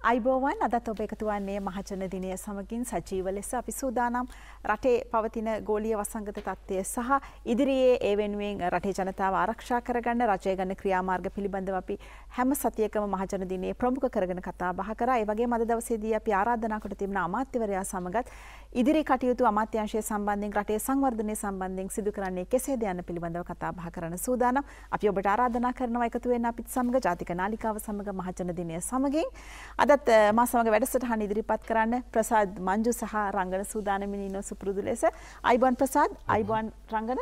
අයිබෝවන් අදත් ඔබ එකතු වන්නේ මහජන දිනය සමගින් සජීව ලෙස අපි සූදානම් රටේ පවතින ගෝලීය වසංගත තත්ත්වය සහ ඉදිරියේ ඒ වෙනුවෙන් රටේ ජනතාව ආරක්ෂා කරගන්න රජය ගන්න ක්‍රියාමාර්ග පිළිබඳව අපි හැම සතියකම මහජන දිනයේ ප්‍රමුඛ කරගෙන කතා බහ කරා. ඒ වගේම අද දවසේදී අපි ආරාධනා කොට තිබෙන අමාත්‍යවරයා සමගත් ඉදිරි කටයුතු අමාත්‍යාංශය සම්බන්ධයෙන් රටේ සංවර්ධනය සම්බන්ධයෙන් සිදු කරන්නේ කෙසේද යන්න පිළිබඳව කතා බහ කරන සූදානම්. අපි ඔබට ආරාධනා කරනවා එකතු වෙන්න අපිත් සමග ජාතික නාලිකාව සමග මහජන දිනය සමගින් අදත් මා සමග වැඩසටහන ඉදිරිපත් කරන්න ප්‍රසාද් මංජු සහ රංගන සූදානමින් ඉන්න සුපුරුදු ලෙස අයිබෝන් ප්‍රසාද් අයිබෝන් රංගන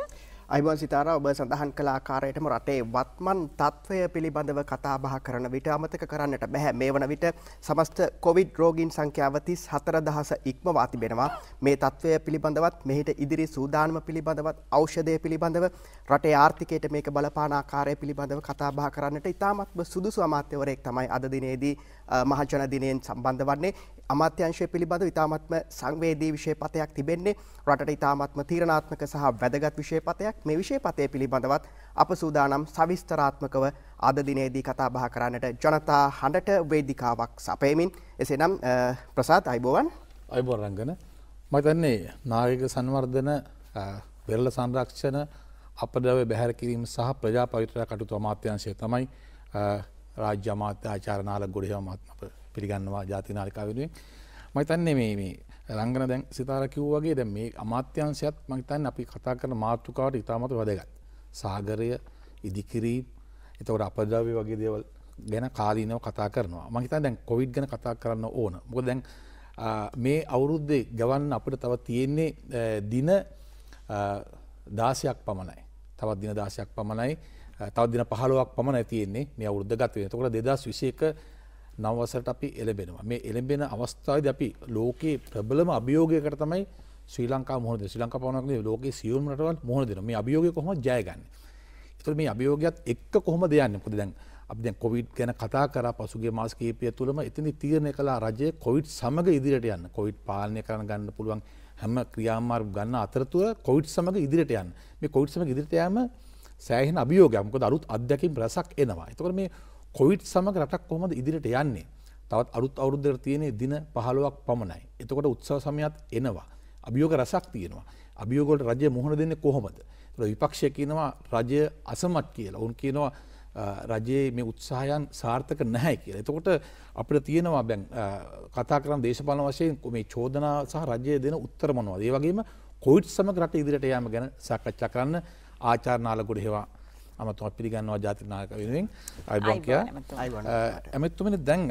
අයිබෝන් සිතාරා ඔබ සඳහන් කළ ආකාරයටම රටේ වත්මන් තත්වය පිළිබඳව කතා බහ කරන විට අමතක කරන්නට බෑ මේ වන විට සමස්ත කොවිඩ් රෝගීන් සංඛ්‍යාව 34000 ඉක්මවා තිබෙනවා. මේ තත්වය පිළිබඳවත් මෙහිට ඉදිරි සූදානම පිළිබඳවත් ඖෂධය පිළිබඳව රටේ ආර්ථිකයට මේක බලපාන ආකාරය පිළිබඳව කතා බහ කරන්නට ඉතාමත්ම සුදුසු අමාත්‍යවරයෙක් තමයි අද දිනේදී මහජන දිනයෙන් සම්බන්ධ වන්නේ. අමාත්‍යාංශය පිළිබඳව ඉතාමත්ම සංවේදී විෂයපතයක් තිබෙන්නේ. රටට ඉතාමත්ම තීරණාත්මක සහ වැදගත් විෂයපතයක්. මේ විෂයපතය පිළිබඳවත් අප සූදානම් සවිස්තරාත්මකව අද දිනේදී කතා බහ කරන්නට ජනතා හඬට වේදිකාවක් සපයමින්. එසේනම් ප්‍රසාද් අයිබෝවන්. අයිබෝන් රංගන. මම හිතන්නේ නාගරික සංවර්ධන වෙරළ සංරක්ෂණ අපද්‍රව්‍ය බැහැර කිරීම සහ ප්‍රජා පවිත්‍රතා කටයුතු අමාත්‍යාංශය තමයි රාජ්‍ය අමාත්‍ය ආචාර්ය නාලක ගොඩහේම මහත්මයා පිළිගන්නවා ජාතික නාලිකාව වෙනුවෙන්. මම හිතන්නේ මේ රංගන දැන් සිතාර කිව්වා වගේ දැන් මේ අමාත්‍යාංශයත් මම හිතන්නේ අපි කතා කරන මාතෘකාවට ඉතාමත් වැදගත්. සාගරය ඉදිකිරීම එතකොට අපද්‍රව්‍ය වගේ දේවල් ගැන කාලීනව කතා කරනවා. මම හිතන්නේ දැන් කොවිඩ් ගැන කතා කරන්න ඕන. මොකද දැන් මේ අවුරුද්දේ ගවන්න අපිට තව තියෙන්නේ දින 16ක් පමණයි. තවත් දින 16ක් පමණයි. තවත් දින 15ක් පමණයි තියෙන්නේ මේ අවුරුද්ද ගත වෙන. එතකොට 2021 නව වසරට අපි එළඹෙනවා. මේ එළඹෙන අවස්ථාවේදී අපි ලෝකයේ ප්‍රබලම අභියෝගයකට තමයි ශ්‍රී ලංකාව මුහුණ දෙන්නේ. ශ්‍රී ලංකාව පවණක් නෙවෙයි ලෝකයේ සියලුම රටවල් මුහුණ දෙනවා. මේ අභියෝගය කොහොමද ජයගන්නේ? ඒතකොට මේ අභියෝගයත් එක්ක කොහොමද යන්නේ? මොකද දැන් අපි දැන් කොවිඩ් ගැන කතා කරා පසුගිය මාස කිහිපය තුළම එතනදී තීරණය කළා රජය කොවිඩ් සමග ඉදිරියට යන්න. කොවිඩ් පාලනය කරන්න ගන්න පුළුවන් හැම ක්‍රියාමාර්ග ගන්න අතරතුර කොවිඩ් සමග ඉදිරියට යන්න. මේ කොවිඩ් සමග ඉදිරියට යෑම සෑහෙන අභියෝගයක්. මොකද අලුත් අත්දැකීම් රසක් එනවා. ඒතකොට මේ කොවිඩ් සමග රටක් කොහොමද ඉදිරියට යන්නේ? තවත් අලුත් අවුරුද්දකට තියෙන දින 15ක් පමණයි. එතකොට උත්සව සමයත් එනවා. අභියෝග රසක් තියෙනවා. අභියෝග වලට රජය මුහුණ දෙන්නේ කොහොමද? ඒතකොට විපක්ෂය කියනවා රජය අසමත් කියලා. උන් කියනවා රජයේ මේ උත්සාහයන් සාර්ථක නැහැ කියලා. එතකොට අපිට තියෙනවා දැන් කතා කරන දේශපාලන වශයෙන් මේ චෝදනා සහ රජය දෙන උත්තර මොනවද? ඒ වගේම කොවිඩ් සමග රට ඉදිරියට යාම ගැන සාකච්ඡා කරන්න ආචාර්ය නාලක ගොඩහේවා අමතුමා පිළිගන්නවා ජාතික නායක වෙනුවෙන්. අයිබෝන් කියා. එමෙතුමනි දැන්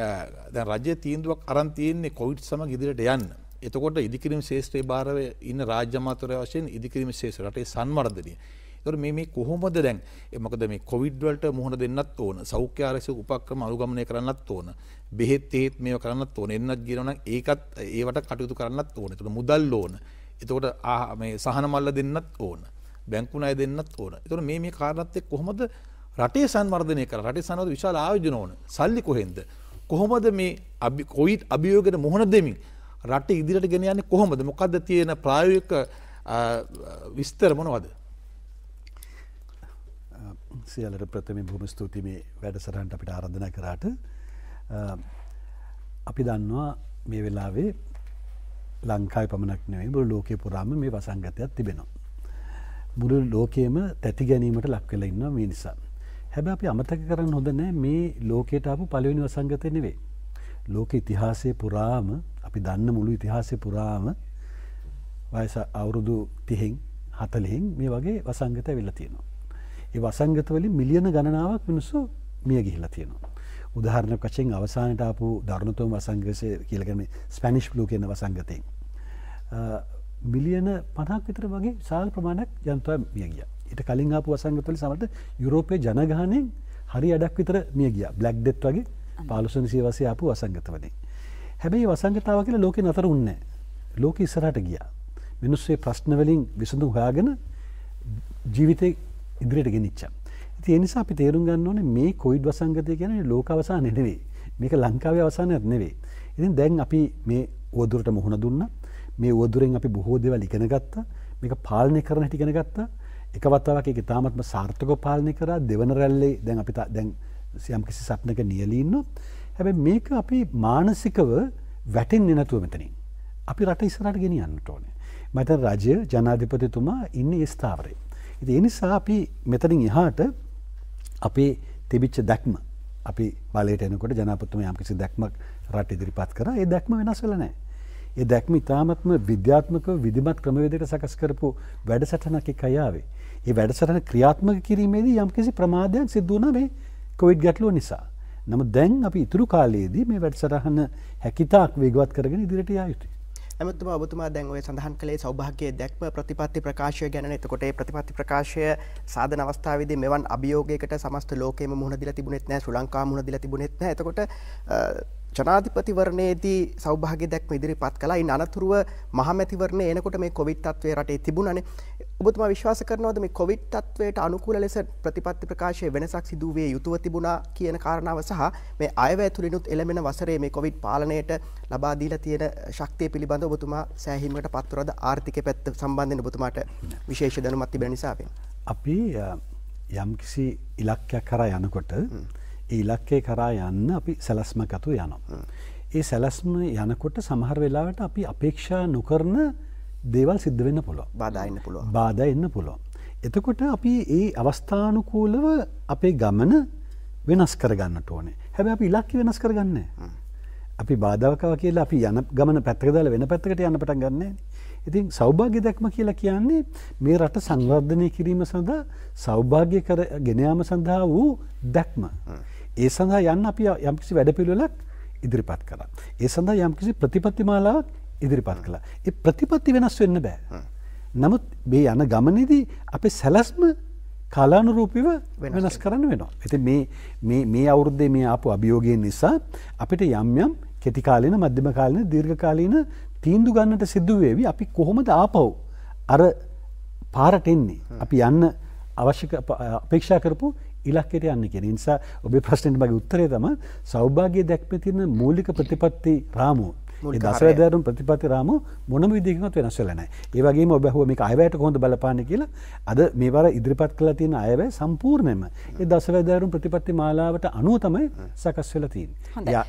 රජයේ තීන්දුවක් අරන් තියෙන්නේ කොවිඩ් සමග ඉදිරියට යන්න. එතකොට ඉදිකිරීම ශේෂ්ත්‍රයේ භාරව ඉන්න රාජ්‍ය අමාත්‍යවරයා වශයෙන් ඉදිකිරීම ශේෂ්ත්‍ර රටේ සංවර්ධනය. ඒතකොට මේ කොහොමද දැන් මොකද මේ කොවිඩ් වලට මුහුණ දෙන්නත් ඕන. සෞඛ්‍ය ආරක්ෂක උපක්‍රම අනුගමනය කරන්නත් ඕන. බෙහෙත් මේව කරන්නත් ඕන. එන්නත් ගියනවා නම් ඒකත් ඒවට කටයුතු කරන්නත් ඕන. ඒතකොට මුදල් ඕන. එතකොට මේ සහන මල්ල දෙන්නත් ඕන. බැංකු ණය දෙන්නත් ඕන. ඒතකොට මේ කාරණාත් එක්ක කොහොමද රටේ සංවර්ධනය කරන්නේ? රටේ සංවර්ධන විශාල ආයෝජන ඕන. සල්ලි කොහෙන්ද? කොහොමද මේ කොවිඩ් අභියෝගයට මුහුණ දෙමින් රට ඉදිරියට ගෙන යන්නේ කොහොමද? මොකද්ද තියෙන ප්‍රායෝගික විස්තර මොනවද? සියලුට ප්‍රථමයෙන් බොහොම ස්තුතියි මේ වැඩසටහනට අපිට ආරාධනා කරාට. අපි දන්නවා මේ වෙලාවේ ලංකාවේ පමණක් නෙවෙයි මුළු ලෝකේ පුරාම මේ වසංගතයක් තිබෙනවා. මුළු ලෝකයේම තැති ගැනීමට ලක් වෙලා ඉන්නවා මේ නිසා. හැබැයි අපි අමතක කරන්න හොඳ නැහැ මේ ලෝකයට ආපු පළවෙනි වසංගතය නෙවෙයි. ලෝක ඉතිහාසයේ පුරාම අපි දන්න මුළු ඉතිහාසයේ පුරාම වයස අවුරුදු 30න් 40න් මේ වගේ වසංගත ඇවිල්ලා තියෙනවා. ඒ වසංගත වලින් මිලියන ගණනාවක් මිනිස්සු මිය ගිහිලා තියෙනවා. උදාහරණයක් වශයෙන් අවසානයේ ආපු දරුණුතම වසංගතය කියලා කියන්නේ ස්පැනිෂ් ෆ්ලූ කියන වසංගතයෙන් මිලියන 50ක් විතර වගේ විශාල ප්‍රමාණයක් ජනතාව මිය ගියා. ඊට කලින් ආපු වසංගතවල සමහරට යුරෝපයේ ජනගහනයෙන් හරි අඩක් විතර මිය ගියා. බ්ලැක් ඩෙත් වගේ 15 සියවසේ ආපු වසංගතවලින්. හැබැයි වසංගතාව කියලා ලෝකේ නතර වුණේ නැහැ. ලෝකෙ ඉස්සරහට ගියා. මිනිස්සුගේ ප්‍රශ්න වලින් විසඳුම් හොයාගෙන ජීවිතේ ඉදිරියට ගෙනිච්චා. ඉතින් ඒ නිසා අපි තේරුම් ගන්න ඕනේ මේ කොවිඩ් වසංගතය කියන්නේ ලෝක අවසානය නෙවෙයි. මේක ලංකාවේ අවසානයක් නෙවෙයි. ඉතින් දැන් අපි මේ උවදුරට මුහුණ දුන්නා. මේ උවදුරෙන් අපි බොහෝ දේවල් ඉගෙන ගත්තා. මේක පාලනය කරන හැටි ඉගෙන ගත්තා. එක වතාවක් ඒක තාමත්ම සාර්ථකව පාලනය කරා. දෙවන රැල්ලේ දැන් අපි දැන් යම් කිසි සටනක නියැලී ඉන්නවා. හැබැයි මේක අපි මානසිකව වැටෙන්නේ නැතුව මෙතනින් අපි රට ඉස්සරහට ගෙනියන්නට ඕනේ. මම හිතන රාජ්‍ය ජනාධිපතිතුමා ඉන්නේ ඒ ස්ථාවරේ. ඉතින් ඒ නිසා අපි මෙතනින් එහාට අපේ තිබිච්ච දැක්ම අපි බලයට එනකොට ජනාධිපතිතුමා යම්කිසි දැක්මක් රට ඉදිරිපත් කරා. ඒ දැක්ම වෙනස් වෙලා නැහැ. ඒ දැක්ම ඉතාමත්ම විද්‍යාත්මකව විධිමත් ක්‍රමවේදයකට සකස් කරපු වැඩසටහනක් එකයි ආවේ. ඒ වැඩසටහන ක්‍රියාත්මක කිරීමේදී යම්කිසි ප්‍රමාදයක් සිදු වුණා මේ කොවිඩ් ගැටලුව නිසා. නමුත් දැන් අපි ඉතුරු කාලයේදී මේ වැඩසටහන හැකිතාක් වේගවත් කරගෙන ඉදිරියට යා යුතුයි. ඇමතුමා ඔබතුමා දැන් ඔය සඳහන් කළේ සෞභාග්‍යයේ දැක්ම ප්‍රතිපත්ති ප්‍රකාශය ගැන. එතකොට ඒ ප්‍රතිපත්ති ප්‍රකාශය සාධන අවස්ථාවේදී මෙවන් අභියෝගයකට සමස්ත ලෝකෙම මුහුණ දීලා තිබුණෙත් නැහැ, ශ්‍රී ලංකාව මුහුණ දීලා තිබුණෙත් නැහැ. එතකොට ජනාධිපතිවරණයේදී සෞභාග්‍ය දැක්ම ඉදිරිපත් කළා. ඉන් අනතුරුව මහමැතිවරණය එනකොට මේ කොවිඩ් තත්ත්වය රටේ තිබුණානේ. ඔබතුමා විශ්වාස කරනවද මේ කොවිඩ් තත්ත්වයට අනුකූල ලෙස ප්‍රතිපත්ති ප්‍රකාශයේ වෙනසක් සිදු විය යුතුව තිබුණා කියන කාරණාව සහ මේ අයවැය තුලිනුත් එළමෙන වසරේ මේ කොවිඩ් පාලනයට ලබා දීලා තියෙන ශක්තිය පිළිබඳව ඔබතුමා සෑහීමකට පත්වරද? ආර්ථික පැත්ත සම්බන්ධයෙන් ඔබතුමාට විශේෂ දැනුමක් තිබෙන නිසා අපි යම්කිසි ඉලක්කයක් කරා යනකොට ඒ ඉලක්කේ කරා යන්න අපි සැලැස්මක් අතු යනවා. ඒ සැලැස්ම යනකොට සමහර වෙලාවට අපි අපේක්ෂා නොකරන දේවල් සිද්ධ වෙන්න පුළුවන්. බාධා එන්න පුළුවන්. එතකොට අපි ඒ අවස්ථානුකූලව අපේ ගමන වෙනස් කරගන්නට ඕනේ. හැබැයි අපි ඉලක්කය වෙනස් කරගන්නේ නැහැ. අපි බාධාවක් කියලා අපි යන ගමන පැත්තක දාලා වෙන පැත්තකට යන්න පටන් ගන්න නැහැ. ඉතින් සෞභාග්‍ය දැක්ම කියලා කියන්නේ මේ රට සංවර්ධනය කිරීම සඳහා සෞභාග්‍ය ගෙන යාම සඳහා වූ දැක්ම. ඒ සඳහා යන්න අපි යම්කිසි වැඩපිළිවෙලක් ඉදිරිපත් කළා. ඒ සඳහා යම්කිසි ප්‍රතිපත්ති මාලාවක් ඉදිරිපත් කළා. ඒ ප්‍රතිපත්ති වෙනස් වෙන්න බෑ. නමුත් මේ යන ගමනේදී අපේ සැලැස්ම කාලානුරූපීව වෙනස් කරන්න වෙනවා. ඉතින් මේ අවුරුද්දේ මේ ආපු අභියෝගයෙන් නිසා අපිට යම් යම් කෙටි කාලීන, මධ්‍යම කාලීන, දීර්ඝ කාලීන තීන්දුව ගන්නට සිදු වෙවි. අපි කොහොමද ආපහු අර පාරට එන්නේ? අපි යන්න අවශ්‍ය අපේක්ෂා කරපු ඉලක්කයට යන්න කියන නිසා ඔබේ ප්‍රශ්නෙට මගේ උත්තරය තමයි සෞභාග්‍ය දැක්මේ තියෙන මූලික ප්‍රතිපත්ති රාමුව. ඒ දසවැදෑරුම් ප්‍රතිපත්ති රාමුව මොනම විදිහකින්වත් වෙනස් වෙලා නැහැ. ඒ වගේම ඔබ අහුව මේක අයවැයට කොහොමද බලපාන්නේ කියලා අද මේවර ඉදිරිපත් කළා තියෙන අයවැය සම්පූර්ණයෙන්ම ඒ දසවැදෑරුම් ප්‍රතිපත්ති මාලාවට අනුව තමයි සකස් වෙලා තියෙන්නේ.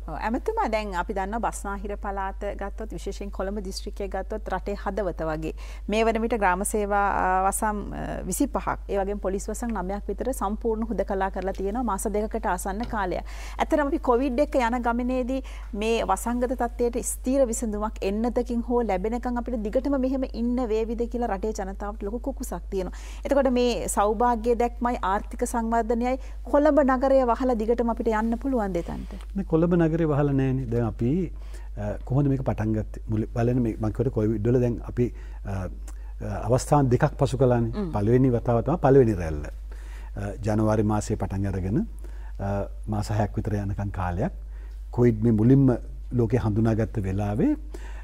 ඇමතුමා දැන් අපි දන්නවා බස්නාහිර පළාත ගත්තොත් විශේෂයෙන් කොළඹ දිස්ත්‍රික්කය ගත්තොත් රටේ හදවත වගේ මේ වන විට ග්‍රාම සේවා වසම් 25ක් ඒ වගේම පොලිස් වසම් 9ක් විතර සම්පූර්ණ හුදකලා කරලා තියෙනවා මාස දෙකකට ආසන්න කාලයක්. ඇත්තටම අපි කොවිඩ් එක යන ගමනේදී මේ වසංගත තත්ත්වයට ස්ථීර විසඳුමක් එන්නතකින් හෝ ලැබෙනකන් අපිට දිගටම මෙහෙම ඉන්න වේවිද කියලා රටේ ජනතාවට ලොකු කුකුසක් තියෙනවා. එතකොට මේ සෞභාග්‍ය දැක්මයි ආර්ථික සංවර්ධනයයි කොළඹ නගරය වහලා දිගටම අපිට යන්න පුළුවන් දෙතන්ට. මේ කොළඹ නගරේ වහලා නැහැනේ. දැන් අපි කොහොමද මේක පටන් ගත්තේ? බලන්න මේ මම කිව්වට කොවිඩ් වල දැන් අපි අවස්ථාන් දෙකක් පසු කළානේ. පළවෙනි වතාව තමයි පළවෙනි රැල්ල. ජනවාරි මාසයේ පටන් අරගෙන මාස 6ක් විතර යනකම් කාලයක් කොවිඩ් මේ මුලින්ම ලෝකේ හඳුනාගත්ත වෙලාවේ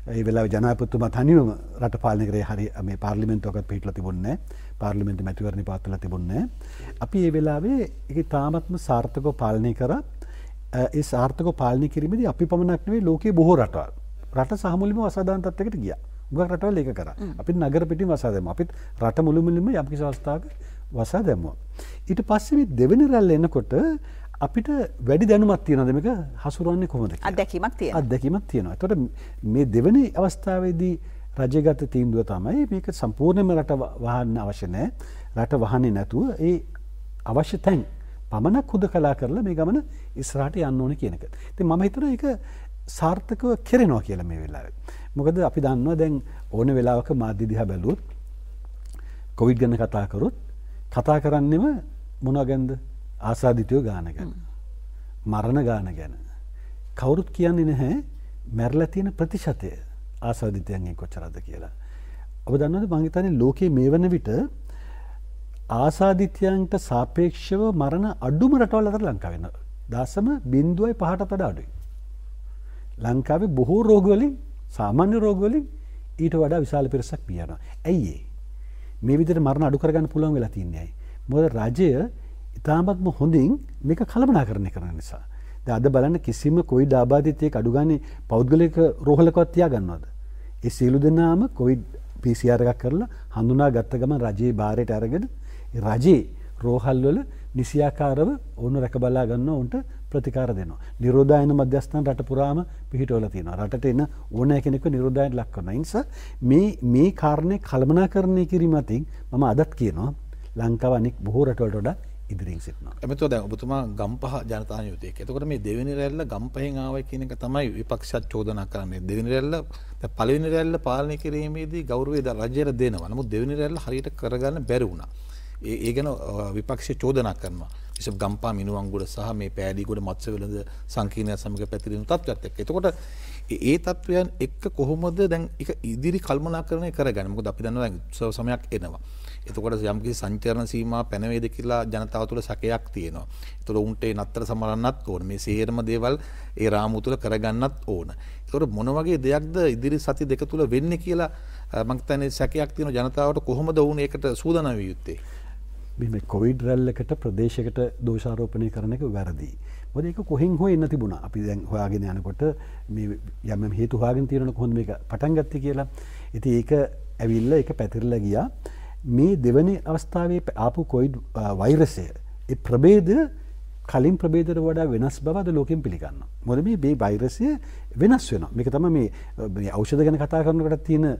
ඒ වෙලාවේ ජනාධිපතිතුමා තනියම රට පාලනය කරේ. හරි මේ පාර්ලිමේන්තුවකට පිටලා තිබුණේ නැහැ. පාර්ලිමේන්තු මැතිවරණ පවත්වලා තිබුණේ නැහැ. අපි ඒ වෙලාවේ ඒක තාමත්ම සාර්ථකව පාලනය කරා. ඒ සාර්ථකව පාලනය කිරීමේදී අපි පමණක් නෙවෙයි ලෝකයේ බොහෝ රටවල් රට සහ මුලින්ම වසාදාන තත්ත්වයකට ගියා. උගක් රටවල් ඒක කරා. අපිත් නගර පිටින් වසා දැම්මා. අපිත් රට මුළුමනින්ම යම් කිසි අවස්ථාවක වසා දැම්මා. ඊට පස්සේ මේ දෙවෙනි රැල්ල එනකොට අපිට වැඩි දැනුමක් තියෙනවද මේක හසුරවන්නේ කොහොමද කියලා? අත්දැකීමක් තියෙනවා. එතකොට මේ දෙවෙනි අවස්ථාවේදී රජගත තීන්දුව තමයි මේක සම්පූර්ණයෙන්ම රට වහන්න අවශ්‍ය නැහැ. රට වහන්නේ නැතුව ඒ අවශ්‍ය තැන් පමණක් හුදකලා කරලා මේ ගමන ඉස්සරහට යන්න ඕනේ කියන එක. ඉතින් මම හිතනවා ඒක සාර්ථකව කෙරෙනවා කියලා මේ වෙලාවේ. මොකද අපි දන්නවා දැන් ඕන වෙලාවක මාධ්‍ය දිහා බැලුවොත් කොවිඩ් ගැන කතා කරොත් කතා කරන්නේම මොනවා ගැනද? ආසාදිතයෝ ගාන ගැන. මරණ ගාන ගැන. කවුරුත් කියන්නේ නැහැ මැරලා තියෙන ප්‍රතිශතය ආසාදිතයන්ගෙන් කොච්චරද කියලා. ඔබ දන්නවද මම හිතන්නේ ලෝකයේ මේ වන විට ආසාදිතයන්ට සාපේක්ෂව මරණ අඩුම රටවල් අතර ලංකාව වෙනවා. 0.5ට වඩා අඩුයි. ලංකාවේ බොහෝ රෝග වලින් සාමාන්‍ය රෝග වලින් ඊට වඩා විශාල පිරිසක් බිය වෙනවා. ඇයි මේ විදිහට මරණ අඩු කරගන්න පුළුවන් වෙලා තියන්නේ? මොකද රජය ඉතාමත්ම හොඳින් මේක කළමනාකරණය කරන නිසා. දැන් අද බලන්න කිසිම කොවිඩ් ආබාධිතයෙක් අඩු ගානේ පෞද්ගලික රෝහලකවත් තියාගන්නවද? ඒ සියලු දෙනාම කොවිඩ් PCR එකක් කරලා හඳුනා ගත්ත ගමන් රජයේ බාරයට අරගෙන රජයේ රෝහල් වල නිසියාකාරව ඕන රැක බලා ගන්න උන්ට ප්‍රතිකාර දෙනවා. නිරෝධායන මධ්‍යස්ථාන රට පුරාම පිහිටවලා තියෙනවා. රටට එන ඕනෑ කෙනෙක්ව නිරෝධායනට ලක් කරනවා. ඒ නිසා මේ කාරණේ කළමනාකරණය කිරීම අතින් මම අදත් කියනවා ලංකාව අනෙක් බොහෝ රටවලට වඩා ඉදිරියෙන් සිටිනවා. එමෙතන දැන් ඔබතුමා ගම්පහ ජනතා නියුතේක. එතකොට මේ දෙවෙනි රැල්ල ගම්පහෙන් ආවයි කියන එක තමයි විපක්ෂත් චෝදනා කරන්නේ. දෙවෙනි රැල්ල දැන් පළවෙනි රැල්ල පාලනය කිරීමේදී ගෞරවය රජයට දෙනවා. නමුත් දෙවෙනි රැල්ල හරියට කරගන්න බැරි වුණා. ඒ ගැන විපක්ෂය චෝදනා කරනවා. විශේෂ ගම්පහ මිනුවන්ගොඩ සහ මේ පෑදීගොඩ මත්ස්‍යවේලඳ සංකීර්ණය සමග පැතිරෙන තත්ත්වයක් එක්ක. එතකොට ඒ තත්ත්වයන් එක්ක කොහොමද දැන් ඒක ඉදිරි කල්පනාකරණය කරගන්නේ? මොකද අපි දන්නවා දැන් උත්සව සමයක් එනවා. එතකොට යම්කිසි සංචාරන සීමා පැනවේද කියලා ජනතාව තුළ සැකයක් තියෙනවා. ඒතකොට උන්ට ඒ නත්තර සමරන්නත් ඕන. මේ සේරම දේවල් ඒ රාමුව තුළ කරගන්නත් ඕන. ඒතකොට මොන වගේ දෙයක්ද ඉදිරි සති දෙක තුළ වෙන්නේ කියලා මම හිතන්නේ සැකයක් තියෙන ජනතාවට කොහොමද වුණ ඒකට සූදානම් විය යුත්තේ? මේ කොවිඩ් රැල්ලකට ප්‍රදේශයකට දෝෂාරෝපණය කරන එක වැරදි. මොකද ඒක කොහෙන් හෝ එන්න තිබුණා. අපි දැන් හොයාගෙන යනකොට මේ යම් හේතු හොයාගෙන තියෙනකොට කොහොමද මේක පටන් ගත්තේ කියලා. ඉතින් ඒක ඇවිල්ලා ඒක පැතිරලා ගියා. මේ දෙවැනි අවස්ථාවේ ආපු කොවිඩ් වෛරසය ඒ ප්‍රභේද කලින් ප්‍රභේදයට වඩා වෙනස් බව අද ලෝකෙන් පිළිගන්නවා. මොකද මේ වෛරසය වෙනස් වෙනවා. මේක තමයි මේ ඖෂධ ගැන කතා කරනකොට තියෙන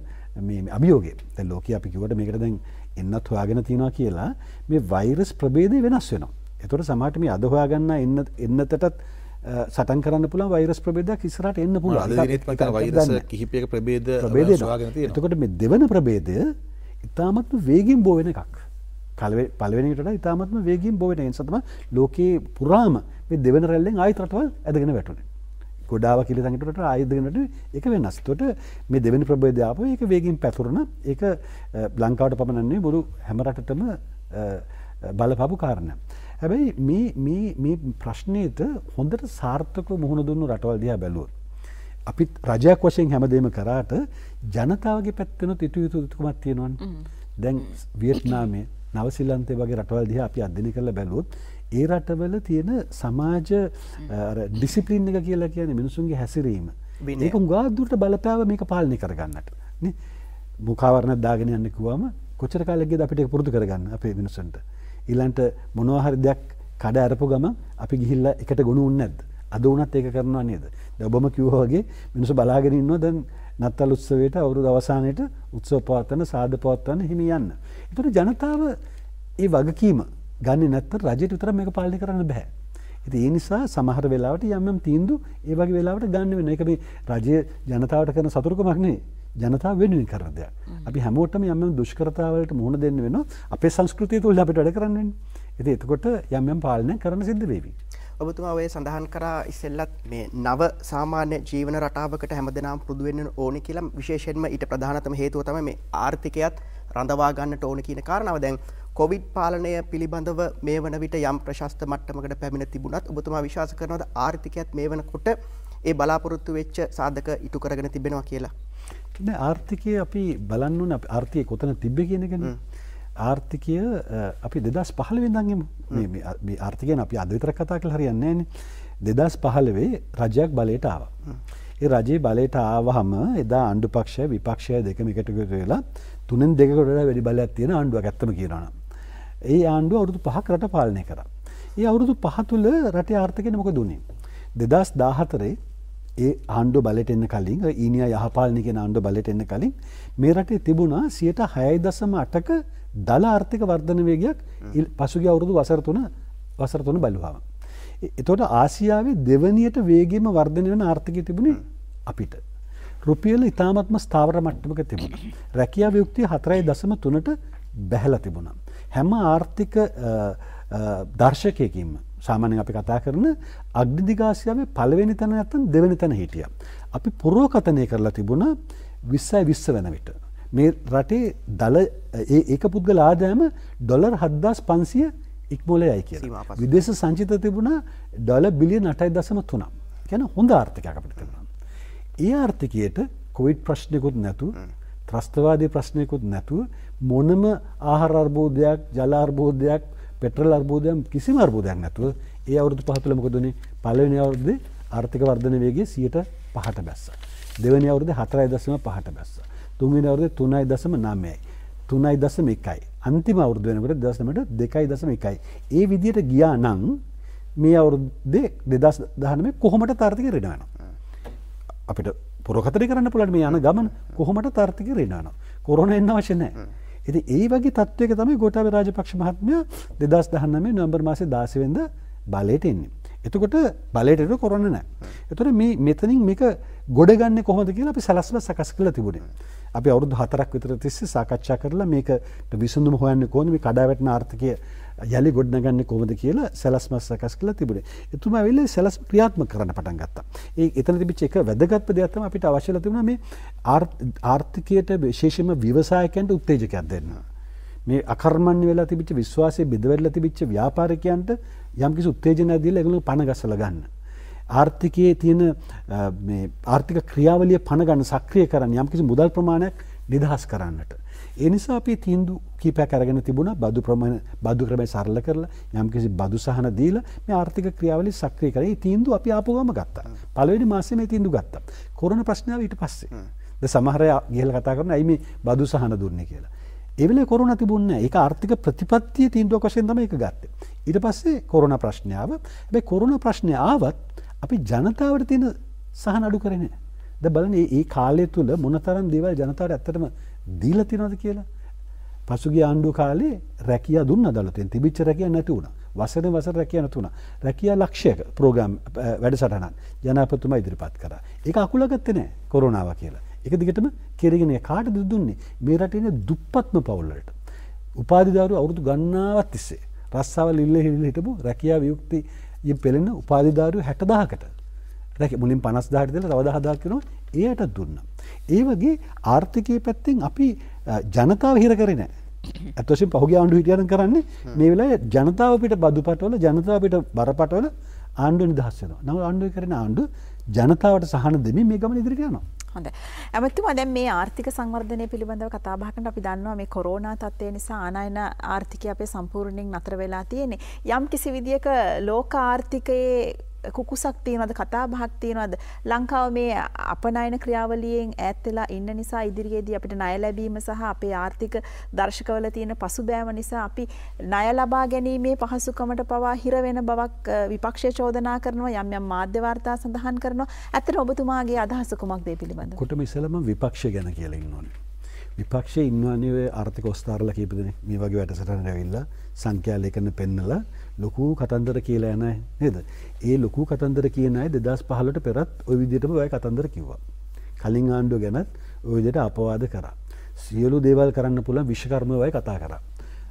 මේ අභියෝගය. දැන් ලෝකයේ අපි කිව්වට මේකට දැන් එන්නත් හොයාගෙන තියනවා කියලා මේ වෛරස් ප්‍රභේදය වෙනස් වෙනවා. ඒතකොට සමහරට මේ අද හොයාගන්න එන්නතටත් සටන් කරන්න පුළුවන් වෛරස් ප්‍රභේදයක් ඉස්සරහට එන්න පුළුවන්. අද දිනෙත් මම වෛරස් කිහිපයක ප්‍රභේද හොයාගෙන තියෙනවා. එතකොට මේ දෙවන ප්‍රභේදය ඉතාමත්ම වේගයෙන් බෝ වෙන එකක්. පළවෙනිට වඩා ඉතාමත්ම වේගයෙන් බෝ වෙන එක නිසා තමයි ලෝකේ පුරාම මේ දෙවන රැල්ලෙන් ආයෙත් රටවල් ඇදගෙන වැටුනේ. ගොඩාව කියලා තැනකට ආයෙත් ඒක වෙනස්. එතකොට මේ දෙවෙනි ප්‍රභේදය ආපුවා ඒක වේගයෙන් පැතුරන ඒක ලංකාවට පමණ නෙවෙයි මුළු හැම රටටම බලපාපු කාරණයක්. හැබැයි මේ ප්‍රශ්නේට හොඳට සාර්ථකව මුහුණ දුන්නු රටවල් දිහා බැලුවොත් අපි රජයක් වශයෙන් හැමදේම කරාට ජනතාවගේ පැත්තෙනුත් යුතුයකමක් තියෙනවනේ. දැන් වියට්නාමයේ නවසීලන්තේ වගේ රටවල් දිහා අපි අධ්‍යයනය කරලා බැලුවොත් ඒ රටවල තියෙන සමාජ ඩිසිප්ලින් එක කියලා කියන්නේ මිනිසුන්ගේ හැසිරීම. ඒක උගා දුරට බලපෑව මේක පාලනය කරගන්නට. නේ? මුඛාවරණයක් දාගෙන යන්න කිව්වම කොච්චර කාලයක් ගියද අපිට ඒක පුරුදු කරගන්න අපේ මිනිසුන්ට. ඊළඟට මොනවා හරි දෙයක් කඩ අරපු ගමන් අපි ගිහිල්ලා එකට ගොනු වුන්නේ නැද්ද? අද වුණත් ඒක කරනවා නේද? දැන් ඔබම කිව්වා වගේ මිනිස්සු බලාගෙන ඉන්නවා දැන් නත්තල් උත්සවයට අවුරුදු අවසානයේට උත්සව පවත්වන සාද පවත්වන හිමි යන්න. ඒතර ජනතාව ඒ වගකීම ගන්නේ නැත්නම් රජයට විතරක් මේක පාලනය කරන්න බෑ. ඉතින් ඒ නිසා සමහර වෙලාවට යම් තීන්දුව ඒ වගේ වෙලාවට ගන්න වෙනවා. ඒක මේ රජය ජනතාවට කරන සතුරුකමක් නෙවෙයි. ජනතාව වෙනුවෙන් කරන දෙයක්. අපි හැමෝටම යම් දුෂ්කරතාවලට මුහුණ දෙන්න වෙනවා. අපේ සංස්කෘතිය තුළ අපිට වැඩ කරන්න වෙන්නේ. ඉතින් එතකොට යම් පාලනය කරන්න සිද්ධ වෙවි. ඔබතුමා ඔය සඳහන් කරා ඉස්සෙල්ලත් මේ නව සාමාන්‍ය ජීවන රටාවකට හැමදෙනාම පුරුදු වෙන්න ඕනේ කියලා විශේෂයෙන්ම ඊට ප්‍රධානතම හේතුව තමයි මේ ආර්ථිකයත් රඳවා ගන්නට ඕනේ කියන කාරණාව. දැන් කොවිඩ් පාලනය පිළිබඳව මේ වන විට යම් ප්‍රශස්ත මට්ටමකට පැමිණ තිබුණත් ඔබතුමා විශ්වාස කරනවද ආර්ථිකයත් මේ වෙනකොට ඒ බලාපොරොත්තු වෙච්ච සාධක ඉටු කරගෙන තිබෙනවා කියලා? නෑ ආර්ථිකය අපි බලන්න ඕනේ ආර්ථිකය කොතන තිබ්බේ කියන එකනේ. ආර්ථිකය අපි 2015 ඉඳන් එමු. මේ ආර්ථිකයන් අපි අද විතර කතා කරලා හරියන්නේ නැහැ නේ. 2015 රජයක් බලයට ආවා. ඒ රජයේ බලයට ආවහම එදා ආණ්ඩු පක්ෂය විපක්ෂය දෙකම එකට එකතු වෙලා 3න් 2කට වඩා වැඩි බලයක් තියෙන ආණ්ඩුවක් ඇත්තම කියනවා නම්. ඒ ආණ්ඩුව අවුරුදු 5ක් රට පාලනය කරා. ඒ අවුරුදු 5 තුල රටේ ආර්ථිකය මොකද වුනේ? 2014 ඒ ආණ්ඩුව බලයට එන්න කලින් ඊනියා යහපාලනය කියන ආණ්ඩුව බලයට එන්න කලින් මේ රටේ තිබුණා 6.8ක දල ආර්ථික වර්ධන වේගයක් පසුගිය අවුරුදු වසර 3 බලුවාම. එතකොට ආසියාවේ දෙවනියට වේගයෙන්ම වර්ධනය වෙන ආර්ථිකය තිබුණේ අපිට. රුපියල ඉතාමත්ම ස්ථාවර මට්ටමක තිබුණා. රැකියා වියුක්තිය 4.3ට බැහැලා තිබුණා. හැම ආර්ථික දර්ශකයකින්ම සාමාන්‍යයෙන් අපි කතා කරන අග්නිදිග ආසියාවේ පළවෙනි තැන නැත්නම් දෙවෙනි තැන හිටියා. අපි පුරෝකතනය කරලා තිබුණා 20 වෙන විට. මේ රටේ දල ඒක පුද්ගල ආදායම ඩොලර් 7500 ඉක්මෝලයයි කියලා. විදේශ සංචිත තිබුණා ඩොලර් බිලියන 8.3. කියන්නේ හොඳ ආර්ථිකයක් අපිට තිබුණා. ඒ ආර්ථිකයට කොවිඩ් ප්‍රශ්නයකුත් නැතුව, ත්‍රස්තවාදී ප්‍රශ්නයකුත් නැතුව මොනම ආහාර අර්බුදයක්, ජල අර්බුදයක්, පෙට්‍රල් අර්බුදයක් කිසිම අර්බුදයක් නැතුව ඒ අවුරුදු 5 තුළ මොකද උනේ? පළවෙනි අවුරුද්දේ ආර්ථික වර්ධන වේගය 5%ට බැස්සා. දෙවෙනි අවුරුද්දේ 4.5ට බැස්සා. තුන්වෙනි අවුරුද්දේ 3.9යි. 3.1යි. අන්තිම අවුරුද්ද වෙනකොට 2009ට 2.1යි. ඒ විදිහට ගියා නම් මේ අවුරුද්දේ 2019 කොහොමද ආර්ථිකය රිනවනවා. අපිට පුරකථනය කරන්න පුළුවන් මේ යන ගමන කොහොමද ආර්ථිකය රිනවනවා. කොරෝනා එන්න අවශ්‍ය නැහැ. ඉතින් ඒ වගේ තත්ත්වයක තමයි ගෝඨාභය රාජපක්ෂ මහත්මයා 2019 නොවැම්බර් මාසේ 16 වෙනිදා බලයට එන්නේ. එතකොට බලයට එන කොරෝනා නැහැ. එතකොට මේ මෙතනින් මේක ගොඩ ගන්න කොහොමද කියලා අපි සලස්ම සකස් කරලා තිබුණේ. අපි අවුරුදු 4ක් විතර තිස්සේ සාකච්ඡා කරලා මේකට විසඳුම හොයන්නේ කොහොමද මේ කඩාවැටෙන ආර්ථිකය යලි ගොඩනගන්නේ කොහොමද කියලා සලස්ම සකස් කරලා තිබුණේ. එතුමා ඇවිල්ලා සලස්ම ක්‍රියාත්මක කරන්න පටන් ගත්තා. ඒ එතන තිබිච්ච එක වැදගත්ම දෙයක් තමයි අපිට අවශ්‍යලා තිබුණා මේ ආර්ථිකයට විශේෂයෙන්ම ව්‍යවසායකයන්ට උත්තේජකයක් දෙන්න. මේ අකර්මණ්‍ය වෙලා තිබිච්ච විශ්වාසයේ බෙදවැටලා තිබිච්ච ව්‍යාපාරිකයන්ට යම්කිසි උත්තේජනයක් දීලා ඒගොල්ලෝ පණ ගස්සලා ගන්න. ආර්ථිකයේ තියෙන මේ ආර්ථික ක්‍රියාවලිය පණ ගන්න සක්‍රිය කරන්න යම්කිසි මුදල් ප්‍රමාණයක් නිදහස් කරන්නට. ඒ නිසා අපි තීන්දුව කීපයක් අරගෙන තිබුණා බදු ක්‍රමය සරල කරලා යම්කිසි බදු සහන දීලා මේ ආර්ථික ක්‍රියාවලිය සක්‍රිය කරලා මේ තීන්දුව අපි ආපු ගම ගත්තා. පළවෙනි මාසෙ මේ තීන්දුව ගත්තා. කොරෝනා ප්‍රශ්නාව ඊට පස්සේ. දැන් සමහර අය ගිහලා කතා කරනවා ඇයි මේ බදු සහන දුන්නේ කියලා. ඒ වෙලේ කොරෝනා තිබුණේ නැහැ. ඒක ආර්ථික ප්‍රතිපත්තිය තීන්දුවක් වශයෙන් තමයි ඒක ගත්තේ. ඊට පස්සේ කොරෝනා ප්‍රශ්නය ආවා. හැබැයි කොරෝනා ප්‍රශ්නය ආවත් අපි ජනතාවට තියෙන සහන අඩු කරේ නැහැ. දැන් බලන්න මේ කාලය තුල මොනතරම් දේවල් ජනතාවට ඇත්තටම දීලා තියෙනවද කියලා. පසුගිය ආණ්ඩුව කාලේ රැකියා දුන්නා දලතෙන් තිබිච්ච රැකියා නැති වුණා. වසර රැකියා නැති වුණා. රැකියා ලක්ෂයක ප්‍රෝග්‍රෑම් වැඩසටහනක් ජනාධිපතිතුමා ඉදිරිපත් කරා. ඒක අකුලගත්තේ නැහැ කොරෝනාව කියලා. ඒක දිගටම කෙරගෙන කාටද දුන්නේ? මේ රටේ ඉන්න දුප්පත්ම පවුල් වලට. උපාධිධාරු අවුරුදු ගණනාවක් තිස්සේ රස්සාවල් ඉල්ල හිටපු රැකියා වියුක්තියෙන් පෙළෙන උපාධිධාරු 60000කට රැකිය මුලින් 50000ට දීලා තව 10000ක් වෙනවා ඒකට දුන්නා. ඒ වගේ ආර්ථිකයේ පැත්තෙන් අපි ජනතාව හිර කරේ නැහැ. අත් වශයෙන් පහුගිය ආණ්ඩුව හිටියනම් කරන්නේ මේ වෙලාවේ ජනතාව පිට බදුපටවල ජනතාව පිට බරපටවල ආණ්ඩුව නිදහස් වෙනවා. නමුත් ආණ්ඩුව කරන ආණ්ඩුව ජනතාවට සහන දෙමින් මේ ගමන ඉදිරියට යනවා. හොඳයි. ඇමතුමා දැන් මේ ආර්ථික සංවර්ධනය පිළිබඳව කතා බහ කරනකොට අපි දන්නවා මේ කොරෝනා තත්ත්වය නිසා ආනයන ආර්ථිකය අපේ සම්පූර්ණයෙන් නතර වෙලා තියෙන්නේ. යම් කිසි විදියක ලෝක ආර්ථිකයේ කුකුසක් තියෙනවද කතා බහක් තියෙනවද ලංකාව මේ අපනයන ක්‍රියාවලියෙන් ඈත් වෙලා ඉන්න නිසා ඉදිරියේදී අපිට ණය ලැබීම සහ අපේ ආර්ථික දර්ශකවල තියෙන පසුබෑම නිසා අපි ණය ලබා ගැනීමේ පහසුකමට පවා හිර වෙන බවක් විපක්ෂය චෝදනා කරනවා යම් යම් මාධ්‍ය වාර්තා සඳහන් කරනවා. ඇත්තට ඔබතුමාගේ අදහස කුමක්ද මේ පිළිබඳව? කොටම ඉස්සෙල්ලාම විපක්ෂය ගැන කියලා ඉන්න ඕනේ. විපක්ෂයේ ඉන්නවනේ ඔය ආර්ථික ඔස්තාරලා කීප දෙනෙක් මේ වගේ වැඩසටහනට ඇවිල්ලා සංඛ්‍යා ලේඛන පෙන්නලා ලොකු කතන්දර කියලා යන අය නේද? ඒ ලොකු කතන්දර කියන අය 2015ට පෙරත් ওই විදිහටම ඔය කතන්දර කිව්වා. කලින් ආණ්ඩුව ගැනත් ওই විදිහට අපවාද කරා. සියලු දේවල් කරන්න පුළුවන් විශ්වකර්ම ඔය කතා කරා.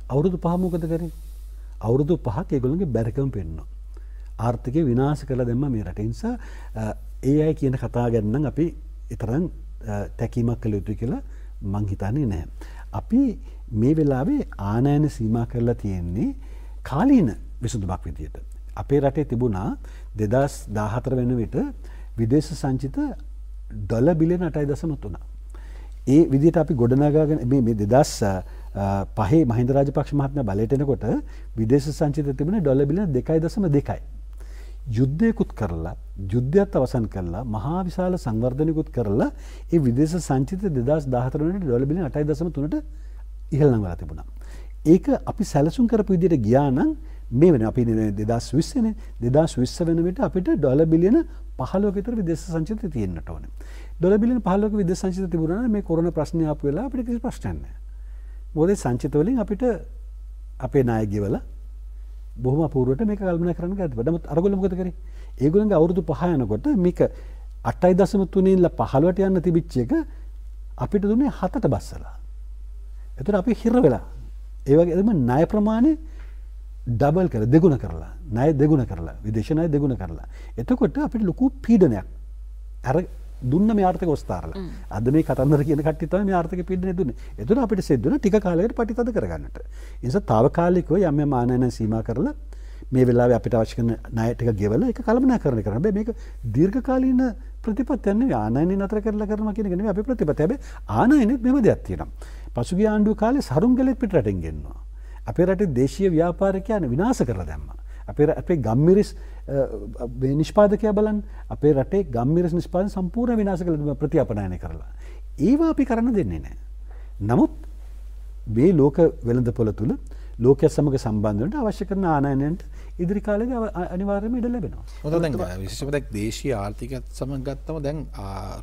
අවුරුදු 5 මොකද කරේ? අවුරුදු 5ක් ඒගොල්ලන්ගේ බැරකම් පෙන්නවා. ආර්ථිකය විනාශ කරලා දැම්මා මේ රටේ. නිසා ඒ අය කියන කතා ගැන නම් අපි ඊතරම් තැකීමක් කළ යුතුයි කියලා මං හිතන්නේ නැහැ. අපි මේ වෙලාවේ ආනයන සීමා කරලා තියෙන්නේ කාලීන විසඳුමක් විදියට. අපේ රටේ තිබුණා 2014 වෙන විට විදේශ සංචිත ඩොලර් බිලියන 8.3. ඒ විදියට අපි ගොඩනගාගෙන මේ 2005 මහින්ද රාජපක්ෂ මහත්මයා බලයට එනකොට විදේශ සංචිත තිබුණේ ඩොලර් බිලියන 2.2. යුද්ධයකුත් කරලා යුද්ධයත් අවසන් කරලා මහා විශාල සංවර්ධනයකුත් කරලා ඒ විදේශ සංචිත 2014 වෙනිදා ඩොලර් බිලියන 8.3ට ඉහළ නංවලා තිබුණා. ඒක අපි සැලසුම් කරපු විදිහට ගියා නම් මේ වෙන අපි 2020 නේ 2020 වෙන විට අපිට ඩොලර් බිලියන 15ක විතර විදේශ සංචිත තියෙන්නට ඕනේ. ඩොලර් බිලියන 15ක විදේශ සංචිත තිබුණා නම් මේ කොරෝනා ප්‍රශ්නේ ආපු වෙලාව අපිට කිසි ප්‍රශ්නයක් නැහැ. මොකද සංචිත වලින් අපිට අපේ ණය ගෙවලා බොහොම අපූර්වට මේක කල්පනා කරන්න ගත්තා. නමුත් අරගොල්ලෝ මොකද කරේ? ඒගොල්ලන්ගේ අවුරුදු 5 යනකොට මේක 8.3 ඉඳලා 15ට යන්න තිබිච්ච එක අපිට දුන්නේ 7ට බස්සලා. එතකොට අපි හිර වෙලා. ඒ වගේම ණය ප්‍රමාණය ඩබල් කරලා දෙගුණ කරලා ණය දෙගුණ කරලා විදේශ ණය දෙගුණ කරලා. එතකොට අපිට ලොකු පීඩනයක් අර දුන්න මේ ආර්ථික ඔස්තාරලා. අද මේ කතන්දර කියන කට්ටිය තමයි මේ ආර්ථික පීඩනය දුන්නේ. එතකොට අපිට සිද්ධ වෙන ටික කාලයකට ප්‍රතිතද කරගන්නට. ඒ නිසා తాවකාලිකව යම් යම් ආනයන සීමා කරලා මේ වෙලාවේ අපිට අවශ්‍ය කරන ණය ටික ගෙවලා ඒක කළමනාකරණය කරන්න. හැබැයි මේක දීර්ඝකාලීන ප්‍රතිපත්තියක් නෙවෙයි. ආනයන නතර කරලා කරනවා කියන එක නෙවෙයි අපේ ප්‍රතිපත්තිය. හැබැයි ආනයනෙත් මෙව දෙයක් තියෙනවා. පසුගිය ආණ්ඩුව කාලේ සරුංගලෙත් පිටරටින් ගෙන්නවා. අපේ රටේ දේශීය ව්‍යාපාරිකයන් විනාශ කරලා දැම්මා. අපේ ගම්මිරිස් නිෂ්පාදකයා බලන්න අපේ රටේ ගම්මිරිස් නිෂ්පාදන සම්පූර්ණ විනාශ කළ ප්‍රතිඅපනයනය කරලා. ඒවා අපි කරන්න දෙන්නේ නැහැ. නමුත් මේ ලෝක වෙළඳපොළ තුල ලෝකයේ සමග සම්බන්ධ වෙන්න අවශ්‍ය කරන ආනයනයන්ට ඉදිරි කාලේදී අනිවාර්යයෙන්ම ඉඩ ලැබෙනවා. මොකද දැන් විශේෂයෙන්ම දැන් දේශීය ආර්ථිකයත් සමග ගත්තම දැන්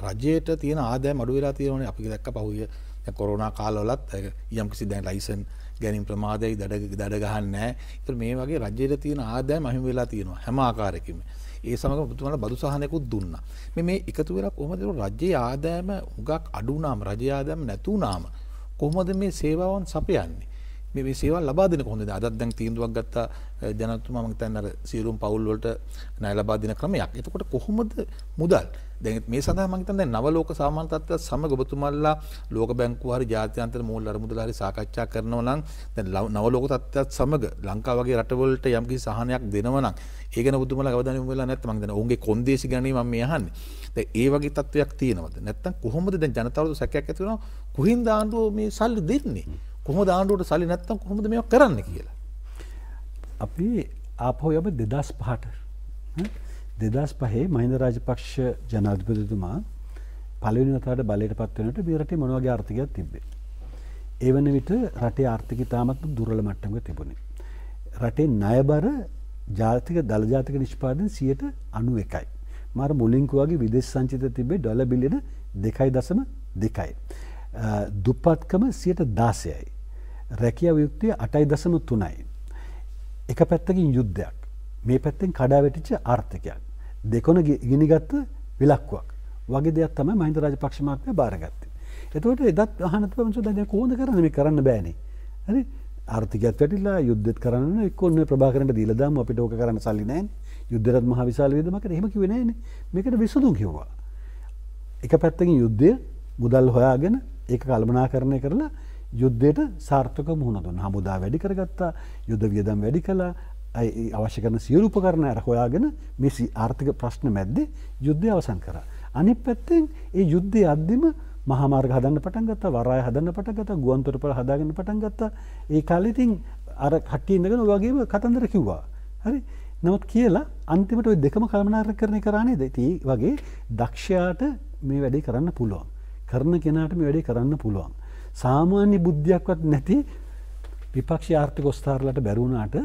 රජයට තියෙන ආදායම අඩු වෙලා තියෙනවානේ. අපි දැක්ක පහුගිය දැන් කොරෝනා කාලවලත් යම්කිසි දැන් ලයිසන් ගැනීම ප්‍රමාදයි දඩ ගහන්නේ නැහැ. ඒතර මේ වගේ රජයට තියෙන ආදායම අහිමි වෙලා තියෙනවා හැම ආකාරයකින්ම. ඒ සමග ඔබතුමාලා බදු සහනයකුත් දුන්නා. මේ එකතු වෙලා කොහොමද රජයේ ආදායම හුඟක් අඩු වුණාම රජයේ ආදායම නැතු වුණාම කොහොමද මේ සේවාවන් සපයන්නේ? මේ සේවා ලබා දෙන කොහොමද? අදත් දැන් තීන්දුවක් ගත්ත ජනතුමා මම හිතන්නේ අර සියලුම පවුල් වලට ණය ලබා දෙන ක්‍රමයක්. එතකොට කොහොමද මුදල්? දැන් මේ සඳහා මම හිතන්නේ දැන් නවලෝක සාමාන්‍ය තත්ත්වයත් සමග ඔබතුමාලා ලෝක බැංකුව හරි ජාත්‍යන්තර මූල්‍ය අරමුදල හරි සාකච්ඡා කරනවා නම් දැන් නවලෝක තත්ත්වයත් සමග ලංකාව වගේ රටවලට යම්කිසි සහනයක් දෙනවා නම් ඒ ගැන ඔබතුමාලා අවධානය යොමු වෙලා නැත්නම් මම හිතන්නේ ඔවුන්ගේ කොන්දේසි ගැන මම මේ අහන්නේ. දැන් ඒ වගේ තත්ත්වයක් තියෙනවද? නැත්නම් කොහොමද දැන් ජනතාවට සැකයක් ඇති වෙනවා කොහින්ද ආණ්ඩුව මේ සල්ලි දෙන්නේ? කොහොමද ආණ්ඩුවට සල්ලි නැත්නම් කොහොමද මේවා කරන්න කියලා? අපි ආපහු යමු 2005ට. 2005 මහින්ද රාජපක්ෂ ජනාධිපතිතුමා පළවෙනි වතාවට බලයට පත් වෙනකොට මේ රටේ මොන වගේ ආර්ථිකයක් තිබ්බේ? ඒ වන විට රටේ ආර්ථිකය තාමත් දුර්වල මට්ටමක තිබුණේ. රටේ ණයබර දල ජාතික නිෂ්පාදනය 91%යි. මාර මුලින් කිව්වාගේ විදේශ සංචිත තිබ්බේ ඩොලර් බිලියන 2.2යි. දුප්පත්කම 16%යි. රැකියාව වියුක්තිය 8.3යි. එක පැත්තකින් යුද්ධයක්. මේ පැත්තෙන් කඩා වැටිච්ච ආර්ථිකයක්. දෙකොන ගිනිගත්ත විලක්කුවක්. වගේ දෙයක් තමයි මහින්ද රාජපක්ෂ මහත්මයා බාරගත්තේ. එතකොට එදත් අහන්න තිබුණා දැන් කොහොමද කරන්නේ මේ කරන්න බෑනේ. හරි? ආර්ථිකයත් වැටිලා යුද්ධෙත් කරන්න එක්ක ඔන්න ප්‍රභාකරන්ට දීලා දාමු අපිට ඕක කරන්න සල්ලි නැහැනේ. යුද්ධයත් මහ විශාල වේදමකට එහෙම කිව්වේ නැහැනේ. මේකට විසඳුම් කිව්වා. එක පැත්තකින් යුද්ධය මුදල් හොයාගෙන ඒක කළමනාකරණය කරලා යුද්ධයට සාර්ථකව මුහුණ දුන්නා. හමුදා වැඩි කරගත්තා, යුද්ධ වියදම් වැඩි කළා, අවශ්‍ය කරන සියලු උපකරණ අර හොයාගෙන මේ ආර්ථික ප්‍රශ්න මැද්දේ යුද්ධය අවසන් කරා. අනිත් පැත්තෙන් ඒ යුද්ධය අද්දිම මහා මාර්ග හදන්න පටන් ගත්තා, වරාය හදන්න පටන් ගත්තා, ගුවන් තොටුපළ හදාගන්න පටන් ගත්තා. ඒ කාලේ ඉතින් අර කට්ටිය ඉඳගෙන ඔය වගේම කතන්දර කිව්වා. හරි? නමුත් කියලා අන්තිමට ওই දෙකම කළමනාකරණය කරා නේද? ඉතින් වගේ දක්ෂයාට මේ වැඩේ කරන්න පුළුවන්. කරන කෙනාට මේ වැඩේ කරන්න පුළුවන්. සාමාන්‍ය බුද්ධියක්වත් නැති විපක්ෂ ආර්ථික ඔස්තාරලට බැරුණාට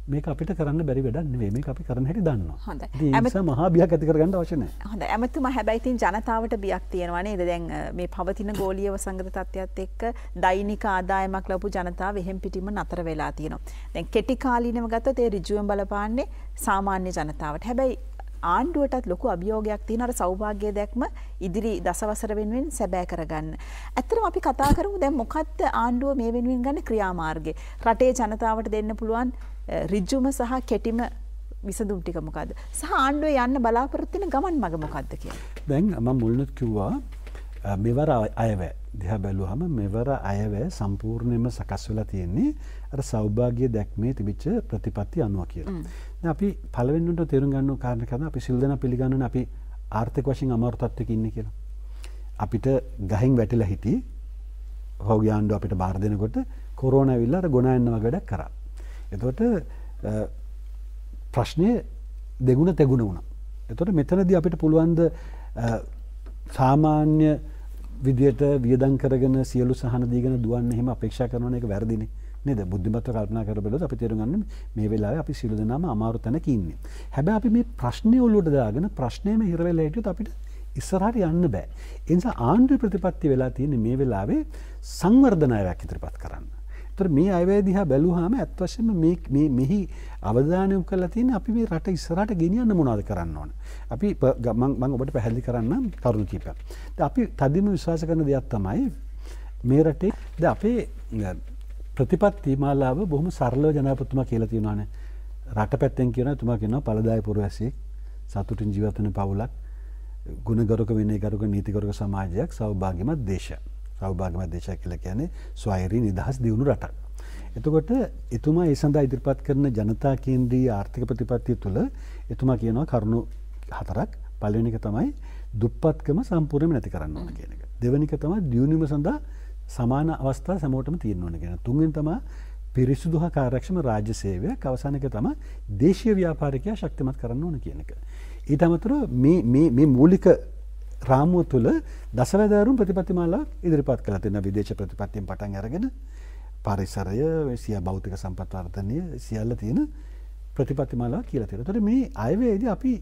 මේක අපිට කරන්න බැරි වැඩක් නෙවෙයි. මේක අපි කරන්න හැටි දන්නවා. හොඳයි. ඒ නිසා මහා බියක් ඇති කරගන්න අවශ්‍ය නැහැ. හොඳයි. ඇමතුමා හැබැයි ඉතින් ජනතාවට බියක් තියෙනවා නේද? දැන් මේ පවතින ගෝලීය වසංගත තත්ත්වයත් එක්ක දෛනික ආදායමක් ලැබපු ජනතාව එහෙම් පිටින්ම නතර වෙලා තියෙනවා. දැන් කෙටි කාලීනව ගත්තොත් ඒ ඍජුවම බලපාන්නේ සාමාන්‍ය ජනතාවට. හැබැයි ආණ්ඩුවටත් ලොකු අභියෝගයක් තියෙන අර සෞභාග්‍ය දැක්ම ඉදිරි දසවසර වෙනුවෙන් සැබෑ කරගන්න. ඇත්තටම අපි කතා කරමු දැන් මොකක්ද ආණ්ඩුව මේ වෙනුවෙන් ගන්න ක්‍රියාමාර්ගය? රටේ ජනතාවට දෙන්න පුළුවන් ඍජුම සහ කෙටිම විසඳුම් ටික මොකද්ද? සහ ආණ්ඩුවේ යන්න බලාපොරොත්තු වෙන ගමන් මඟ මොකද්ද කියලා. දැන් මම මුලින්ම කිව්වා මෙවර අයවැය දිහා බැලුවහම මෙවර අයවැය සම්පූර්ණයෙන්ම සකස් වෙලා තියෙන්නේ අර සෞභාග්‍ය දැක්මේ තිබිච්ච ප්‍රතිපත්ති අනුව කියලා. දැන් අපි පළවෙනිට තේරුම් ගන්න ඕන කාරණා කරන අපි සිල් දෙනා පිළිගන්නනේ අපි ආර්ථික වශයෙන් අමාරු තත්ත්වයක ඉන්නේ කියලා. අපිට ගහින් වැටිලා හිටි හොගි ආණ්ඩුව අපිට බාර දෙනකොට කොරෝනා ඇවිල්ලා අර ගොනා යන්න වගේ වැඩක් කරා. එතකොට ප්‍රශ්නේ දෙගුණ තෙගුණ වුණා. එතකොට මෙතනදී අපිට පුළුවන් ද සාමාන්‍ය විදියට වියදම් කරගෙන සියලු සහන දීගෙන දුවන්න එහෙම අපේක්ෂා කරන එක වැරදිනේ නේද? බුද්ධිමත්ව කල්පනා කරලා බලුවොත් අපි තේරුම් ගන්න මේ වෙලාවේ අපි සියලු දෙනාම අමාරු තැනක ඉන්නේ. හැබැයි අපි මේ ප්‍රශ්නේ ඔලුවට දාගෙන ප්‍රශ්නේම හිර වෙලා හිටියොත් අපිට ඉස්සරහට යන්න බෑ. ඒ නිසා ආණ්ඩුවේ ප්‍රතිපත්ති වෙලා තියෙන්නේ මේ වෙලාවේ සංවර්ධන අයවැයක් ඉදිරිපත් කරන්න. ඒතර මේ අයවැය දිහා බැලුවාම ඇත්ත වශයෙන්ම මේ මෙහි අවධානය යොමු කරලා තියෙන්නේ අපි මේ රට ඉස්සරහට ගෙනියන්න මොනවද කරන්න ඕන. අපි මම ඔබට පැහැදිලි කරන්නම් කරුණු කිහිපයක්. දැන් අපි තදින්ම විශ්වාස කරන දෙයක් තමයි මේ රටේ දැන් අපේ ප්‍රතිපත්ති මාලාව බොහොම සරලව ජනාධිපතිතුමා කියලා තියෙනවානේ. රට පැත්තෙන් කියනවා තුමා කියනවා පළදාය පුරවැසියෙක් සතුටින් ජීවත් වෙන පවුලක් ගුණගරුක විනයගරුක නීතිගරුක සමාජයක් සෞභාග්‍යමත් දේශයක්. සෞභාග්‍යමත් දේශයක් කියලා කියන්නේ ස්වෛරී නිදහස් දියුණු රටක්. එතකොට එතුමා ඒ සඳහා ඉදිරිපත් කරන ජනතා කේන්ද්‍රීය ආර්ථික ප්‍රතිපත්තිය තුළ එතුමා කියනවා කරුණු හතරක්. පළවෙනි එක තමයි දුප්පත්කම සම්පූර්ණයෙන්ම නැති කරන්න ඕන කියන එක. දෙවෙනි එක තමයි දියුණුවම සඳහා සමාන අවස්ථා හැමෝටම තියෙන්න ඕන කියන එක. තුන්වෙනි තමයි පිරිසුදු හා කාර්යක්ෂම රාජ්‍ය සේවයක්. අවසාන එක තමයි දේශීය ව්‍යාපාරිකයා ශක්තිමත් කරන්න ඕන කියන එක. ඊට අමතරව මේ මූලික රාමුව තුළ දසවැදෑරුම් ප්‍රතිපත්ති මාලාවක් ඉදිරිපත් කළා තියෙනවා. විදේශ ප්‍රතිපත්තියෙන් පටන් අරගෙන පරිසරය සිය භෞතික සම්පත් වර්ධනය සියල්ල තියෙන ප්‍රතිපත්තිමාලාව කියලා තියෙනවා. ඒතකොට මේ අයවැයේදී අපි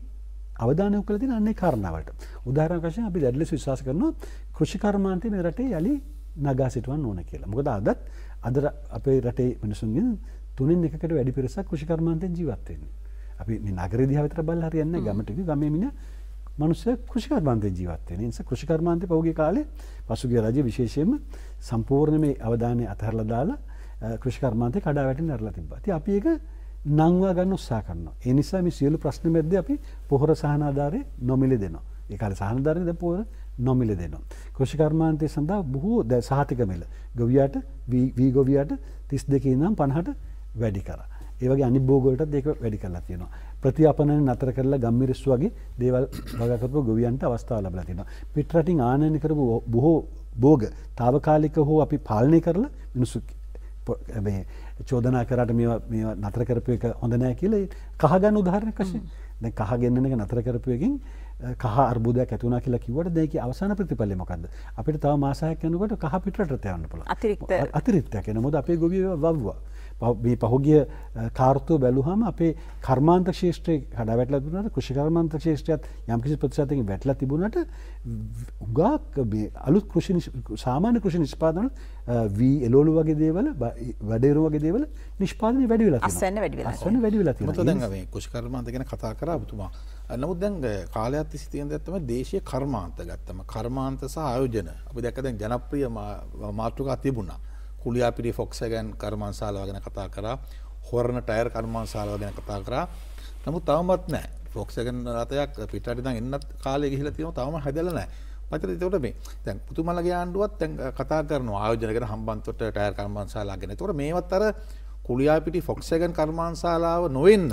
අවධානය යොමු කරලා තියෙන අන්නේ කාරණාවලට. උදාහරණයක් වශයෙන් අපි දැඩි ලෙස විශ්වාස කරනවා කෘෂි කර්මාන්තය මේ රටේ යලි නගා සිටවන්න ඕන කියලා. මොකද අද අපේ රටේ මිනිසුන්ගෙන් 3න් 1කට වැඩි පිරිසක් කෘෂි කර්මාන්තයෙන් ජීවත් වෙන්නේ. අපි මේ නගරේ දිහා විතර බලලා හරියන්නේ නැහැ. ගමට ගමේ මිනිස්සු කෘෂි කර්මාන්තයෙන් ජීවත් වෙන. ඒ නිසා කෘෂි කර්මාන්තේ පහුගිය කාලේ පසුගිය රජය විශේෂයෙන්ම සම්පූර්ණ මේ අවධානය අතහැරලා දාලා කෘෂි කර්මාන්තේ කඩා වැටෙන්න ඇරලා තිබ්බා. ඉතින් අපි ඒක නංවා ගන්න උත්සාහ කරනවා. ඒ නිසා මේ සියලු ප්‍රශ්න මැද්දේ අපි පොහොර සහන ආධාරය නොමිලේ දෙනවා. ඒ කාලේ සහන ආධාරය දැන් පොහොර නොමිලේ දෙනවා. කෘෂි කර්මාන්තය සඳහා බොහෝ සහතික මිල ගොවියාට වී ගොවියාට 32 ඉඳන් 50ට වැඩි කරා. ඒ වගේ අනිත් භෝග වලටත් ඒක වැඩි කරලා තියෙනවා. ප්‍රතිඅපනයන නතර කරලා ගම්මිරිස්සු වගේ දේවල් වගා කරපු ගොවියන්ට අවස්ථාව ලැබලා තියෙනවා. පිට රටින් ආනයන කරපු බොහෝ භෝග తాවකාලික හෝ අපි පාලනය කරලා මිනිස්සු මේ චෝදනා කරාට මේවා නතර කරපු එක හොඳ නැහැ කියලා කහ ගන්න උදාහරණයක් වශයෙන්. දැන් කහ ගෙන්නන එක නතර කරපු එකකින් කහ අර්බුදයක් ඇති වුණා කියලා කිව්වට දැන් ඒකේ අවසාන ප්‍රතිඵලය මොකද්ද? අපිට තව මාස 6ක් යනකොට කහ පිටරටට යන්න පුළුවන්. අතිරික්තයක් එන මොකද අපේ ගොවියෝ වව්වා. මේ පහුගිය කාර්තුව බැලුවහම අපේ කර්මාන්ත ක්ෂේත්‍රයේ කඩා වැටලා තිබුණාට කෘෂි කර්මාන්ත ක්ෂේත්‍රයත් යම්කිසි ප්‍රතිශතකින් වැටලා තිබුණාට උගාක් මේ අලුත් සාමාන්‍ය කෘෂි නිෂ්පාදන වී එළවලු වගේ දේවල් වැඩේරු වගේ දේවල් නිෂ්පාදනය වැඩි වෙලා තියෙනවා. අස්වැන්න වැඩි වෙලා තියෙනවා. මොකද දැන් මේ කෘෂි කර්මාන්ත ගැන කතා කරා ඔබතුමා. නමුත් දැන් කාලයක් තිස්සේ තියෙන දේ තමයි දේශීය කර්මාන්ත ගත්තම කර්මාන්ත සහ ආයෝජන. අපි දැක්ක දැන් ජනප්‍රිය මාතෘකා තිබුණා. කුලියාපිටිය ෆොක්සගන් කර්මාන්තශාලාව ගැන කතා කරා. හොරණ ටයර් කර්මාන්තශාලාව ගැන කතා කරා. නමුත් තවමත් නැහැ. ෆොක්සගන් රථයක් පිටරට ඉඳන් එන්නත් කාලේ ගිහිලා තියෙනවා. තවම හැදලා නැහැ. මචං ඒකට මේ දැන් පුතුමලගේ ආණ්ඩුවත් දැන් කතා කරනවා ආයෝජන ගැන හම්බන්තොට ටයර් කර්මාන්තශාලාව ගැන. ඒකට මේවත් අර කුලියාපිටිය ෆොක්සගන් කර්මාන්තශාලාව නොවෙන්න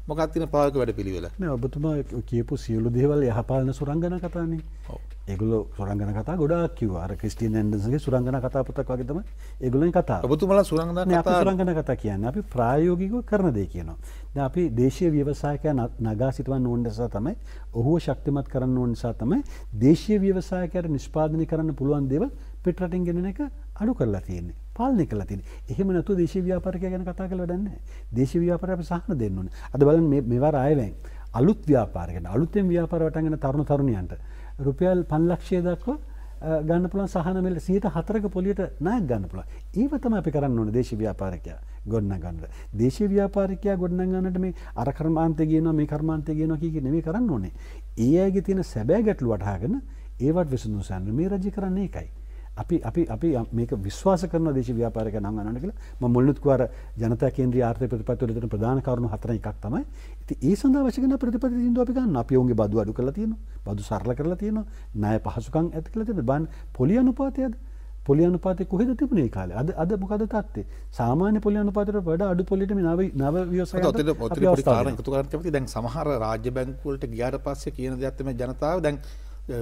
මොකක්ද තියෙන ප්‍රායෝගික වැඩපිළිවෙල? නෑ ඔබතුමා කියපු සියලු දේවල් යහපාලන සුරංගනා කතානේ. ඔව්. ඒගොල්ලෝ සුරංගනා කතා ගොඩාක් කිව්වා. අර ක්‍රිස්ටියන් ඇන්ඩර්සන්ගේ සුරංගනා කතා පොතක් වගේ තමයි ඒගොල්ලෝගේ කතාව. ඔබතුමාලා සුරංගනා කතා අපි සුරංගනා කතා කියන්නේ අපි ප්‍රායෝගිකව කරන දේ කියනවා. දැන් අපි දේශීය ව්‍යවසායකයන් නගා සිටවන්න ඕන නිසා තමයි ඔහුව ශක්තිමත් කරන්න ඕන නිසා තමයි දේශීය ව්‍යවසායකයන්ට නිෂ්පාදනය කරන්න පුළුවන් දේවල් පිටරටින් ගෙනන එක අඩු කරලා තියෙන්නේ. පාලනය කරලා තියෙන්නේ. එහෙම නැතුව දේශීය ව්‍යාපාරිකයා ගැන කතා කරලා වැඩක් නැහැ. දේශීය ව්‍යාපාරය අපි සහන දෙන්න ඕනේ. අද බලන්න මේවර ආයෙවෙන් අලුත් ව්‍යාපාරයකට අලුතෙන් ව්‍යාපාර වටන් යන තරුණ තරුණියන්ට රුපියල් 5 ලක්ෂය දක්වා ගන්න පුළුවන් සහන මිල 104ක පොලියට ණයක් ගන්න පුළුවන්. ඒව තමයි අපි කරන්න ඕනේ දේශීය ව්‍යාපාරිකයා ගොඩනගන්න. දේශීය ව්‍යාපාරිකයා ගොඩනගන්නට මේ අර කර්මාන්තය කියනවා මේ කර්මාන්තය කියනවා කී නෙමෙයි කරන්න ඕනේ. ඒ අයගේ තියෙන සැබෑ ගැටලු වටහාගෙන ඒවට විසඳුම් සොයන්න මේ රජය කරන්නේ ඒකයි. අපි මේක විශ්වාස කරන දේශීය ව්‍යාපාරිකයන් නම් ගන්නවද කියලා මම මුලින්ම කිව්වා අර ජනතා කේන්ද්‍රීය ආර්ථික ප්‍රතිපත්තිවල තියෙන ප්‍රධාන කරුණු හතරෙන් එකක් තමයි. ඉතින් ඒ සඳහා අවශ්‍ය කරන ප්‍රතිපත්ති තීන්දුව අපි ගන්න. අපි ඔවුන්ගේ බදු අඩු කරලා තියෙනවා. බදු සරල කරලා තියෙනවා. ණය පහසුකම් ඇති කරලා තියෙනවා. බලන්න පොලි අනුපාතයද? පොලි අනුපාතය කොහෙද තිබුණේ ඒ කාලේ? අද මොකද තත්ත්වය? සාමාන්‍ය පොලි අනුපාතයට වඩා අඩු පොලියට මේ නව ව්‍යවසායකට අපි අවස්ථාවක් එකතු කරන්න කැමතියි. දැන් සමහර රාජ්‍ය බැංකු වලට ගියාට පස්සේ කියන දෙයක් තමයි ජනතාව දැන්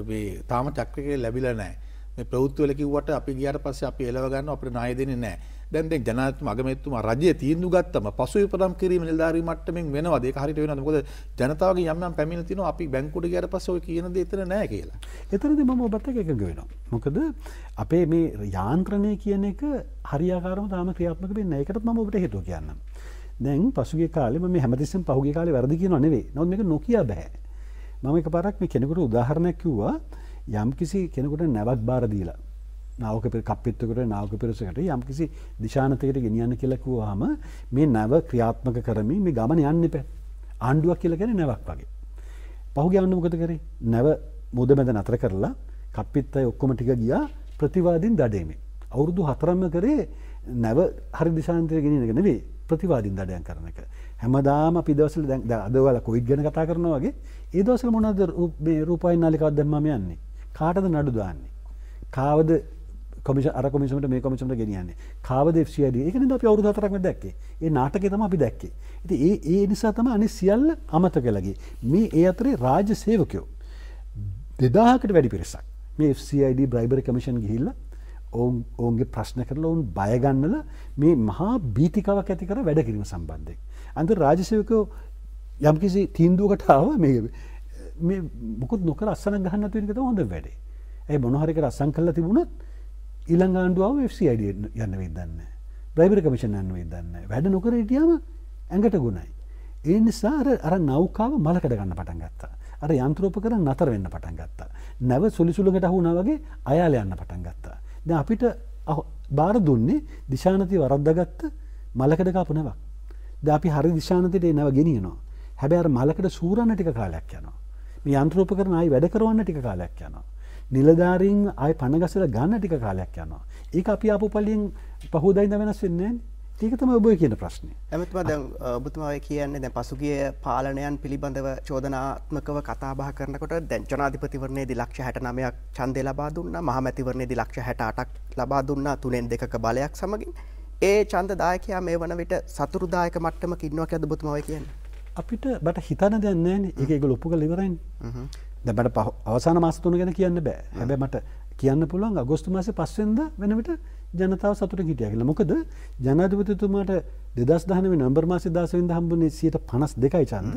මේ තාම චක්‍රකේ ලැබිලා නැහැ. මේ ප්‍රවෘත්ති වල කිව්වට අපි ගියාට පස්සේ අපි එලව ගන්නවා අපිට ණය දෙන්නේ නැහැ. දැන් ජනාධිපතිතුමා අගමැතිතුමා රජයේ තීන්දුව ගත්තම පසුවිපරම් කිරීම නිලධාරී මට්ටමින් වෙනවද? ඒක හරියට වෙනවද? මොකද ජනතාවගේ යම් පැමිණ තියෙනවා අපි බැංකුවට ගියාට පස්සේ ඔය කියන දේ එතන නැහැ කියලා. එතනදී මම ඔබත් එක්ක එකඟ වෙනවා. මොකද අපේ මේ යාන්ත්‍රණය කියන එක හරියාකාරව තාම ක්‍රියාත්මක වෙන්නේ නැහැ. ඒකටත් මම ඔබට හේතුව කියන්නම්. දැන් පසුගිය කාලේ මම හැමතිස්සෙම පහුගිය කාලේ වැරදි කියනවා නෙවෙයි. නමුත් මේක නොකිය බෑ. මම එකපාරක් මේ කෙනෙකුට උදාහරණයක් කිව්වා. යම් කිසි කෙනෙකුට නැවක් බාර දීලා නාවක කප්පිට්ටුවකට නාවක පිරිසකට යම් කිසි දිශානතයකට ගෙනියන්න කියලා කිව්වහම මේ නැව ක්‍රියාත්මක කරමින් මේ ගමන යන්න එපා. ආණ්ඩුවක් කියලා කියන්නේ නැවක් වගේ. පහුගිය ආණ්ඩුව මොකද කරේ? නැව මුද මැද නතර කරලා කප්පිට්ටය ඔක්කොම ටික ගියා ප්‍රතිවාදීන් දඩේමේ. අවුරුදු 4ම කරේ නැව හරි දිශානතයකට ගෙනියන එක නෙවෙයි ප්‍රතිවාදීන් දඩයන් කරන එක. හැමදාම අපි දවස්වල දැන් අද ඔයාලා කොවිඩ් ගැන කතා කරනවා වගේ ඒ දවස්වල මොනවද මේ රූපවාහිනී නාලිකාවක් දැම්මම යන්නේ? කාටද නඩු දාන්නේ? කාවද කොමිෂමට මේ කොමිෂමට ගෙනියන්නේ? කාවද FCID? ඒක නේද අපි අවුරුදු 4ක්ම දැක්කේ. ඒ නාටකය තමයි අපි දැක්කේ. ඉතින් ඒ නිසා තමයි අනිත් සියල්ල අමතක වෙලා ගියේ. මේ ඒ අතරේ රාජ්‍ය සේවකයෝ 2000කට වැඩි පිරිසක් මේ FCID බ්‍රයිබරි කමිෂන් ගිහිල්ලා ඔවුන්ගේ ප්‍රශ්න කරලා ඔවුන් බය ගන්නලා මේ මහා බීතිකාවක් ඇති කර වැඩ කිරීම සම්බන්ධයෙන්. අන්තිම රාජ්‍ය සේවකයෝ යම්කිසි තීන්දුවකට ආවා මේ මොකද නොකර අස්සනක් ගහන්න නැතුව ඉන්න එක තමයි හොඳ වැඩේ. ඒ මොන හරි කර අස්සන් කළා තිබුණොත් ඊළඟ ආණ්ඩුව ආව FCID යන්න වෙයිද නැහැ. බ්‍රයිබරි කමිෂන් යන්නේ දන්නේ වැඩ නොකර හිටියාම ඇඟට ගුණයි. ඒ නිසා අර නෞකාව මලකඩ ගන්න පටන් ගත්තා. අර යන්ත්‍රෝපකරණ නතර වෙන්න පටන් ගත්තා. නැව සුලිසුලකට අහුණා වගේ අයාල යන්න පටන් ගත්තා. දැන් අපිට බාර දුන්නේ දිශානතිය වරද්දාගත්ත මලකඩ කාපු නැවක්. දැන් අපි හරි දිශානතියට ඒ නැව ගෙනියනවා. හැබැයි අර මලකඩ සූරන්න ටික කාලයක් යනවා. මේ යන්ත්‍රෝපකරණ ආයි වැඩ කරවන්න ටික කාලයක් යනවා. නිලධාරීන් ආයි පණ ගසලා ගන්න ටික කාලයක් යනවා. ඒක අපි ආපු පළියෙන් පහෝදා ඉඳන් වෙනස් වෙන්නේ නැහැ. ඒක තමයි ඔබ කියන ප්‍රශ්නේ. එමෙතුමා දැන් ඔබතුමා ඔය කියන්නේ දැන් පසුගිය පාලනයන් පිළිබඳව චෝදනාත්මකව කතා බහ කරනකොට දැන් ජනාධිපතිවරණයේදී ලක්ෂ 69ක් ඡන්දය ලබා දුන්නා. මහමැතිවරණයේදී ලක්ෂ 68ක් ලබා දුන්නා. 3න් 2ක බලයක් සමගින්. ඒ ඡන්ද දායකයා මේ වන විට සතුරුදායක මට්ටමක ඉන්නවා කියලා ඔබතුමා ඔය කියන්නේ. අපිට බට හිතන්න දෙයක් නැහැ නේ. ඒක ඒගොල්ලෝ ඔප්පු කරලා ඉවරයිනේ. දැන් බට අවසාන මාස 3 ගැන කියන්න බෑ. හැබැයි මට කියන්න පුළුවන් අගෝස්තු මාසේ 5 වෙනිදා වෙන විට ජනතාව සතුටින් හිටියා කියලා. මොකද ජනාධිපතිතුමාට 2019 නොවැම්බර් මාසේ 16 වෙනිදා හම්බුනේ 52යි ඡන්ද.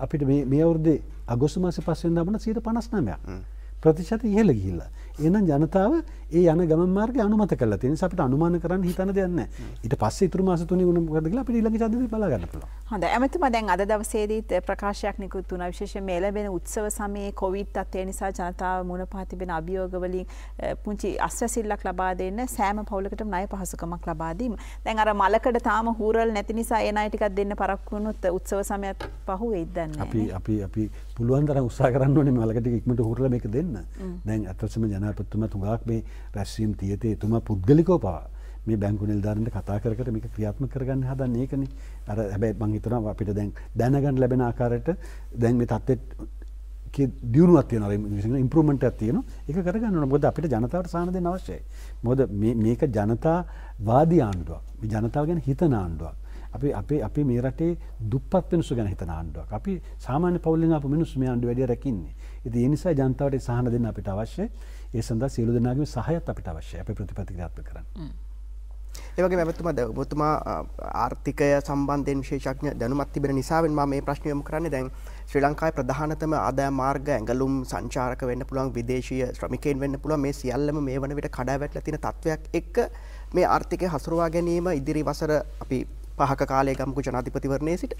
අපිට මේ අවුරුද්දේ අගෝස්තු මාසේ 5 වෙනිදා හම්බුණා 59ක්. ප්‍රතිශත ඉහළ ගිහිල්ලා. එහෙනම් ජනතාව ඒ යන ගමන් මාර්ගය අනුමත කරලා තියෙන නිසා අපිට අනුමාන කරන්න හිතන්න දෙයක් නැහැ. ඊට පස්සේ ඉතුරු මාස 3 වුණ මොකද කියලා අපිට ඊළඟ ඡන්දෙදි බලා ගන්න පුළුවන්. හොඳයි. එමෙතුමා දැන් අද දවසේදීත් ප්‍රකාශයක් නිකුත් වුණා. විශේෂයෙන් මේ ලැබෙන උත්සව සමයේ කොවිඩ් තත්ත්වය නිසා ජනතාව මුණ පා තිබෙන අභියෝග වලින් පුංචි අස්වැසිල්ලක් ලබා දෙන්න සෑම පවුලකටම ණය පහසුකමක් ලබා දීම. දැන් අර මලකඩ තාම හූරල් නැති නිසා ඒ ණය ටිකක් දෙන්න පරක්කු වුණොත් උත්සව සමයත් පහු වෙයිද දන්නේ නැහැ. අපි පුළුවන් තරම් උත්සාහ කරන්න ඕනේ මේ මලකඩ ඉක්මනට හූරලා මේක දෙන්න. දැන් අත්‍යවශ්‍යම ජනාධිපතිතුමා තුඟක් මේ රැස්වීම් තියතේ එතුමා පුද්ගලිකව පවා මේ බැංකු නිලධාරීන්ට කතා කර කර මේක ක්‍රියාත්මක කරගන්න හදන්නේ ඒකනේ. අර හැබැයි මම හිතනවා අපිට දැන් දැනගන්න ලැබෙන ආකාරයට දැන් මේ තත්ත්වෙ දියුණුවක් තියෙනවා, ඉම්ප්‍රූව්මන්ට් එකක් තියෙනවා. ඒක කරගන්න ඕන. මොකද අපිට ජනතාවට සාහන දෙන්න අවශ්‍යයි. මොකද මේක ජනතාවාදී ආණ්ඩුවක්. මේ ජනතාව ගැන හිතන ආණ්ඩුවක්. අපි මේ රටේ දුප්පත් මිනිස්සු ගැන හිතන ආණ්ඩුවක්. අපි සාමාන්‍ය පවුලෙන් ආපු මිනිස්සු මේ ආණ්ඩුව වැඩි රැකින්නේ. ඉතින් ඒ නිසා ජනතාවට සාහන දෙන්න අපිට අවශ්‍යයි. ඒ සඳහා සියලු දෙනාගේම සහායත් අපිට අවශ්‍යයි. අපේ ප්‍රතිපත්ති ක්‍රියාත්මක කරන්න. ඒ වගේම ඔබතුමා ආර්ථිකය සම්බන්ධයෙන් විශේෂඥ දැනුමක් තිබෙන නිසාවෙන් මම මේ ප්‍රශ්න යොමු කරන්නේ. දැන් ශ්‍රී ලංකාවේ ප්‍රධානතම ආදායම් මාර්ග ඇඟලුම් සංචාරක වෙන්න පුළුවන්, විදේශීය ශ්‍රමිකයන් වෙන්න පුළුවන්. මේ සියල්ලම මේ වන විට කඩා වැටලා තියෙන තත්වයක් එක්ක මේ ආර්ථිකය හසුරුවා ගැනීම ඉදිරි වසර අපි 5ක කාලයේ ගම්කු ජනාධිපතිවරණයේ සිට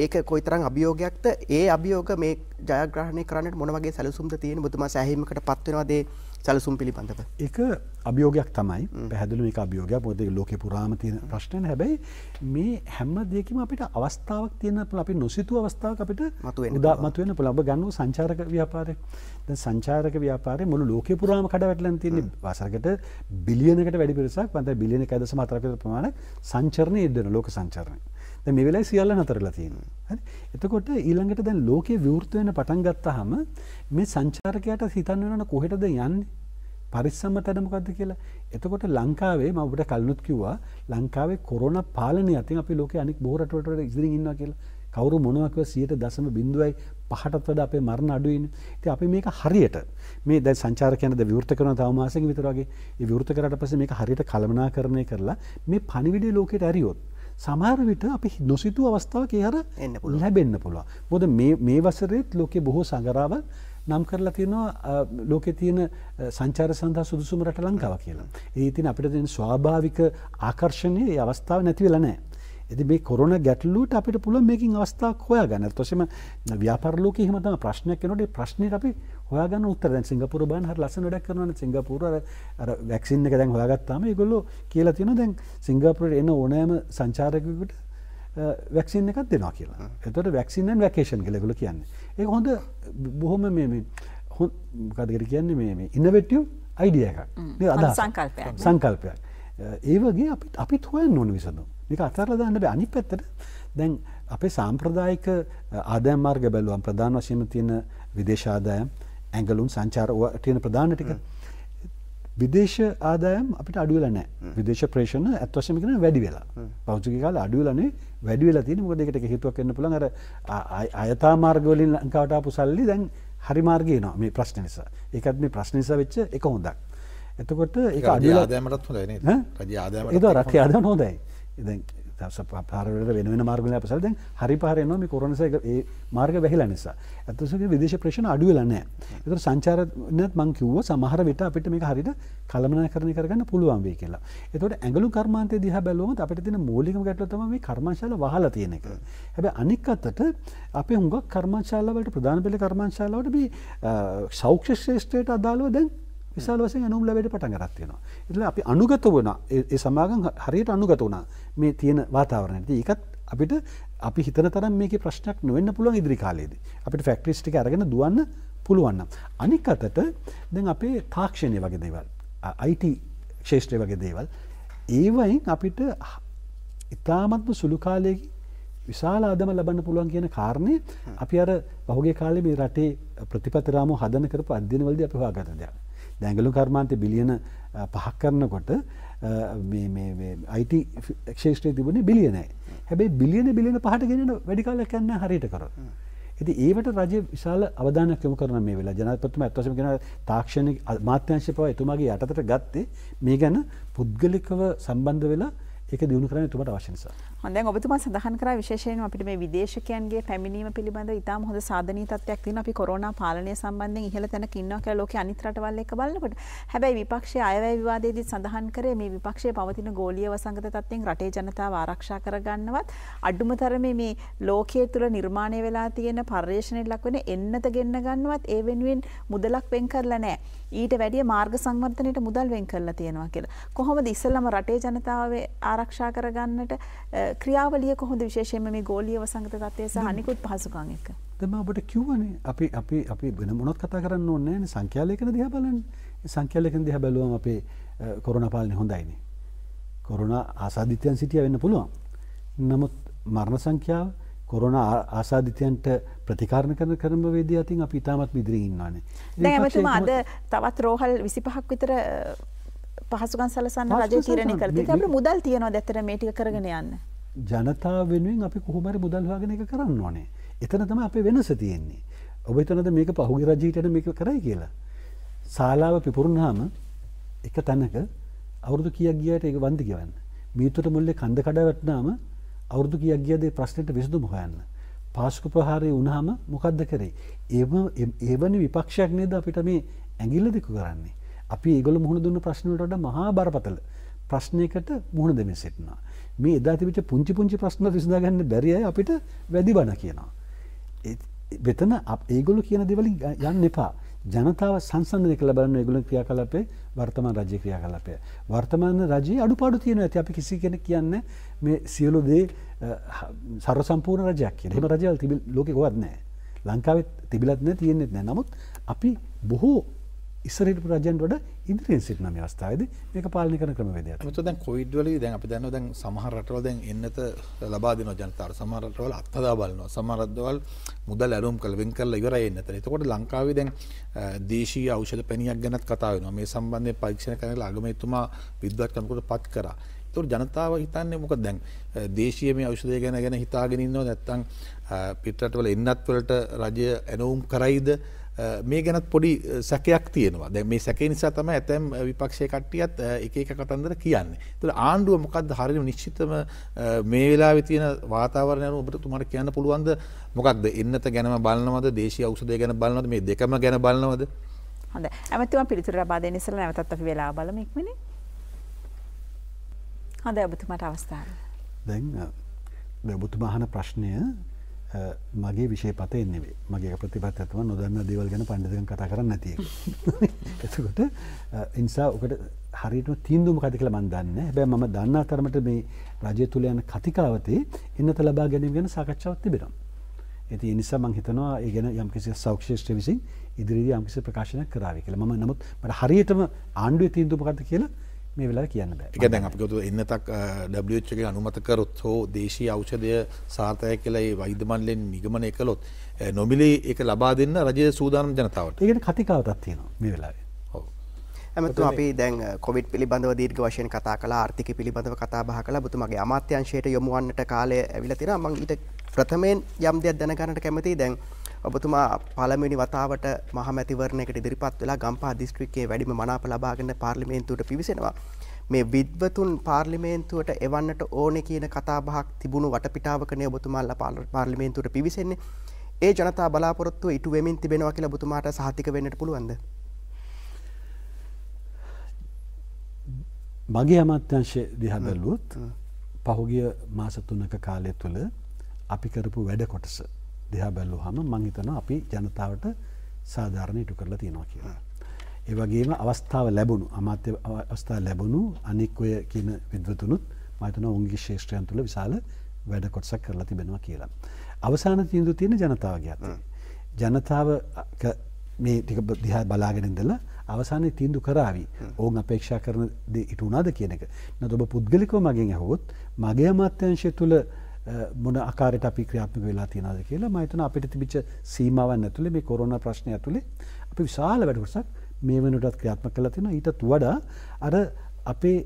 ඒක කොයිතරම් අභියෝගයක්ද? ඒ අභියෝග මේ ජයග්‍රහණය කරන්නට මොන වගේ සැලසුම්ද තියෙන්නේ? ඔබතුමා සෑහීමකට පත් වෙනවද ඒ සැලසුම් පිළිබඳව? ඒක අභියෝගයක් තමයි. පැහැදිලිව මේක අභියෝගයක්. මොකද ඒක ලෝකේ පුරාම තියෙන ප්‍රශ්නනේ. හැබැයි මේ හැම දෙයකම අපිට අවස්ථාවක් තියෙන අපි නොසිතූ අවස්ථාවක් අපිට මතුවෙන්න පුළුවන්. ඔබ ගන්නව සංචාරක ව්‍යාපාරය. දැන් සංචාරක ව්‍යාපාරය මුළු ලෝකේ පුරාම කඩවැටලා තියෙන්නේ. වසරකට බිලියනකට වැඩි පිරිසක්, වන්ද බිලියන 1.4ක විතර ප්‍රමාණයක් සංචරණය යෙදෙන ලෝක සංචරණය. දැන් මේ වෙලාවේ සියල්ල නතරලා තියෙනවා. හරි. එතකොට ඊළඟට දැන් ලෝකයේ විවෘත වෙන පටන් ගත්තාම මේ සංචාරකයාට හිතන්න වෙනවනේ කොහෙටද යන්නේ? පරිස්සම තැන මොකද්ද කියලා. එතකොට ලංකාවේ මම ඔබට කලිනුත් කිව්වා ලංකාවේ කොරෝනා පාලනය අතින් අපි ලෝකයේ අනික් බොහෝ රටවලට වඩා ඉදිරියෙන් ඉන්නවා කියලා. කවුරු මොනවා කිව්ව 0.05ටත් වඩා අපේ මරණ අඩුයිනේ. ඉතින් අපි මේක හරියට මේ දැන් සංචාරකයන් ද විවෘත කරන තව මාසෙක විතර වගේ ඒ විවෘත කරාට පස්සේ මේක හරියට කළමනාකරණය කරලා මේ පණිවිඩය ලෝකයට ඇරියොත් සමහර විට අපි නොසිතූ අවස්ථාවක ඒ හර ලැබෙන්න පුළුවන්. මොකද මේ වසරේත් ලෝකේ බොහෝ සංගරාවල් නම් කරලා තියෙනවා ලෝකේ තියෙන සංචාර සඳහා සුදුසුම රට ලංකාව කියලා. ඒ ඉතින් අපිට තියෙන ස්වාභාවික ආකර්ෂණය ඒ අවස්ථාව නැති වෙලා නැහැ. ඉතින් මේ කොරෝනා ගැටලුවට අපිට පුළුවන් මේකින් අවස්ථාවක් හොයාගන්න. ඊට පස්සේම ව්‍යාපාර ලෝකයේ එහෙම තමයි ප්‍රශ්නයක් එනකොට ඒ ප්‍රශ්නෙට අපි හොයාගන්න උත්තර. දැන් සිංගප්පූරු බලන්න හරි ලස්සන වැඩක් කරනවානේ. සිංගප්පූරු අර වැක්සින් එක දැන් හොයාගත්තාම ඒගොල්ලෝ කියලා තියෙනවා දැන් සිංගප්පූරුවේ එන ඕනෑම සංචාරකයෙකුට වැක්සින් එකක් දෙනවා කියලා. එතකොට වැක්සින් and වැකේෂන් කියලා ඒගොල්ලෝ කියන්නේ. ඒක හොඳ බොහොම මේ මොකද කියන්නේ මේ ඉනොවේටිව් අයිඩියා එකක්. මේ අදහස සංකල්පයක්. ඒ වගේ අපිත් හොයන්න ඕන විසඳුම්. මේක අතරලා දාන්න බෑ. අනිත් පැත්තට දැන් අපේ සාම්ප්‍රදායික ආදායම් මාර්ග බැලුවම් ප්‍රධාන වශයෙන් තියෙන විදේශ ආදායම්, ඇඟලුම් සංචාර තියෙන ප්‍රධාන ටික. විදේශ ආදායම් අපිට අඩු වෙලා නැහැ. විදේශ ප්‍රේෂණ අත් වශයෙන්ම කියන වැඩි වෙලා. පෞද්ගලික කාලේ අඩු වෙලා නෙවෙයි වැඩි වෙලා තියෙන්නේ. මොකද ඒකට හේතුවක් වෙන්න පුළුවන් අර ආයතා මාර්ග වලින් ලංකාවට ආපු සල්ලි දැන් හරි මාර්ගේ එනවා මේ ප්‍රශ්න නිසා. ඒකත් මේ ප්‍රශ්න නිසා වෙච්ච එක හොඳක්. එතකොට ඒක අඩු වෙලා ආදායමටත් හොඳයි නේද? රජයේ ආදායමට. ඒක රටේ ආදායම හොඳයි. දැන් පාරවලට වෙන වෙන මාර්ග වලින් අපසල් දැන් හරි පාර එනවා මේ කොරෝනා නිසා ඒ මාර්ග වැහිලා නිසා. අතසුගේ විදේශ ප්‍රශ්න අඩු වෙලා නැහැ. ඒතර සංචාරණයත් මම කිව්වා සමහර විට අපිට මේක හරියට කළමනාකරණය කරගන්න පුළුවන් වෙයි කියලා. ඒතකොට ඇඟලු කර්මාන්තය දිහා බැලුවම අපිට තියෙන මූලිකම ගැටලුව තමයි මේ කර්මශාල වහලා තියෙන එක. හැබැයි අනික් අතට අපේ හුඟක් කර්මශාල වලට ප්‍රධාන පෙළ කර්මශාල වලට මේ සෞඛ්‍ය ශ්‍රේෂ්ඨයට අදාළව දැන් විශාල වශයෙන් අනුම් ලැබෙන්න පටන් ගන්නත් තියෙනවා. ඒතල අපි අනුගත වුණා. ඒ සමාගම් හරියට අනුගත වුණා මේ තියෙන වාතාවරණයට. ඒකත් අපිට අපි හිතන තරම් මේකේ ප්‍රශ්නයක් නොවෙන්න පුළුවන් ඉදිරි කාලයේදී. අපිට ෆැක්ටරිස් ටික අරගෙන දුවන්න පුළුවන් නම්. අනික් අතට දැන් අපේ තාක්ෂණය වගේ දේවල්, IT ක්ෂේත්‍රය වගේ දේවල් ඒවයින් අපිට ඉතාමත්ම සුළු කාලයකින් විශාල ආදම ලබන්න පුළුවන් කියන කාරණේ අපි අර පහුගිය කාලේ මේ රටේ ප්‍රතිපත්ති රාමුව හදන කරපු අධ්‍යයනවලදී අපි හොයාගත්ත දෙයක්. දැඟලු කර්මාන්තේ බිලියන 5ක් කරනකොට මේ IT ක්ෂේත්‍රයේ තිබුණේ බිලියනයි. හැබැයි බිලියන 5ට ගෙනෙන වැඩි කාලයක් යන්නේ හරියට කරොත්. ඉතින් ඒවට රජය විශාල අවධානයක් යොමු කරන මේ වෙලාව ජනාධිපතිතුමා අත් වශයෙන්ම කියන තාක්ෂණික මාධ්‍යංශය පවා එතුමාගේ යටතට ගත්තේ මේ ගැන පුද්ගලිකව සම්බන්ධ වෙලා ඒක දිනු කරන්න එතුමාට අවශ්‍ය නිසා. දැන් ඔබතුමා සඳහන් කරා විශේෂයෙන්ම අපිට මේ විදේශිකයන්ගේ පැමිණීම පිළිබඳව ඉතාම හොඳ සාධනීය තත්ත්වයක් තියෙනවා. අපි කොරෝනා පාලනය සම්බන්ධයෙන් ඉහළ තැනක ඉන්නවා කියලා ලෝකේ අනිත් රටවල් එක්ක බලනකොට. හැබැයි විපක්ෂයේ අයවැය විවාදයේදී සඳහන් කරේ මේ විපක්ෂයේ පවතින ගෝලීය වසංගත තත්ත්වයෙන් රටේ ජනතාව ආරක්ෂා කරගන්නවත් අඩුම තරමේ මේ ලෝකයේ තුල නිර්මාණය වෙලා තියෙන පරිශ්‍රණයට ලක් වෙන එන්නත ගෙන්න ගන්නවත් ඒ වෙනුවෙන් මුදලක් වෙන් කරලා නැහැ. ඊට වැඩිය මාර්ග සංවර්ධනයට මුදල් වෙන් කරලා තියෙනවා කියලා. කොහොමද ඉස්සෙල්ලාම රටේ ජනතාව ආරක්ෂා කරගන්නට ක්‍රියාවලිය කොහොමද විශේෂයෙන්ම මේ ගෝලීය වසංගත තත්ත්වය සහ අනිකුත් පහසුකම් එක්ක? දැන් මම ඔබට කිව්වනේ අපි වෙන මොනවත් කතා කරන්න ඕනේ නැහැ නේ සංඛ්‍යාලේඛන දිහා බලන්න. මේ සංඛ්‍යාලේඛන දිහා බැලුවම අපේ කොරෝනා පාලනය හොඳයිනේ. කොරෝනා ආසාදිතයන් සිටියා වෙන්න පුළුවන්. නමුත් මරණ සංඛ්‍යාව කොරෝනා ආසාදිතයන්ට ප්‍රතිකාරණ කරන ක්‍රමවේදය අතින් අපි ඉතාමත් ඉදිරියේ ඉන්නවානේ. දැන් එමෙතුමා අද තවත් රෝහල් 25ක් විතර පහසුකම් සලසන්න රජය තීරණය කළා. ඒක අපිට මුදල් තියනවාද ඇත්තට මේ ටික කරගෙන යන්න? ජනතාව වෙනුවෙන් අපි කොහොම හරි මුදල් හොයාගෙන ඒක කරන්න ඕනේ. එතන තමයි අපේ වෙනස තියෙන්නේ. ඔබ හිතනද මේක පහුගිය රජයට මේක කරයි කියලා? ශාලාව පිපුරුනහම එක තැනක අවුරුදු කීයක් ගියාට ඒක වන්දි කියවන්න. මීතුට මුල්ලේ කන්ද කඩා වැටුනාම අවුරුදු කීයක් ගියද ඒ ප්‍රශ්නෙට විසඳුම හොයන්න. පාස්කු ප්‍රහාරය වුණාම මොකද්ද කරේ? ඒවනි විපක්ෂයක් නේද අපිට මේ ඇඟිල්ල දිකු කරන්නේ. අපි ඒගොල්ලෝ මුහුණ දුන්න ප්‍රශ්න වලට වඩා මහා බරපතල ප්‍රශ්නයකට මුහුණ දෙමින් සිටිනවා. මේ එදා තිබිච්ච පුංචි ප්‍රශ්න විසඳා ගන්න බැරි අය අපිට වැඩි බණ කියනවා. වෙතන ඒගොල්ලෝ කියන දේවල් යන්න එපා. ජනතාව සංසන්දනය කළ බලන්න ඒගොල්ලෝ ක්‍රියාකලාපේ වර්තමාන රජයේ ක්‍රියාකලාපය. වර්තමාන රජයේ අඩුපාඩු තියෙනවා. ඇති අපි කිසි කෙනෙක් කියන්නේ මේ සියලු දේ සර්ව සම්පූර්ණ රජයක් කියලා. එහෙම රජවල් ලෝකේ කොහෙවත් නැහැ. ලංකාවේ තිබිලත් නැහැ, තියෙන්නෙත් නැහැ. නමුත් අපි බොහෝ ඉස්සරහිට රජයන්ට වඩා ඉදිරියෙන් සිටින මේ අවස්ථාවේදී මේක පාලනය කරන ක්‍රමවේදයක්. මොකද දැන් කොවිඩ් වලදී දැන් අපි දන්නවා දැන් සමහර රටවල දැන් එන්නත ලබා දෙනවා ජනතාවට. සමහර රටවල අත්හදා බලනවා. සමහර රටවල් මුදල් ඇලුම් කරලා වෙන් කරලා ඉවරයි එන්නත. එතකොට ලංකාවේ දැන් දේශීය ඖෂධ පැණියක් ගැනත් කතා වෙනවා. මේ සම්බන්ධයෙන් පරීක්ෂණ කරලා අගමැතිතුමා විද්වත් කමිටුවට පත් කරා. ඒතකොට ජනතාව හිතන්නේ මොකද දැන් දේශීය මේ ඖෂධය ගැන හිතාගෙන ඉන්නව නැත්නම් පිටරටවල එන්නත් වලට රජය ඇනවුම් කරයිද? මේ ගැනත් පොඩි සැකයක් තියෙනවා. දැන් මේ සැකේ නිසා තමයි ඇතැම් විපක්ෂයේ කට්ටියත් එක කතන්දර කියන්නේ. ඒතකොට ආණ්ඩුව මොකද්ද හරියම නිශ්චිතම මේ වෙලාවේ තියෙන වාතාවරණය අනුව ඔබතුමාට කියන්න පුළුවන්ද මොකක්ද එන්නත ගැනම බලනවද දේශීය ඖෂධය ගැන බලනවද මේ දෙකම ගැන බලනවද? හොඳයි. ඇමතුමා පිළිතුරු ලබා දෙන්න ඉස්සෙල්ලා නැවතත් අපි වෙලාව බලමු ඉක්මනින්. හොඳයි ඔබතුමාට අවස්ථාව. දැන් ඔබතුමා අහන ප්‍රශ්නය මගේ විෂයපතේ නෙවෙයි. මගේ ප්‍රතිපත්තිය තමයි නොදන්න දේවල් ගැන පඬිතුකම් කතා කරන්නේ නැති එක. එතකොට ඉන්සා ඔකට හරියටම තීන්දුව මොකද කියලා මම දන්නේ නැහැ. හැබැයි මම දන්නා තරමට මේ රජය තුල යන කතිකාවතේ එන්නත ලබා ගැනීම ගැන සාකච්ඡාවක් තිබෙනවා. ඒ නිසා මම හිතනවා ඒ ගැන යම්කිසි සෞඛ්‍ය ශ්‍රේෂ්ඨ විසින් ඉදිරියේදී යම්කිසි ප්‍රකාශනයක් කරાવી කියලා. මම නමුත් මට හරියටම ආණ්ඩුවේ තීන්දුව මොකද්ද කියලා මේ වෙලාවේ කියන්න බෑ. ඒක දැන් අපි ගොතෝ එන්නතක් WHO එකෙන් අනුමත කරොත් හෝ දේශීය ඖෂධය සාර්ථකයි කියලා ඒ වෛද්‍ය මණ්ඩලයෙන් නිගමනය කළොත් නොමිලේ ඒක ලබා දෙන්න රජය සූදානම් ජනතාවට. ඒකට කතිකාවතක් තියෙනවා මේ වෙලාවේ. ඔව්. එමෙතුමා අපි දැන් කොවිඩ් පිළිබඳව දීර්ඝ වශයෙන් කතා කළා, ආර්ථික පිළිබඳව කතා බහ කළා. ඔබතුමාගේ අමාත්‍යාංශයට යොමු වන්නට කාලය ඇවිල්ලා තියෙනවා. මම ඊට ප්‍රථමයෙන් යම් දෙයක් දැනගන්නට කැමතියි. දැන් ඔබතුමා පළමුවෙනි වතාවට මහමැතිවරණයකට ඉදිරිපත් වෙලා ගම්පහ දිස්ත්‍රික්කයේ වැඩිම මනාප ලබාගෙන පාර්ලිමේන්තුවට පිවිසෙනවා. මේ විද්වතුන් පාර්ලිමේන්තුවට එවන්නට ඕනේ කියන කතාබහක් තිබුණු වටපිටාවකනේ ඔබතුමාලා පාර්ලිමේන්තුවට පිවිසෙන්නේ. ඒ ජනතා බලාපොරොත්තුව ඉටු වෙමින් තිබෙනවා කියලා ඔබතුමාට සහතික වෙන්නට පුළුවන්ද? මගේ අමාත්‍යාංශය දිහා බැලුවොත් පහුගිය මාස 3ක කාලය තුළ අපි කරපු වැඩ කොටස දිහා බැලුවාම මම හිතනවා අපි ජනතාවට සාධාරණ ඉටු කරලා තියෙනවා කියලා. ඒ වගේම අවස්ථාව ලැබුණු අමාත්‍ය අවස්ථාව ලැබුණු අනික් ඔය කියන විද්වතුනුත් මම හිතනවා උන්ගේ ශේෂ්ත්‍රයන් තුළ විශාල වැඩ කොටසක් කරලා තිබෙනවා කියලා. අවසාන තීන්දුව තියෙන ජනතාවගේ අතේ. ජනතාව මේ ටික දිහා බලාගෙන ඉඳලා අවසානයේ තීන්දුව කරાવી. ඕන් අපේක්ෂා කරන දේ ඉටු වුණාද කියන එක. නැත්නම් ඔබ පුද්ගලිකව මගෙන් අහුවොත් මගේ අමාත්‍යාංශය තුළ මොන ආකාරයට අපි ක්‍රියාත්මක වෙලා තියෙනවද කියලා මම හිතනවා අපිට තිබිච්ච සීමාවන් ඇතුලේ මේ කොරෝනා ප්‍රශ්නය ඇතුලේ අපි විශාල වැඩ කොටසක් මේ වෙනකොටත් ක්‍රියාත්මක කරලා තියෙනවා. ඊටත් වඩා අර අපේ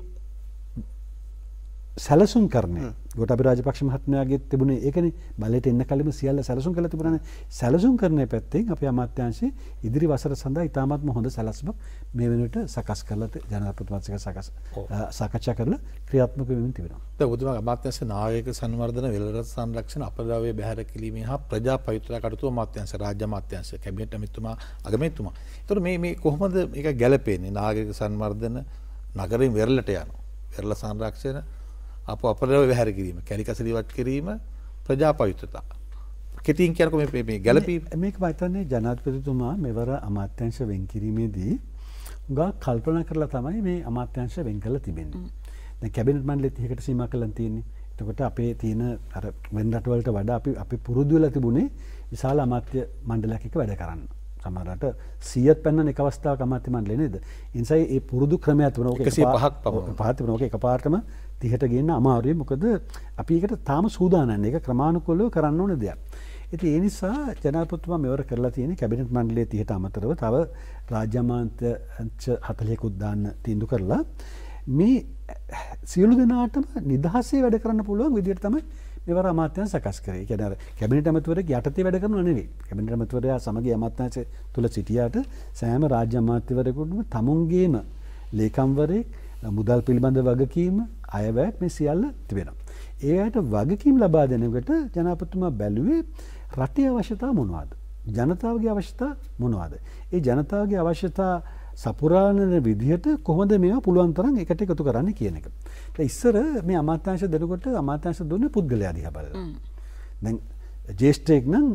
සැලසුම් කරන්නේ ගෝඨාභය රාජපක්ෂ මහත්මයාගේ තිබුණේ ඒකනේ බලයට එන්න කලින්ම සියල්ල සැලසුම් කරලා තිබුණානේ. සැලසුම් කරන්නේ පැත්තෙන් අපේ අමාත්‍යාංශයේ ඉදිරි වසර සඳහා ඉතාමත්ම හොඳ සැලැස්මක් මේ වෙනකොට සකස් කරලා ජනාධිපතිතුමාත් සාකච්ඡා කරලා ක්‍රියාත්මක වෙමින් තිබෙනවා. දැන් ඔබතුමා අමාත්‍යාංශ නායක සංවර්ධන වෙළඳ සංරක්ෂණ අපද්‍රව්‍ය බැහැර කිරීමේ හා ප්‍රජා පවිත්‍රා කටයුතු අමාත්‍යාංශ රාජ්‍ය අමාත්‍යාංශ කැබිනට් ඇමතිතුමා අගමැතිතුමා. ඒතකොට මේ කොහොමද මේක ගැලපෙන්නේ? නාගරික සංවර්ධන නගරයෙන් වෙරළට යනවා. වෙරළ සංරක්ෂණ අපද්‍රව්‍ය බැහැර කිරීම, කැලිකසල ඉවත් කිරීම, ප්‍රජා පවිත්‍රතා. කෙටියෙන් කියනකො මේ ගැලපීම මේක මම හිතන්නේ ජනාධිපතිතුමා මෙවර අමාත්‍යාංශ වෙන් කිරීමේදී උගා කල්පනා කරලා තමයි මේ අමාත්‍යාංශ වෙන් කරලා තිබෙන්නේ. දැන් කැබිනට් මණ්ඩලෙත් එහෙකට සීමා කරලා තියෙන්නේ. එතකොට අපේ තියෙන අර වෙන රටවලට වඩා අපි පුරුදු වෙලා තිබුණේ විශාල අමාත්‍ය මණ්ඩලයක් එක්ක වැඩ කරන්න. සමහරවිට 100ක් පෙන්නන එක අවස්ථාවක අමාත්‍ය මණ්ඩලේ නේද? ඒ නිසා ඒ පුරුදු ක්‍රමයක් තිබුණා. ඕක 105ක් පමණ. පහක් තිබුණා. ඕක එකපාරටම 30ට ගේන්න අමාරුයි. මොකද අපි ඒකට තාම සූදානම් නැහැ. ඒක ක්‍රමානුකූලව කරන්න ඕන දෙයක්. ඉතින් ඒ නිසා ජනාධිපතිතුමා මෙවර කරලා තියෙන්නේ කැබිනට් මණ්ඩලයේ 30ට අමතරව තව රාජ්‍ය අමාත්‍යාංශ 40කුත් දාන්න තීන්දුව කරලා මේ සියලු දෙනාටම නිදහසේ වැඩ කරන්න පුළුවන් විදිහට තමයි මෙවර අමාත්‍යාංශ සකස් කරේ. ඒ කියන්නේ කැබිනට් ඇමතිවරයෙක් යටතේ වැඩ කරනව නෙවෙයි. කැබිනට් ඇමතිවරයා සමග අමාත්‍යාංශ තුල සිටියාට සෑම රාජ්‍ය අමාත්‍යවරයෙකුටම තමුන්ගේම ලේකම්වරයෙක් මුදල් පිළිබඳ වගකීම අයවැයක් මේ සියල්ල තිබෙනවා. ඒකට වගකීම් ලබා දෙනකොට ජනාධිපතිතුමා බැලුවේ රටේ අවශ්‍යතා මොනවද? ජනතාවගේ අවශ්‍යතා මොනවද? ඒ ජනතාවගේ අවශ්‍යතා සපුරාන විදිහට කොහොමද මේවා පුළුවන් තරම් එකට එකතු කරන්න කියන එක. දැන් ඉස්සර මේ අමාත්‍යාංශ දෙනකොට අමාත්‍යාංශ දුන්නේ පුද්ගලයා දිහා බලලා. දැන් ජ්‍යෙෂ්ඨයෙක් නම්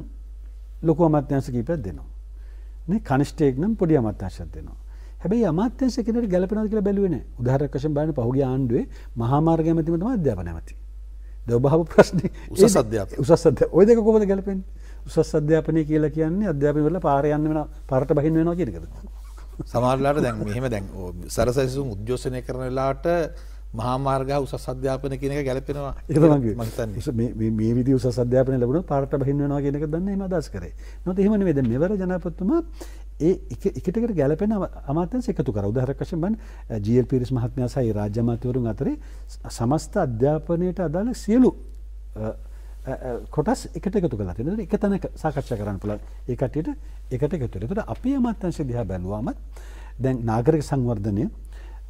ලොකු අමාත්‍යාංශ කීපයක් දෙනවා. නේ කනිෂ්ඨයෙක් නම් පොඩි අමාත්‍යාංශයක් දෙනවා. හැබැයි අමාත්‍යාංශ කෙනෙකුට ගැලපෙනවද කියලා බැලුවේ නැහැ. උදාහරණයක් වශයෙන් බලන්න පහුගිය ආණ්ඩුවේ මහා මාර්ග ඇමතිම තමයි අධ්‍යාපන ඇමති. දවබහව ප්‍රශ්නේ උසස් අධ්‍යාපන. ඔය දෙක කොහොමද ගැලපෙන්නේ? උසස් අධ්‍යාපනය කියලා කියන්නේ අධ්‍යාපනය වල පාරේ යන්න වෙන පාරට බහින්න වෙනවා කියන එකද? සමහරවිට දැන් මෙහෙම දැන් සරසයිසුම් උද්ඝෝෂණය කරන වෙලාවට මහා මාර්ග උසස් අධ්‍යාපන කියන එක ගැලපෙනවා. ඒක තමයි මම හිතන්නේ. මේ විදිහ උසස් අධ්‍යාපනය ලැබුණොත් පාරට බහින්න වෙනවා කියන එක දන්නේ එහෙම අදහස් කරේ. නමුත් එහෙම නෙවෙයි. දැන් මෙවර ජනාධිපතිතුමා ඒ එකට ගැලපෙන අමාත්‍යාංශ එකතු කරා. උදාහරණයක් වශයෙන් බලන්න ජී.එල්. පීරිස් මහත්මයා සහ රාජ්‍ය අමාත්‍යවරුන් අතරේ සමස්ත අධ්‍යාපනයට අදාළ සියලු කොටස් එකට එකතු කරලා තියෙනවා. එක තැනක සාකච්ඡා කරන්න පුළුවන්. ඒ කට්ටියට එකට එකතු වෙලා. ඒකට අපේ අමාත්‍යාංශය දිහා බැලුවාම දැන් නාගරික සංවර්ධනය,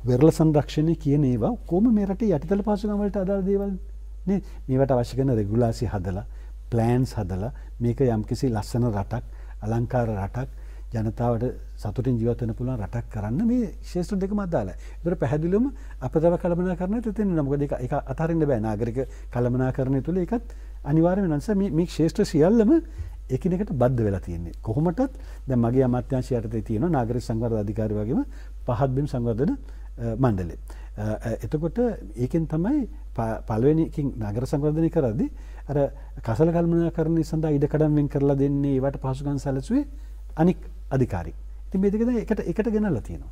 වෙරළ සංරක්ෂණය කියන ඒවා කොහොම මේ රටේ යටිතල පහසුකම් වලට අදාළ දේවල් නේ. මේවට අවශ්‍ය කරන රෙගුලාසි හදලා, ප්ලෑන්ස් හදලා මේක යම්කිසි ලස්සන රටක්, අලංකාර රටක්, ජනතාවට සතුටින් ජීවත් වෙන්න පුළුවන් රටක් කරන්න මේ ශේෂ්ත්‍ර දෙකම අදාළයි. ඒතර පැහැදිලිවම අපතව කළමනාකරණය තෙතෙන්නේ නැහැ. මොකද ඒක අතහරින්න බෑ. නාගරික කළමනාකරණය තුළ ඒකත් අනිවාර්යම වෙනස මේ ශේෂ්ත්‍ර සියල්ලම එකිනෙකට බද්ධ වෙලා තියෙන්නේ. කොහොමටත් දැන් මගේ අමාත්‍යාංශය යටතේ තියෙන නාගරික සංවර්ධන අධිකාරිය වගේම පහත් බිම් සංවර්ධන මණ්ඩලය. එතකොට ඒකෙන් තමයි පළවෙනි එකකින් නගර සංවර්ධනය කරද්දී අර කසල කළමනාකරණය සඳහා ඉඩකඩම් වෙන් කරලා දෙන්නේ ඒවට පහසුකම් සැලසුවේ අනික් අධිකාරී. ඉතින් මේ දෙක දැන් එකට ගෙනල්ලා තියෙනවා.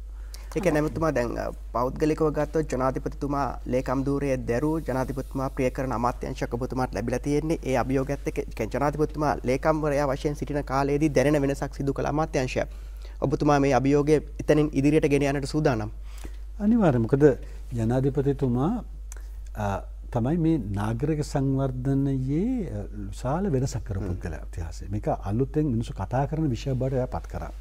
ඒක නැමතුමා දැන් පෞද්ගලිකව ගත්තොත් ජනාධිපතිතුමා ලේකම් ධූරයේ දරූ ජනාධිපතිතුමා ප්‍රිය කරන අමාත්‍යාංශයක් ඔබතුමාට ලැබිලා තියෙන්නේ. ඒ අභියෝගයත් එක්ක ජනාධිපතිතුමා ලේකම්වරයා වශයෙන් සිටින කාලයේදී දැනෙන වෙනසක් සිදු කළ අමාත්‍යාංශය. ඔබතුමා මේ අභියෝගය එතනින් ඉදිරියට ගෙන යන්නට සූදානම්. අනිවාර්යයෙන්. මොකද ජනාධිපතිතුමා තමයි මේ නාගරික සංවර්ධනයේ විශාල වෙනසක් කරපු පුද්ගලයා ඉතිහාසයේ. මේක අලුතෙන් මිනිස්සු කතා කරන විෂය බවට එයා පත් කරා.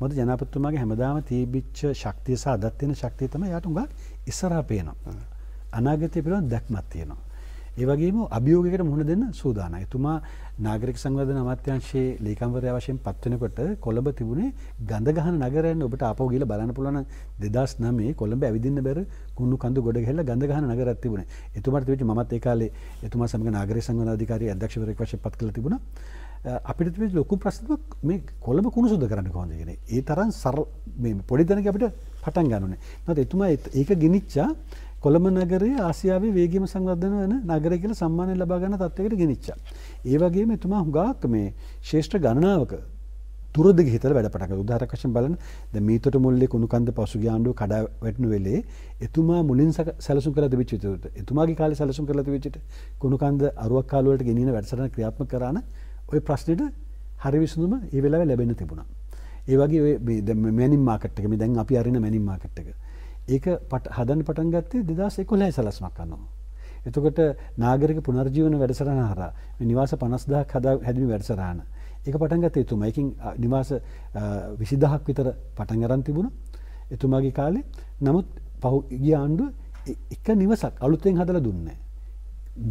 මොකද ජනාධිපතිතුමාගේ හැමදාම තිබිච්ච ශක්තිය සහ අදත් තියෙන ශක්තිය තමයි යාට උඟක් ඉස්සරහා පේනවා. අනාගතය පිළිබඳ දැක්මක් තියෙනවා. ඒ වගේම අභියෝගයකට මුහුණ දෙන්න සූදානම්. එතුමා නාගරික සංවර්ධන අමාත්‍යාංශයේ ලේකම්වරයා වශයෙන් පත් වෙනකොට කොළඹ තිබුණේ ගඳ ගහන නගරයන්. ඔබට ආපහු ගිහලා බලන්න පුළුවන් නම් 2009 කොළඹ ඇවිදින්න බැර කුණු කඳු ගොඩ ගහලා ගඳ ගහන නගරයක් තිබුණේ. එතුමාට තිබිච්ච මමත් ඒ කාලේ එතුමා සමග නාගරික සංවර්ධන අධිකාරිය අධ්‍යක්ෂවරයෙක් වශයෙන් පත් කළා තිබුණා. අපිට තිබිච්ච ලොකු ප්‍රශ්නයක් මේ කොළඹ කුණු සුද්ධ කරන්න කොහොමද කියන්නේ. ඒ තරම් සරල මේ පොඩි තැනක අපිට පටන් ගන්න ඕනේ. නැත්නම් එතුමා ඒක ගෙනිච්චා කොළඹ නගරයේ ආසියාවේ වේගීම සංවර්ධන වෙන නගරය කියලා සම්මානය ලබා ගන්න තත්ත්වයකට ගෙනිච්චා. ඒ වගේම එතුමා හුඟක් මේ ශේෂ්ඨ ගණනාවක තුරදිග හිතලා වැඩ පටන් ගත්තා. උදාහරණයක් වශයෙන් බලන්න දැන් මීතොට මුල්ලේ කුණුකන්ද පසුගිය ආණ්ඩුව කඩා වැටෙන වෙලේ එතුමා මුලින් සැලසුම් කරලා තිබිච්ච විදිහට එතුමාගේ කාලේ සැලසුම් කරලා තිබිච්ච කුණුකන්ද අරුවක් කාල වලට ගෙනියන වැඩසටහන ක්‍රියාත්මක කරාන ওই ප්‍රශ්නෙට හරි විසඳුම ඒ වෙලාවේ ලැබෙන්න තිබුණා. ඒ වගේ ඔය දැන් මැනින් මාකට් එක මේ දැන් අපි අරින මැනින් මාකට් එක ඒක හදන්න පටන් ගත්තේ 2011 සැලැස්මක් අනුව. එතකොට නාගරික පුනර්ජීවන වැඩසටහන හරහා මේ නිවාස 50000ක් හැදීම වැඩසටහන. ඒක පටන් ගත්තේ එතුමා. ඒකින් නිවාස 20000ක් විතර පටන් අරන් තිබුණා එතුමාගේ කාලේ. නමුත් පහුගිය ආණ්ඩුව එක නිවසක් අලුතෙන් හදලා දුන්නේ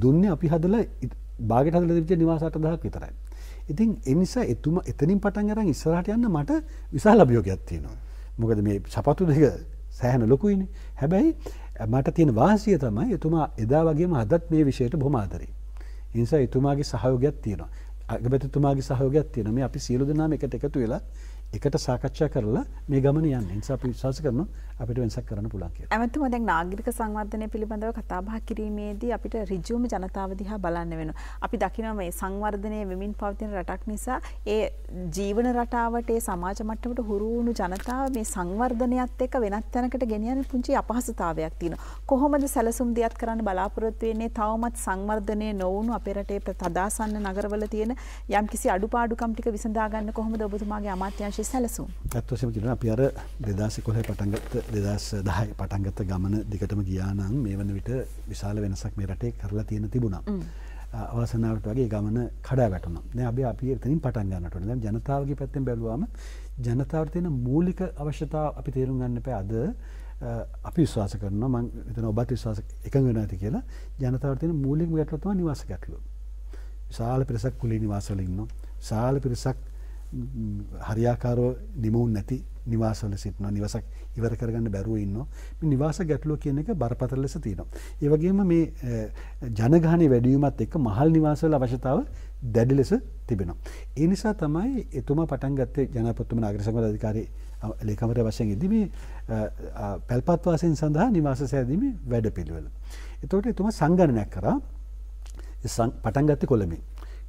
දුන්නේ අපි හදලා භාගයට හදලා තිබිච්ච නිවාස 8000ක් විතරයි. ඉතින් ඒ නිසා එතුමා එතනින් පටන් අරන් ඉස්සරහට යන්න මට විශාල අභියෝගයක් තියෙනවා. මොකද මේ සපත්තු දෙක සෑහෙන ලොකුයිනේ. හැබැයි මට තියෙන වාසිය තමයි එතුමා එදා වගේම අදත් මේ විෂයට බොහොම ආදරෙයි. ඒ නිසා එතුමාගේ සහයෝගයක් තියෙනවා. අගමැතිතුමාගේ සහයෝගයක් තියෙනවා. මේ අපි සියලු දෙනාම එකට එකතු වෙලා එකට සාකච්ඡා කරලා මේ ගමන යන්නේ. ඒ නිසා අපි විශ්වාස කරනවා අපිට වෙනසක් කරන්න පුළුවන් කියලා. ඇමතුමා දැන් නාගරික සංවර්ධනය පිළිබඳව කතා බහ කිරීමේදී අපිට ඍජුවම ජනතාව දිහා බලන්න වෙනවා. අපි දකිනවා මේ සංවර්ධනය වෙමින් පවතින රටක් නිසා ඒ ජීවන රටාවට ඒ සමාජ මට්ටමට හුරු වුණු ජනතාව මේ සංවර්ධනයත් එක්ක වෙනත් තැනකට ගෙනියන්න පුංචි අපහසුතාවයක් තියෙනවා. කොහොමද සැලසුම් දියත් කරන්න බලාපොරොත්තු වෙන්නේ? තවමත් සංවර්ධනය නොවුණු අපේ රටේ තදාසන්න නගරවල තියෙන යම්කිසි අඩුපාඩුකම් ටික විසඳා ගන්න කොහොමද ඔබතුමාගේ අමාත්‍යාංශයේ සැලසුම්? ඇත්තටම කියනවා අපි අර 2011 පටන් ගත්ත 2010 පටන් ගත්ත ගමන දිගටම ගියා නම් මේ වන විට විශාල වෙනසක් මේ රටේ කරලා තියෙන තිබුණා. අවසනාවට වගේ ගමන කඩා වැටුණා. දැන් අපි එතනින් පටන් ගන්නට ඕනේ. දැන් ජනතාවගේ පැත්තෙන් බැලුවාම ජනතාවට තියෙන මූලික අවශ්‍යතා අපි තේරුම් ගන්න එපා. අද අපි විශ්වාස කරනවා මම හිතන ඔබත් විශ්වාස එකඟ වෙනවා ඇති කියලා. ජනතාවට තියෙන මූලිකම ගැටලුව තමයි නිවාස ගැටලුව. විශාල පිරිසක් කුලී නිවාසවල ඉන්නවා. විශාල පිරිසක් හරියාකාරව නිමුන් නැති නිවාසවල සිටිනවා. නිවසක් ඉවර කරගන්න බැරුව ඉන්නවා. මේ නිවාස ගැටලුව කියන එක බරපතල ලෙස තියෙනවා. ඒ වගේම මේ ජනගහනය වැඩි වීමත් එක්ක මහල් නිවාසවල අවශ්‍යතාව දැඩි ලෙස තිබෙනවා. ඒ නිසා තමයි එතුමා පටන් ගත්තේ ජනාධිපතිතුමා නාගරික සංවර්ධන අධිකාරී ලේකම්වරයා වශයෙන් ඉදී මේ පැල්පත් වාසීන් සඳහා නිවාස සෑදීමේ වැඩපිළිවෙල. එතකොට එතුමා සංගණනයක් කරා. පටන් ගත්තේ කොළඹින්.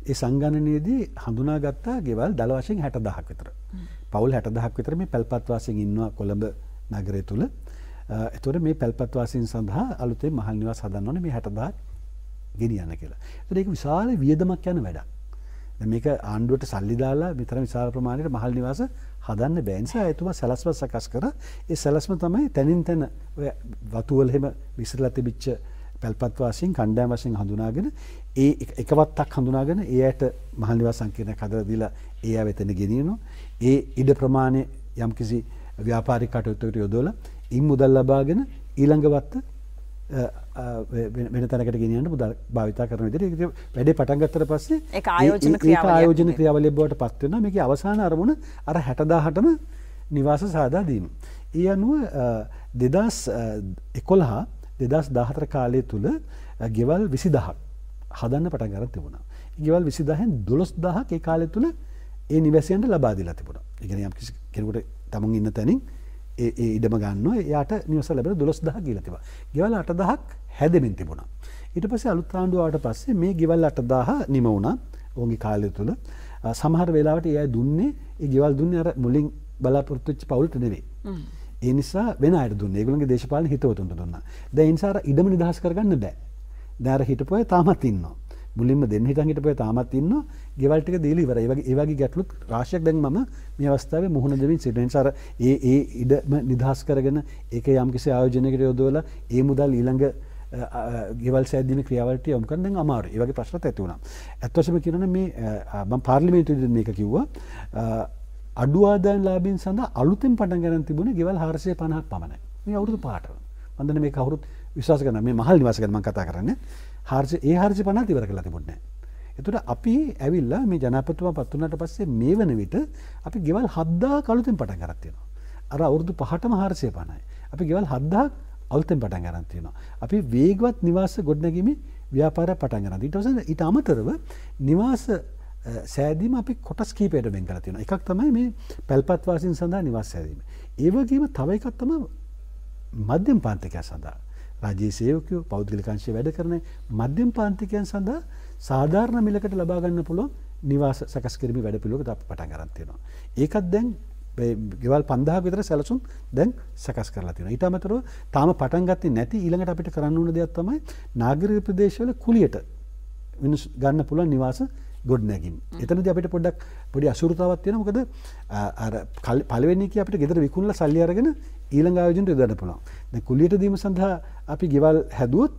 ඒ සංගණනයේදී හඳුනාගත්තා ගෙවල් දල වශයෙන් 60000ක් විතර. පවුල් 60000ක් විතර මේ පැල්පත් වාසීන් ඉන්නවා කොළඹ නගරය තුල. ඒතකොට මේ පැල්පත් වාසීන් සඳහා අලුතෙන් මහල් නිවාස හදන්න ඕනේ මේ 60000ක් ගෙනියන්න කියලා. ඒතකොට ඒක විශාල වියදමක් යන වැඩක්. දැන් මේක ආණ්ඩුවට සල්ලි දාලා මෙතරම් විශාල ප්‍රමාණයකට මහල් නිවාස හදන්න බැහැ. නිසා එතුමා සැලැස්ම සකස් කරා. ඒ සැලැස්ම තමයි තනින් තන ඔය වතු වල හැම විසිරලා තිබිච්ච පැල්පත් වාසීන් කණ්ඩායම් වශයෙන් හඳුනාගෙන ඒ එකවත්තක් හඳුනාගෙන ඒ ඇයට මහල් නිවාස සංකීර්ණයක් හදලා දීලා ඒ අය වෙතන ගෙනියනවා. ඒ ඉඩ ප්‍රමාණය යම්කිසි ව්‍යාපාරික කටයුත්තකට යොදවලා ඉන් මුදල් ලබාගෙන ඊළඟ වත්ත වෙන තැනකට ගෙනියන්න මුදල් භාවිතා කරන විදිහට ඒක වැඩේ පටන් ගත්තට පස්සේ ඒක ආයෝජන ක්‍රියාවලිය බවට පත් වෙනවා. මේකේ අවසාන අරමුණ අර 60000ටම නිවාස සාදා දීම. ඒ අනුව 2011 2014 කාලය තුල ගෙවල් 20000ක් හදන්න පටන් ගන්න තිබුණා. ඒ ගෙවල් 20000න් 12000ක් ඒ කාලය තුල ඒ නිවැසියන්ට ලබා දීලා තිබුණා. ඒ කියන්නේ යම් කිසි කෙනෙකුට තමන් ඉන්න තැනින් ඒ ඉඩම ගන්නවා. එයාට නිවස ලැබෙන 12000ක් ගිහලා තිබුණා. ගෙවල් 8000ක් හැදෙමින් තිබුණා. ඊට පස්සේ අලුත් ආණ්ඩුව ආවට පස්සේ මේ ගෙවල් 8000 නිම වුණා. ඔවුන්ගේ කාලය තුල සමහර වෙලාවට ඒ අය දුන්නේ ඒ ගෙවල් දුන්නේ අර මුලින් බලාපොරොත්තු වෙච්ච පවුලට නෙවෙයි. ඒ නිසා වෙන අයට දුන්නේ. ඒගොල්ලන්ගේ දේශපාලන හිතවතුන්ට දුන්නා. දැන් ඒ නිසා අර ඉඩම නිදහස් කරගන්න බෑ. දැන් අර හිටපොය තාමත් ඉන්නවා. මුලින්ම දෙන්න හිටන් හිටපොය තාමත් ඉන්නවා. ගෙවල් ටික දීලා ඉවරයි. ඒ වගේ ගැටලුත් රාශියක් දැන් මම මේ අවස්ථාවේ මුහුණ දෙමින් සිටින නිසා අර ඒ ඉඩම නිදහස් කරගෙන ඒක යම්කිසි ආයෝජනයකට යොදවලා ඒ මුදල් ඊළඟ ගෙවල් සෑදීමේ ක්‍රියාවලියට යොමු කරන්න දැන් අමාරුයි. ඒ වගේ ප්‍රශ්නත් ඇති වුණා. ඇත්ත වශයෙන්ම කියනවනේ මේ මම පාර්ලිමේන්තුවේදී මේක කිව්වා. අඩු ආදායම් ලාභීන් සඳහා අලුතෙන් පටන් ගන්න තිබුණේ ගෙවල් 450ක් පමණයි. මේ අවුරුදු 5ට. මම දන්නේ මේක කවුරුත් විශ්වාස කරනවා. මේ මහල් නිවාස ගැන මම කතා කරන්නේ. 450 ඉවර කරලා තිබුණේ නැහැ. එතකොට අපි ඇවිල්ලා මේ ජනාධිපතිතුමා පත් වුණාට පස්සේ මේ වන විට අපි ගෙවල් 7000ක් අලුතෙන් පටන් ගන්නක් තියෙනවා. අර අවුරුදු 5ටම 450යි. අපි ගෙවල් 7000ක් අලුතෙන් පටන් ගන්න තියෙනවා. අපි වේගවත් නිවාස ගොඩනැගීමේ ව්‍යාපාරයක් පටන් ගන්නවා. ඊට පස්සේ ඊට අමතරව නිවාස සෑදීම අපි කොටස් කීපයකට වෙන් කරලා තියෙනවා. එකක් තමයි මේ පැල්පත් වාසීන් සඳහා නිවාස සෑදීම. ඒ වගේම තව එකක් තමයි මධ්‍යම පාන්තිකයන් සඳහා රාජ්‍ය සේවකයෝ පෞද්ගලික අංශයේ වැඩ කරන මධ්‍යම පාන්තිකයන් සඳහා සාධාරණ මිලකට ලබා ගන්න පුළුවන් නිවාස සකස් කිරීමේ වැඩ පිළිවෙලකට අපි පටන් ගන්න තියෙනවා. ඒකත් දැන් ගෙවල් 5000ක විතර සැලසුම් දැන් සකස් කරලා තියෙනවා. ඊට අමතරව තාම පටන් ගත්තේ නැති ඊළඟට අපිට කරන්න ඕන දෙයක් තමයි නාගරික ප්‍රදේශවල කුලියට ගන්න පුළුවන් නිවාස ගොඩනැගීම. එතනදී අපිට පොඩ්ඩක් පොඩි අසුරතාවක් තියෙනවා. මොකද අර පළවෙනි එකේ අපිට ගෙදර විකුණලා සල්ලි අරගෙන ඊළඟ ආයෝජනයට යොදන්න පුළුවන්. දැන් කුලියට දීම සඳහා අපි ගෙවල් හැදුවොත්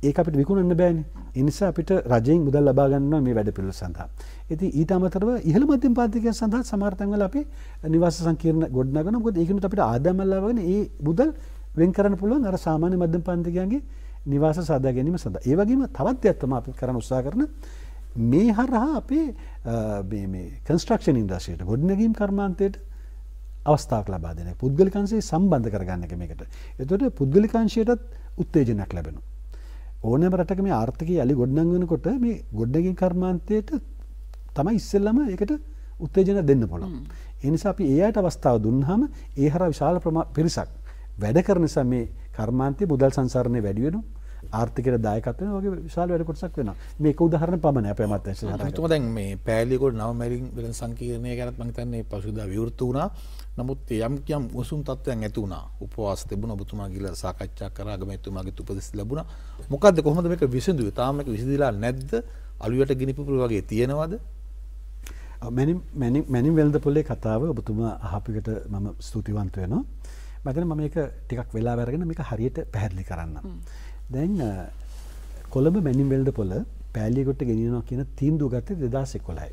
ඒක අපිට විකුණන්න බෑනේ. ඒ නිසා අපිට රජයෙන් මුදල් ලබා ගන්නවා මේ වැඩ පිළිවෙල සඳහා. ඉතින් ඊට අමතරව ඉහළ මධ්‍යම පාන්තිකයන් සඳහා සමහර තැන්වල අපි නිවාස සංකීර්ණ ගොඩනගනවා. මොකද ඒකිනුත් අපිට ආදායම් ලබාගෙන ඒ මුදල් වෙන් කරන්න පුළුවන් අර සාමාන්‍ය මධ්‍යම පාන්තිකයන්ගේ නිවාස සාදා ගැනීම සඳහා. ඒ වගේම තවත් දෙයක් තමයි අපි කරන්න උත්සාහ කරන මේ හරහා අපේ මේ කන්ස්ට්‍රක්ෂන් ඉන්ඩස්ට්‍රියට ගොඩනැගීම් කර්මාන්තයට අවස්ථාවක් ලබා දෙන එක. පුද්ගලික අංශය සම්බන්ධ කරගන්න එක මේකට. එතකොට පුද්ගලික අංශයටත් උත්තේජනයක් ලැබෙනවා. ඕනෑම රටක මේ ආර්ථිකය යලි ගොඩනංවනකොට මේ ගොඩනැගීම් කර්මාන්තයට තමයි ඉස්සෙල්ලම ඒකට උත්තේජන දෙන්න පුළුවන්. ඒ නිසා අපි ඒ අයට අවස්ථාව දුන්නාම ඒ හරහා විශාල පිරිසක් වැඩ කරන නිසා මේ කර්මාන්තයේ මුදල් සංසරණය වැඩි වෙනවා. ආර්ථිකයට දායකත්ව වෙනවා වගේ විශාල වැඩ කොටසක් වෙනවා. මේක උදාහරණ පමණයි අපේ අමාත්‍යාංශය හරහා. මම දැන් මේ පෑලියගොඩ නව මැරින් වෙළඳ සංකීර්ණය ගැනත් මම හිතන්නේ පසුදා විවෘත වුණා. නමුත් යම් උසුම් තත්ත්වයන් ඇති වුණා. උපවාස තිබුණා. ඔබතුමා ගිහලා සාකච්ඡා කරා. අගමැතිතුමාගේ උපදෙස් ලැබුණා. මොකද්ද කොහොමද මේක විසඳුවේ? තාම මේක විසඳිලා නැද්ද? අලුයට ගිනිපුපුරු වගේ තියෙනවද? මැනින් වෙළඳ පොලේ කතාව ඔබතුමා අහපෙකට මම ස්තුතිවන්ත වෙනවා. මම හිතන්නේ මම මේක ටිකක් වෙලාව අරගෙන මේක හරියට පැහැදිලි කරන්නම්. දැන් කොළඹ මැනින් වෙළඳ පොළ පෑලියගොඩට ගෙනියනවා කියන තීන්දුව ගත්තේ 2011යි.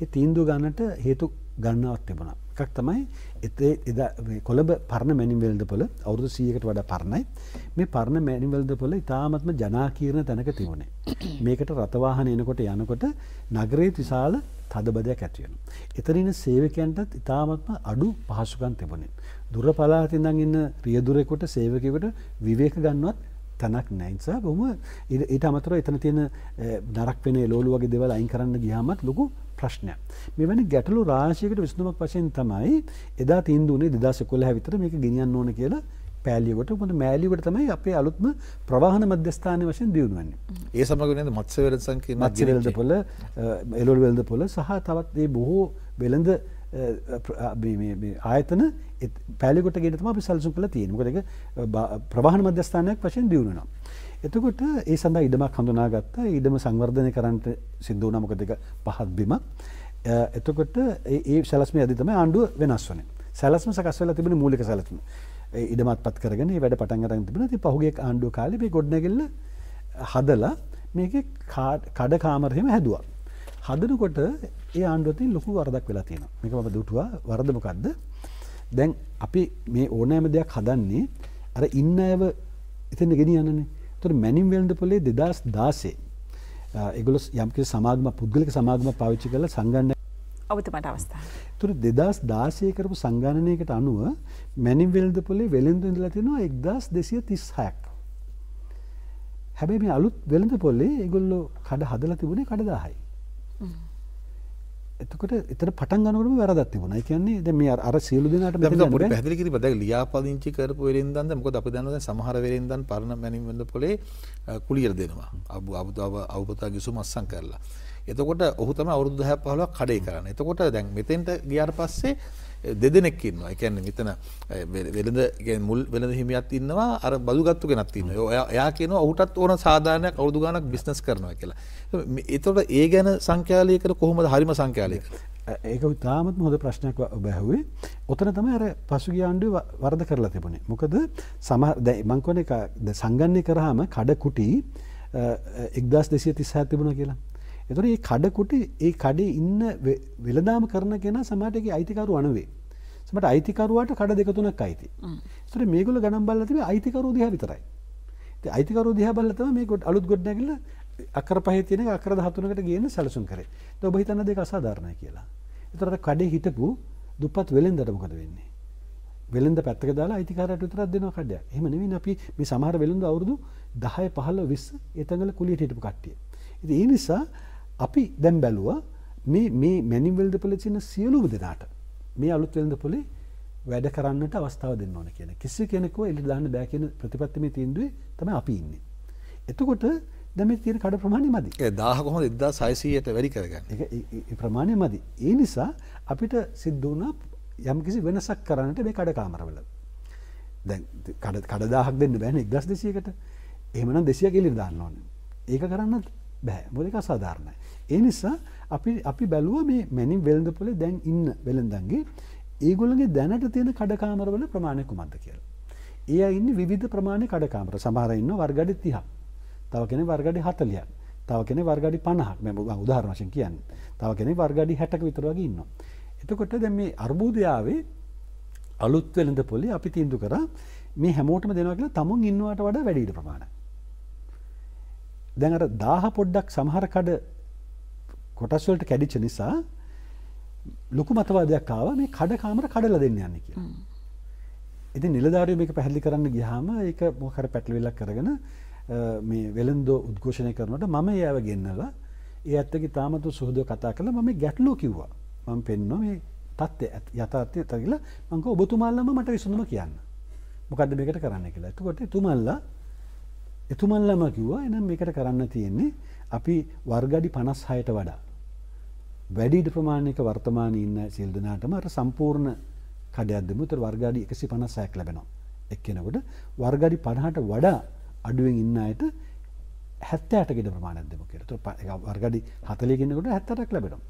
ඒ තීන්දුව ගන්නට හේතු ගණනාවක් තිබුණා. එකක් තමයි කොළඹ පරණ මැනින් වෙළඳ පොළ අවුරුදු 100කට වඩා පරණයි. මේ පරණ මැනින් වෙළඳ පොළ ඉතාමත්ම ජනාකීර්ණ තැනක තිබුණේ. මේකට රථ වාහන එනකොට යනකොට නගරයේ විශාල තදබදයක් ඇති වෙනවා. එතන ඉන්න සේවකයන්ටත් ඉතාමත්ම අඩු පහසුකම් තිබුණේ. දුර පළාතින් ඉඳන් ඉන්න රියදුරෙකුට සේවකයෙකුට විවේක ගන්නවත් තැනක් නැහැ. ඒ නිසා බොහොම ඊට අමතරව එතන තියෙන නරක වෙන එළවලු වගේ දේවල් අයින් කරන්න ගියාමත් ලොකු ප්‍රශ්නයක්. මෙවැනි ගැටලු රාශියකට විසඳුමක් වශයෙන් තමයි එදා තීන්දුව උනේ 2011 විතර මේක ගෙනියන්න ඕන කියලා පෑලියගොඩ. මොකද මෑලියගොඩ තමයි අපේ අලුත්ම ප්‍රවාහන මධ්‍යස්ථානයේ වශයෙන් දියුණු වෙන්නේ. ඒ සමග නේද මත්ස්‍ය වෙළඳ සංකීර්ණ මත්ස්‍ය වෙළඳ පොළ, එළවලු වෙළඳ පොළ සහ තවත් මේ බොහෝ වෙළඳ ආයතන පෑලියගොඩට ගෙන තමයි අපි සැලසුම් කරලා තියෙන්නේ. මොකද ඒක ප්‍රවාහන මධ්‍යස්ථානයක් වශයෙන් දියුණු වෙනවා. එතකොට ඒ සඳහා ඉඩමක් හඳුනාගත්තා. ඉඩම සංවර්ධනය කරන්නට සිද්ධ වුණා. මොකද ඒක පහත් බිමක්. එතකොට ඒ සැලැස්ම යදී තමයි ආණ්ඩුව වෙනස් වුණේ. සැලැස්ම සකස් වෙලා තිබුණේ මූලික සැලැස්ම. ඉඩමත්පත් කරගෙන මේ වැඩ පටන් ගන්න තිබුණා. ඉතින් පහුගිය ආණ්ඩුව කාලේ මේ ගොඩනැගිල්ල හදලා මේකේ කඩ කාමරෙම හැදුවා. හදනකොට ඒ ආණ්ඩුවෙන් ලොකු වරදක් වෙලා තියෙනවා. මේක මම දුටුවා. වරද මොකද්ද? දැන් අපි මේ ඕනෑම දෙයක් හදන්නේ අර ඉන්න අයව එතන ගෙනියන්නනේ. ඒතකොට මැනින් වෙළඳ පොලේ 2016 ඒගොල්ලෝ යම්කිසි සමාගම පුද්ගලික සමාගම පාවිච්චි කරලා සංගණනය ඔබතුමාට අවස්ථාව. ඒතකොට 2016 කරපු සංගණනයකට අනුව මැනින් වෙළඳ පොලේ වෙළඳ ඉඳලා තියෙනවා 1236ක්. හැබැයි මේ අලුත් වෙළඳ පොලේ ඒගොල්ලෝ කඩ හදලා තිබුණේ කඩ 1000යි. එතකොට එතන පටන් ගන්නකොටම වැරදක් තිබුණා. ඒ කියන්නේ දැන් මේ අර සියලු දෙනාට මෙතන පොඩි පැහැදිලි කිරීමක්. දැන් ලියාපදිංචි කරපු වෙලෙන්දන්ද මොකද අපි දන්නවා දැන් සමහර වෙලෙන්දන් පරණ මැනින් වෙළඳ පොලේ කුලියට දෙනවා. අවුපතා ගිසුම අස්සම් කරලා. එතකොට ඔහු තමයි අවුරුදු 10ක් 15ක් කඩේ කරන්නේ. එතකොට දැන් මෙතෙන්ට ගියාට පස්සේ දෙදෙනෙක් ඉන්නවා. ඒ කියන්නේ මෙතන වෙළඳ කියන්නේ මුල් වෙළඳ හිමියක් ඉන්නවා, අර බදුගත්තු කෙනෙක් ඉන්නවා. එයා කියනවා ඔහුටත් ඕන සාධාරණයක් අවුරුදු ගාණක් බිස්නස් කරනවා කියලා. එතකොට ඒ ගැන සංඛ්‍යාලයකට කොහොමද හරිම සංඛ්‍යාලයකට? ඒක ඉතාමත් හොඳ ප්‍රශ්නයක් ඔබ ඇහුවේ. ඔතන තමයි අර පසුගිය ආණ්ඩුවේ වරද කරලා තිබුණේ. මොකද සමහර දැන් මං කියන්නේ සංගණනය කරාම කඩ කුටි 1237 තිබුණා කියලා. එතකොට මේ කඩ කුටි ඒ කඩේ ඉන්න වෙළඳාම කරන කෙනා සමහරට ඒකේ අයිතිකරු අනවේ. සමහරට අයිතිකරුවාට කඩ දෙක තුනක් අයිති. ඒතකොට මේගොල්ලෝ ගණන් බලලා තිබේ අයිතිකරු දිහා විතරයි. ඉතින් අයිතිකරු දිහා බලලා තමයි මේ අලුත් ගොඩ නැගිලා අක්කර පහේ තියෙන අක්කර 13කට ගේන්න සැලසුම් කරේ. ඒත් ඔබ හිතන්න දෙක අසාධාරණයි කියලා. ඒතකොට කඩේ හිටපු දුප්පත් වෙළෙන්දට මොකද වෙන්නේ? වෙළෙන්ද පැත්තක දාලා අයිතිකාරයට විතරක් දෙනවා කඩයක්. එහෙම නෙවෙයි අපි මේ සමහර වෙළෙන්ද අවුරුදු 10 15 20 ඒ තංගල කුලියට හිටපු කට්ටිය. ඉතින් ඒ නිසා අපි දැන් බැලුවා මේ මැනින් වෙළඳ පොලේ තියෙන සියලුම දෙනාට මේ අලුත් වෙළඳ පොලේ වැඩ කරන්නට අවස්ථාව දෙන්න ඕන කියන. කිසි කෙනෙකුව එළියට දාන්න බෑ කියන ප්‍රතිපත්තිමේ තීන්දුවේ තමයි අපි ඉන්නේ. එතකොට දැන් මේ තියෙන කඩ ප්‍රමාණය මදි. ඒ 1000 කොහොමද 1600ට වැඩි කරගන්නේ? ඒ ප්‍රමාණය මදි. ඒ නිසා අපිට සිද්ධ වුණා යම්කිසි වෙනසක් කරන්නට මේ කඩ කාමරවල. දැන් කඩ 1000ක් දෙන්න බෑනේ 1200කට. එහෙමනම් 200ක් එළියට දාන්න ඕනේ. ඒක කරන්නත් බෑ. මොකද ඒක අසාධාරණයි. ඒ නිසා අපි බැලුවා මේ මැනින් වෙළඳ පොලේ දැන් ඉන්න වෙළඳන්ගේ ඒගොල්ලන්ගේ දැනට තියෙන කඩ කාමරවල ප්‍රමාණය කුමක්ද කියලා. ඒ අය ඉන්නේ විවිධ ප්‍රමාණයේ කඩ කාමර. සමහර අය ඉන්නවා වර්ගඩි 30ක්. තව කෙනෙක් වර්ගඩි 40ක්. තව කෙනෙක් වර්ගඩි 50ක්. මම උදාහරණ වශයෙන් කියන්නේ. තව කෙනෙක් වර්ගඩි 60ක විතර වගේ ඉන්නවා. එතකොට දැන් මේ අර්බුදය ආවේ අලුත් වෙළඳ පොලේ අපි තීන්දුව කරා මේ හැමෝටම දෙනවා කියලා තමුන් ඉන්නවට වඩා වැඩි ඉඩ ප්‍රමාණයක්. දැන් අර 1000 පොඩ්ඩක් සමහර කඩ කොටස් වලට කැඩිච්ච නිසා ලොකු මතවාදයක් ආවා මේ කඩ කාමර කඩලා දෙන්න යන්නේ කියලා. ඉතින් නිලධාරියෝ මේක පැහැදිලි කරන්න ගියාම ඒක මොකක් හරි පැටලවිල්ලක් කරගෙන මේ වෙළඳෝ උද්ඝෝෂණය කරනකොට මම එයාව ගෙන්නලා ඒ ඇත්තගේ තාමත් සුහදව කතා කළා මම ගැටලුව කිව්වා. මම පෙන්නවා මේ තත්ත්වය යථාර්ථය කියලා මම කිව්වා ඔබතුමාලම මට විසඳුම කියන්න. මොකද්ද මේකට කරන්න කියලා. එතකොට එතුමන්ලම කිව්වා එහෙනම් මේකට කරන්න තියෙන්නේ අපි වර්ගඩි 56ට වඩා වැඩි ඉඩ ප්‍රමාණයක වර්තමානයේ ඉන්න සියලු දෙනාටම අර සම්පූර්ණ කඩයක් දෙමු. ඒතර වර්ගඩි 156ක් ලැබෙනවා. එක්කෙනෙකුට වර්ගඩි 50ට වඩා අඩුවෙන් ඉන්න අයට 78ක ඉඩ ප්‍රමාණයක් දෙමු කියලා. ඒතර වර්ගඩි 40 කෙනෙකුට 78ක් ලැබෙනවා.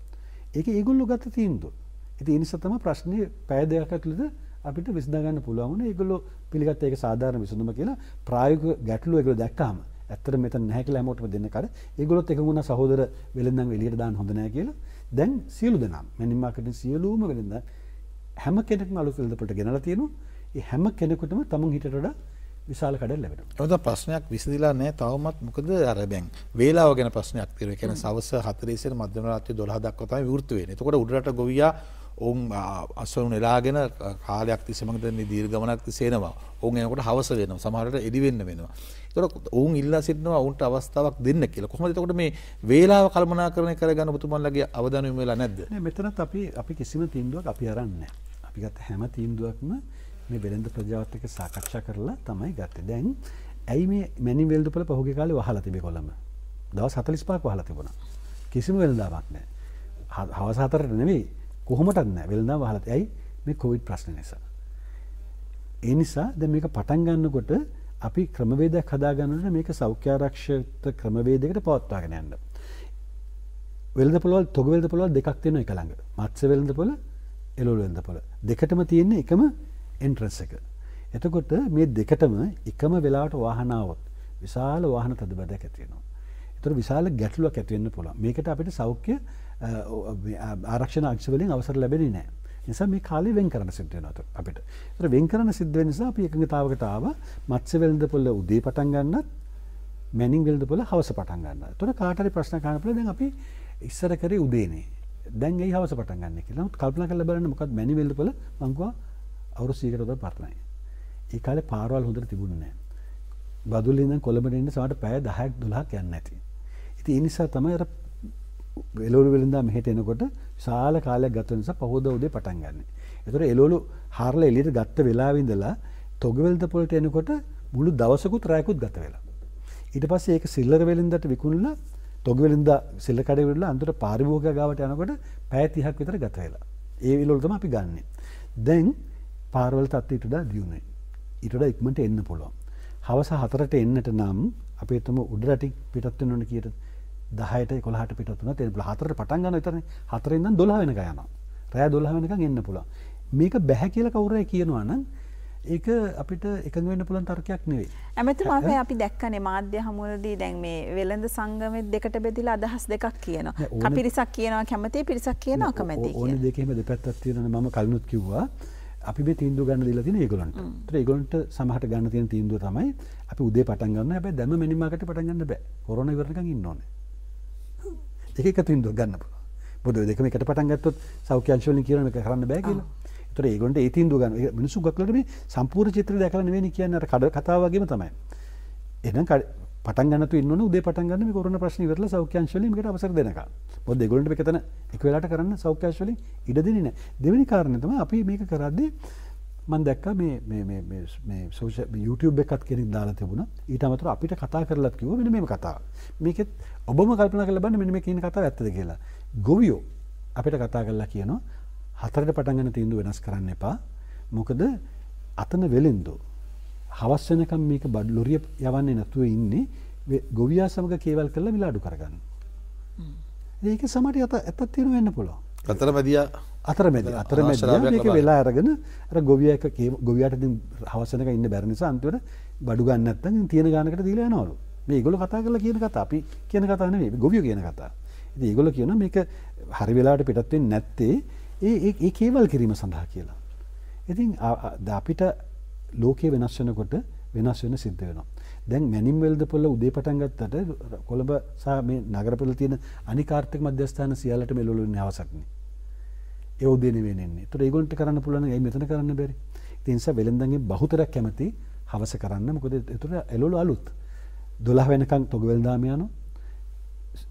ඒක ඒගොල්ලෝ ගත්ත තීන්දුව. ඉතින් ඒ නිසා තමයි ප්‍රශ්නේ පැය දෙකක් ඇතුළත අපිට විසඳ ගන්න පුළුවන් වුණේ. ඒගොල්ලෝ පිළිගත්ත ඒක සාධාරණ විසඳුම කියලා ප්‍රායෝගික ගැටලුව ඒගොල්ලෝ දැක්කහම ඇත්තට මෙතන නැහැ කියලා හැමෝටම දෙන්න කඩ. ඒගොල්ලොත් එකඟ වුණා සහෝදර වෙලෙන්දන් එළියට දාන්න හොඳ නැහැ කියලා. දැන් සියලු දෙනාම මැනින් මාකටින් සියලුම වෙලෙන්දන් හැම කෙනෙක්ම අලුත් වෙළඳ පොළට ගෙනලා තියෙනවා. ඒ හැම කෙනෙකුටම තමුන් හිතට වඩා විශාල කඩක් ලැබෙනවා. ඒක ප්‍රශ්නයක් විසඳිලා නැහැ තවමත්. මොකද අර දැන් වේලාව ගැන ප්‍රශ්නයක් තියෙනවා. ඒ කියන්නේ සවස් 4 සිට මධ්‍යම රාත්‍රී 12 දක්වා තමයි විවෘත වෙන්නේ. එතකොට උඩරට ගොවියා ඔවුන් අස්වැනු නෙලාගෙන කාලයක් තිස්සේ මම දැන් දීර්ඝ ගමනක් තිස්සේ එනවා. ඔවුන් එනකොට හවස වෙනවා. සමහරවිට එළි වෙන්න වෙනවා. ඒතකොට ඔවුන් ඉල්ලා සිටිනවා ඔවුන්ට අවස්ථාවක් දෙන්න කියලා. කොහොමද එතකොට මේ වේලාව කල්පනාකරණය කරගන්න ඔබතුමන්ලගේ අවධානය යොමු වෙලා නැද්ද? නෑ මෙතනත් අපි කිසිම තීන්දුවක් අපි අරන් නැහැ. අපි ගත්ත හැම තීන්දුවක්ම මේ වෙළඳ ප්‍රජාවත් එක්ක සාකච්ඡා කරලා තමයි ගත්තේ. දැන් ඇයි මේ මැනින් වෙළඳ පොළ පහුගිය කාලේ වහලා තිබේ කොළඹ? දවස් 45ක් වහලා තිබුණා. කිසිම වෙළඳාමක් නැහැ. හවස 4ට නෙවෙයි කොහොමටත් නැහැ. වෙළඳාම වහලා. ඇයි? මේ කොවිඩ් ප්‍රශ්න නිසා. ඒ නිසා දැන් මේක පටන් ගන්නකොට අපි ක්‍රමවේදයක් හදා ගන්නකොට මේක සෞඛ්‍ය ආරක්ෂිත ක්‍රමවේදයකට පවත්වාගෙන යන්න. වෙළඳ පොළවල් තොග වෙළඳ පොළවල් දෙකක් තියෙනවා එක ළඟ. මත්ස්‍ය වෙළඳ පොළ, එළවලු වෙළඳ පොළ. දෙකටම තියෙන්නේ එකම එන්ට්‍රන්ස් එක. එතකොට මේ දෙකටම එකම වෙලාවට වාහන આવොත් විශාල වාහන තදබදයක් ඇති වෙනවා. ඒතර විශාල ගැටලුවක් ඇති වෙන්න පුළුවන්. මේකට අපිට සෞඛ්‍ය ආරක්ෂණ අංශ වලින් අවසර ලැබෙන්නේ නැහැ. ඒ නිසා මේ කාලේ වෙන් කරන්න සිද්ධ වෙනවා අපිට. ඒතර වෙන් කරන්න සිද්ධ වෙන නිසා අපි එකඟතාවකට ආවා මත්ස්‍ය වෙළඳ පොළ උදේ පටන් ගන්නත් මැනින් වෙළඳ පොළ හවස පටන් ගන්නවා. ඒතර කාට හරි ප්‍රශ්න අහන්න පුළුවන් දැන් අපි ඉස්සර කරේ උදේනේ. දැන් ඇයි හවස පටන් ගන්න කියලා. නමුත් කල්පනා කරලා බලන්න මොකක්ද මැනින් වෙළඳ පොළ මං කිව්වා අවුරුදු 100කට උදේ පරණයි. ඒ කාලේ පාරවල් හොඳට තිබුණේ නැහැ. බදුල්ලේ ඉඳන් කොළඹට එන්න සමහරට පැය 10ක් 12ක් යන්නේ නැති. ඉතින් ඒ නිසා තමයි අර එළවලු වෙළඳා මෙහෙට එනකොට විශාල කාලයක් ගත වෙන නිසා පහෝදා උදේ පටන් ගන්න. ඒතර එළවලු හාරලා එළියට ගත්ත වෙලාවෙ ඉඳලා තොග වෙළඳ පොළට එනකොට මුළු දවසකුත් රැයකුත් ගත වෙලා. ඊට පස්සේ ඒක සිල්ලර වෙළඳට විකුණලා තොග වෙළඳා සිල්ල කඩේ වෙළඳලා අන්තිමට පාරිභෝගික ගාවට යනකොට පැය 30ක් විතර ගත වෙලා. ඒ එළවලු තමයි අපි ගන්නෙ. දැන් පාරවල තත්ත්වය ඊට වඩා දියුණුයි. ඊට වඩා ඉක්මනට එන්න පුළුවන්. හවස 4ට එන්නට නම් අපි හිතමු උඩ රටින් පිටත් වෙන්න ඕන කීයටද? 10ට 11ට පිටත් වුණා. ඒ 4ට පටන් ගන්න විතරනේ. 4 ඉඳන් 12 වෙනකන් යනවා. රෑ 12 වෙනකන් එන්න පුළුවන්. මේක බැහැ කියලා කවුරු හරි කියනවා නම් ඒක අපිට එකඟ වෙන්න පුළුවන් තර්කයක් නෙවෙයි. ඇමතුමා අපි දැක්කනේ මාධ්‍ය හමුවේදී දැන් මේ වෙළඳ සංගමෙ දෙකට බෙදලා අදහස් දෙකක් කියනවා. කපිරිසක් කියනවා කැමති පිරිසක් කියනවා අකමැති කියලා. ඕනේ දෙකේම දෙපැත්තක් තියෙනවනේ මම කලිනුත් කිව්වා. අපි මේ තීන්දුව ගන්න දීලා තියෙන ඒගොල්ලන්ට. ඒතර ඒගොල්ලන්ට සමහරට ගන්න තියෙන තීන්දුව තමයි අපි උදේ පටන් ගන්නවා. හැබැයි දැම්ම මිනිමාකට පටන් ගන්න බෑ. කොරෝනා ඉවරනකන් ඉන්න ඕනේ. ඒක තීන්දුව ගන්න පුළුවන්. මොකද ඔය දෙකම එකට පටන් ගත්තොත් සෞඛ්‍ය අංශ වලින් කියන මේක කරන්න බෑ කියලා. ඒතර ඒගොල්ලන්ට ඒ තීන්දුව ගන්න. මිනිස්සු ගක්ලට මේ සම්පූර්ණ චිත්‍රය දැකලා නෙවෙයි කියන්නේ අර කතාව වගේම තමයි. එහෙනම් පටන් ගන්න තු ඉන්න ඕනේ උදේ පටන් ගන්න මේ කොරෝනා ප්‍රශ්න ඉවරලා සෞඛ්‍ය අංශ වලින් මේකට අවසර දෙනකම්. මොකද ඒගොල්ලන්ට මේක තන එක වෙලාවට කරන්න සෞඛ්‍ය අංශ වලින් ඉඩ දෙන්නේ නැහැ. දෙවෙනි කාරණේ තමයි අපි මේක කරද්දී මම දැක්කා මේ සෝෂල් YouTube එකත් කෙනෙක් දාලා තිබුණා. ඊට අමතරව අපිට කතා කරලාත් කිව්වා මෙන්න මේම කතාව. මේකෙත් ඔබම කල්පනා කරලා බලන්න මෙන්න මේ කියන කතාව ඇත්තද කියලා. ගොවියෝ අපිට කතා කරලා කියනවා 4ට පටන් ගන්න තීන්දුව වෙනස් කරන්න එපා. මොකද අතන වෙලෙන්දෝ හවස් වෙනකම් මේක ලොරිය යවන්නේ නැතුව ඉන්නේ ගොවියා සමග කේවල් කරලා මිලාඩු කරගන්න. ඒක සමහරට ඇත්තක් තියෙන වෙන්න පුළුවන්. අතරමැදියා මේක වෙලා අරගෙන අර ගොවියා එක ගොවියාට ඉතින් හවස් වෙනකම් ඉන්න බැරි නිසා අන්තිමට බඩු ගන්න නැත්නම් තියෙන ගානකට දීලා යනවලු. මේ ඒගොල්ලෝ කතා කරලා කියන කතා අපි කියන කතා නෙවෙයි ගොවියෝ කියන කතා. ඉතින් ඒගොල්ලෝ කියනවා මේක හරි වෙලාවට පිටත් වෙන්නේ නැත්තේ ඒ කේවල් කිරීම සඳහා කියලා. ඉතින් අපිට ලෝකයේ වෙනස් වෙනකොට වෙනස් වෙන සිද්ධ වෙනවා. දැන් මැනින් වෙල්ද පොළ උදේ පටන් ගත්තට කොළඹ සහ මේ නගරපොළ තියෙන අනික් ආර්ථික මධ්‍යස්ථාන සියල්ලට මෙලොලු වෙන්නේ අවසක්නේ. ඒ උදේ නෙවෙයි එන්නේ. ඒතර ඒගොල්ලන්ට කරන්න පුළුවන් ඇයි මෙතන කරන්න බැරි? ඒ නිසා වෙලෙන්දන්ගේ බහුතරයක් කැමති හවස කරන්න. මොකද ඒතර එළවලු අලුත් 12 වෙනකන් තොග වෙලඳාම යනවා.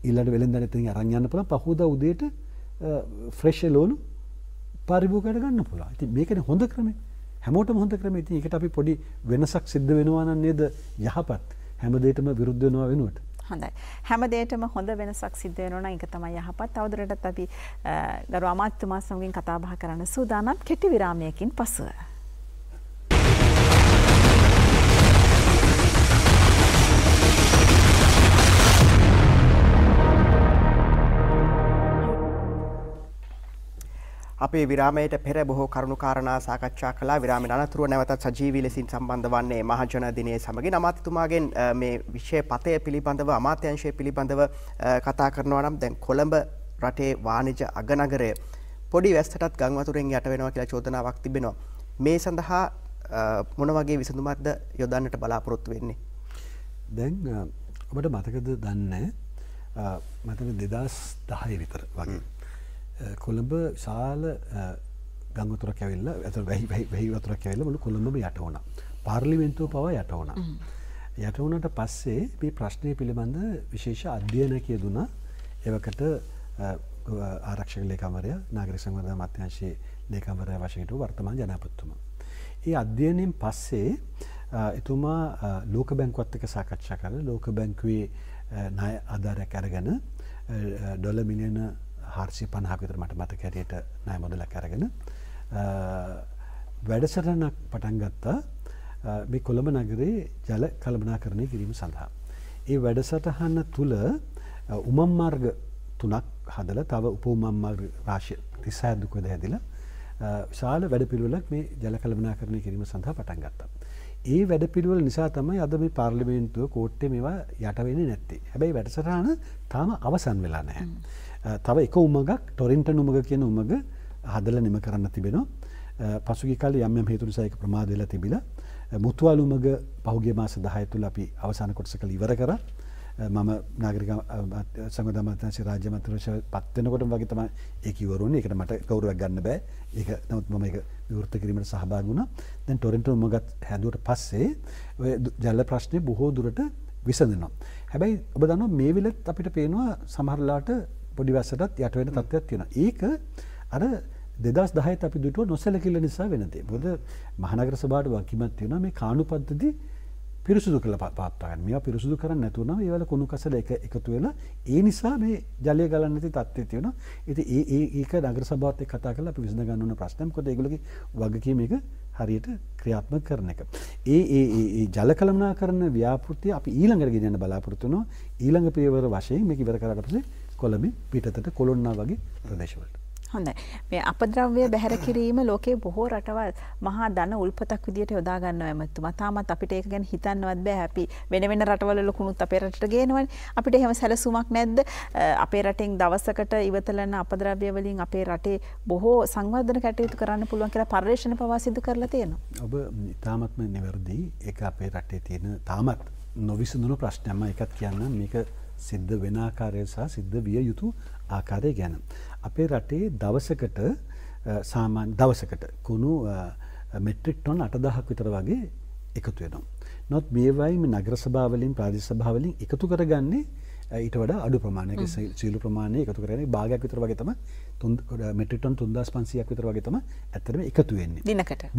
ඊළඟ වෙලෙන්දන් එතනින් අරන් යන්න පුළුවන්. පහුවදා උදේට ෆ්‍රෙෂ් එළවලු පරිභෝගයට ගන්න පුළුවන්. ඉතින් මේකනේ හොඳ ක්‍රමය. හැමෝටම හොඳ ක්‍රමය. ඉතින් ඒකට අපි පොඩි වෙනසක් සිද්ධ වෙනවා නම් නේද යහපත්. හැම දෙයකම විරුද්ධ වෙනවා වෙනුවට. හොඳයි. හැම දෙයකම හොඳ වෙනසක් සිද්ධ වෙනවා නම් ඒක තමයි යහපත්. තවදුරටත් අපි ගරු අමාත්‍යතුමා සමගින් කතා බහ කරන්න සූදානම් කෙටි විරාමයකින් පසුව. අපේ විරාමයට පෙර බොහෝ කරුණු කාරණා සාකච්ඡා කළා. විරාමයට අනතුරුව නැවතත් සජීවී ලෙසින් සම්බන්ධ වන්නේ මහජන දිනයේ සමගින් අමාත්‍යතුමාගෙන් මේ විෂය පතය පිළිබඳව අමාත්‍යාංශය පිළිබඳව කතා කරනවා නම් දැන් කොළඹ රටේ වාණිජ අගනගරය පොඩි වැස්සටත් ගම් වතුරෙන් යට වෙනවා කියලා චෝදනාවක් තිබෙනවා. මේ සඳහා මොන වගේ විසඳුමක්ද යොදන්නට බලාපොරොත්තු වෙන්නේ? දැන් ඔබට මතකද දන්නේ මතක 2010 විතර වගේ කොළඹ විශාල ගම් වතුරක් ඇවිල්ලා අතන වැහි වතුරක් ඇවිල්ලා මුළු කොළඹම යට වුණා. පාර්ලිමේන්තුව පවා යට වුණා. යට වුණාට පස්සේ මේ ප්‍රශ්නය පිළිබඳ විශේෂ අධ්‍යයනයක් යෙදුණා. ඒවකට ආරක්ෂක ලේකම්වරයා නාගරික සංවර්ධන අමාත්‍යාංශයේ ලේකම්වරයා වශයෙන් හිටපු වර්තමාන ජනාධිපතිතුමා. ඒ අධ්‍යයනයෙන් පස්සේ එතුමා ලෝක බැංකුවත් එක්ක සාකච්ඡා කරලා ලෝක බැංකුවේ ණය ආධාරයක් අරගෙන ඩොලර් මිලියන 450ක විතර මට මතක හැටියට ණය මුදලක් අරගෙන වැඩසටහනක් පටන් ගත්තා මේ කොළඹ නගරේ ජල කළමනාකරණය කිරීම සඳහා. ඒ වැඩසටහන තුල උමම් මාර්ග 3ක් හදලා තව උප උමම් මාර්ග රාශිය 36 දුක හැදිලා විශාල වැඩපිළිවෙලක් මේ ජල කළමනාකරණය කිරීම සඳහා පටන් ගත්තා. ඒ වැඩපිළිවෙල නිසා තමයි අද මේ පාර්ලිමේන්තුව කෝට්ටේ මේවා යට වෙන්නේ නැත්තේ. හැබැයි වැඩසටහන තාම අවසන් වෙලා නැහැ. තව එක උමගක් ටොරින්ටන් උමග කියන උමග හදලා නිම කරන්න තිබෙනවා. පසුගිය කාලේ යම් හේතු නිසා ඒක ප්‍රමාද වෙලා තිබිලා මුතුවල් උමග පහුගිය මාස 10 තුල අපි අවසාන කොටස කළ ඉවර කරා. මම නාගරික සංවර්ධන අමාත්‍යාංශයේ රාජ්‍ය මන්ත්‍රීවරයෙක් පත් වෙනකොටම වගේ තමයි ඒක ඉවරුනේ. ඒකට මට ගෞරවයක් ගන්න බෑ. ඒක නමුත් මම ඒක විවෘත කිරීමට සහභාගී වුණා. දැන් ටොරන්ටෝ උමගත් හැදුවට පස්සේ ඔය ජල ප්‍රශ්නේ බොහෝ දුරට විසඳෙනවා. හැබැයි ඔබ දන්නවා මේ වෙලෙත් අපිට පේනවා සමහරලාට පොඩි වැස්සටත් යට වෙන තත්ත්වයක් තියෙනවා. ඒක අර 2010 අපි දුටුව නොසැලකිල්ල නිසා වෙන දේ. මොකද මහනගර සභාවට වගකීමක් තියෙනවා මේ කාණු පද්ධති පිරිසුදු කරලා පාත්වා ගන්න. මේවා පිරිසුදු කරන්නේ නැතුව නම් ඒවල කුණු කසල එකතු වෙලා ඒ නිසා මේ ජලය ගලන්නේ නැති තත්ත්වය තියෙනවා. ඉතින් ඒක නගර සභාවත් එක්ක කතා කරලා අපි විසඳ ගන්න ඕන ප්‍රශ්නයක්. මොකද ඒගොල්ලෝගේ වගකීම එක හරියට ක්‍රියාත්මක කරන එක. ඒ ජල කළමනාකරණ ව්‍යාපෘතිය අපි ඊළඟට ගෙනියන්න බලාපොරොත්තු වෙනවා. ඊළඟ පියවර වශයෙන් මේක ඉවර කරලා පස්සේ කොළඹ පිටතට කොළොන්නා වගේ ප්‍රදේශවලට. හොඳයි. මේ අපද්‍රව්‍ය බැහැර කිරීම ලෝකයේ බොහෝ රටවල් මහා ධන උල්පතක් විදියට යොදා ගන්නවා එමෙතුමා. තාමත් අපිට ඒක ගැන හිතන්නවත් බෑ. අපි වෙන වෙන රටවල ලකුණුත් අපේ රටට ගේනවනේ. අපිට එහෙම සැලසුමක් නැද්ද? අපේ රටෙන් දවසකට ඉවතලන අපද්‍රව්‍ය වලින් අපේ රටේ බොහෝ සංවර්ධන කටයුතු කරන්න පුළුවන් කියලා පර්යේෂණ පවා සිදු කරලා තියෙනවා. ඔබ තාමත්ම නිවැරදි. ඒක අපේ රටේ තියෙන තාමත් නොවිසඳුණු ප්‍රශ්නයක්. මම එකක් කියන්නම් මේක සිද්ධ වෙන ආකාරය සහ සිද්ධ විය යුතු ආකාරය ගැන. අපේ රටේ දවසකට සාමාන්‍ය දවසකට කුණු මෙට්‍රික් ටොන් 8000ක් විතර වගේ එකතු වෙනවා. නමුත් මේවයි මේ නගර සභාවලින් ප්‍රාදේශ සභාවලින් එකතු කරගන්නේ ඊට වඩා අඩු ප්‍රමාණයක සීළු ප්‍රමාණය එකතු කරගෙන භාගයක් විතර වගේ තමයි මෙට්‍රික් ටොන් 3500ක් විතර වගේ තමයි ඇත්තටම එකතු වෙන්නේ.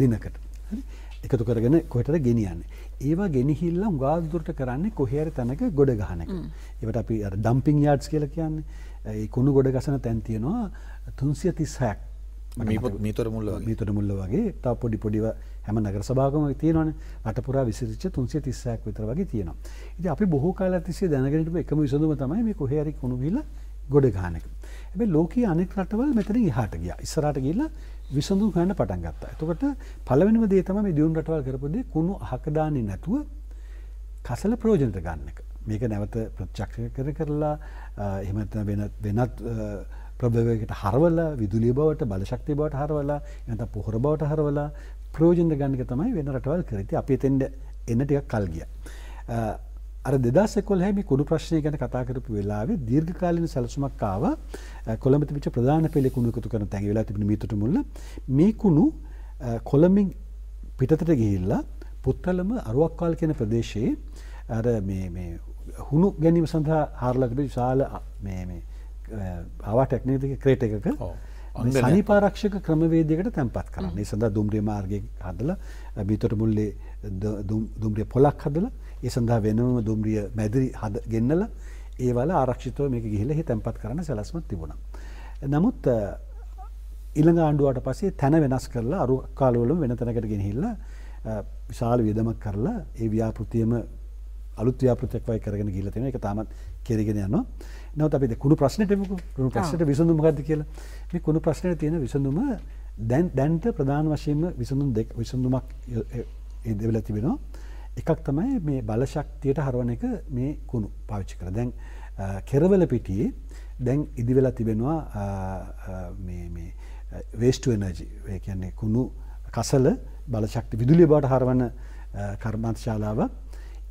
දිනකට. හරි. එකතු කරගෙන කොහෙටද ගෙනියන්නේ. ඒවා ගෙනහිල්ලා උගා දුරට කරන්නේ කොහේ හරි තැනක ගොඩ ගහන එක. ඒවට අපි අර ඩම්පින් යාඩ්ස් කියලා කියන්නේ. ඒ කුණු ගොඩ ගසන තැන් තියෙනවා 336ක්. මීතර මුල්ල වගේ තව පොඩි පොඩිව හැම නගර සභාවකම තියෙනවානේ. රට පුරා විසිරිච්ච 336ක් විතර වගේ තියෙනවා. ඉතින් අපි බොහෝ කාලයක් තිස්සේ දැනගෙන හිටපු එකම විසඳුම තමයි මේ කොහේ හරි කුණු ගිහලා ගොඩ ගහන එක. හැබැයි ලෝකීය අනෙක් රටවල් මෙතනින් එහාට ගියා. ඉස්සරහට ගිහලා විසඳුම් හොයන්න පටන් ගත්තා. එතකොට පළවෙනිම දේ තමයි මේ දියුණු රටවල් කරපු දේ කුණු අහක දාන්නේ නැතුව කසල ප්‍රයෝජනට ගන්න එක. මේක නැවත ප්‍රත්‍යක්ෂ කරලා එහෙම නැත්නම් වෙනත් ප්‍රභවයකට හරවලා විදුලිය බවට බලශක්තිය බවට හරවලා නැත්නම් පොහොර බවට හරවලා ප්‍රයෝජනට ගන්න එක තමයි වෙන රටවල් කරේ. ඉතින් අපි එතෙන්ද එන්න ටිකක් කල් ගියා. අර 2011 මේ කුණු ප්‍රශ්නය ගැන කතා කරපු වෙලාවේ දීර්ඝකාලීන සැලසුමක් ආවා. කොළඹ තිබිච්ච ප්‍රධාන පෙළේ කුණු එකතු කරන තැන් ඒ වෙලාවේ තිබුණ මීතොට මුල්ල මේ කුණු කොළඹින් පිටතට ගිහිල්ලා පුත්තලම අරුවක්කාල් කියන ප්‍රදේශයේ අර මේ හුණු ගැනීම සඳහා හාරලා තිබෙන විශාල මේ ආවා ටෙක්නිකල් ක්‍රේට් එකක සනීපාරක්ෂක ක්‍රමවේදයකට තැන්පත් කරන්න. ඒ සඳහා දුම්රිය මාර්ගයක් හදලා මීතොට මුල්ලේ දුම්රිය පොලක් හදලා ඒ සඳහා වෙනම දුම්රිය මැදිරි ගෙන්නලා ඒ වල ආරක්ෂිතව මේක ගිහිල්ලා එහි තැන්පත් කරන්න සැලැස්මක් තිබුණා. නමුත් ඊළඟ ආණ්ඩුවට පස්සේ තැන වෙනස් කරලා අරු කාලවලම වෙන තැනකට ගෙනහිල්ලා විශාල වියදමක් කරලා ඒ ව්‍යාපෘතියම අලුත් ව්‍යාපෘතියක් වගේ කරගෙන ගිහිල්ලා තියෙනවා. ඒක තාමත් කෙරගෙන යනවා. නමුත් අපි කුණු ප්‍රශ්නෙට එමුකෝ. කුණු ප්‍රශ්නෙට විසඳුම මොකක්ද කියලා. මේ කුණු ප්‍රශ්නෙට තියෙන විසඳුම දැන්ට ප්‍රධාන වශයෙන්ම විසඳුමක් දෙවිලා තිබෙනවා. එකක් තමයි මේ බල ශක්තියට හරවන එක මේ කුණු පාවිච්චි කරලා. දැන් කෙරවල පිටියේ දැන් ඉදි වෙලා තිබෙනවා මේ waste to energy. ඒ කියන්නේ කුණු කසල බල ශක්ති විදුලිය බවට හරවන කර්මාන්තශාලාවක්.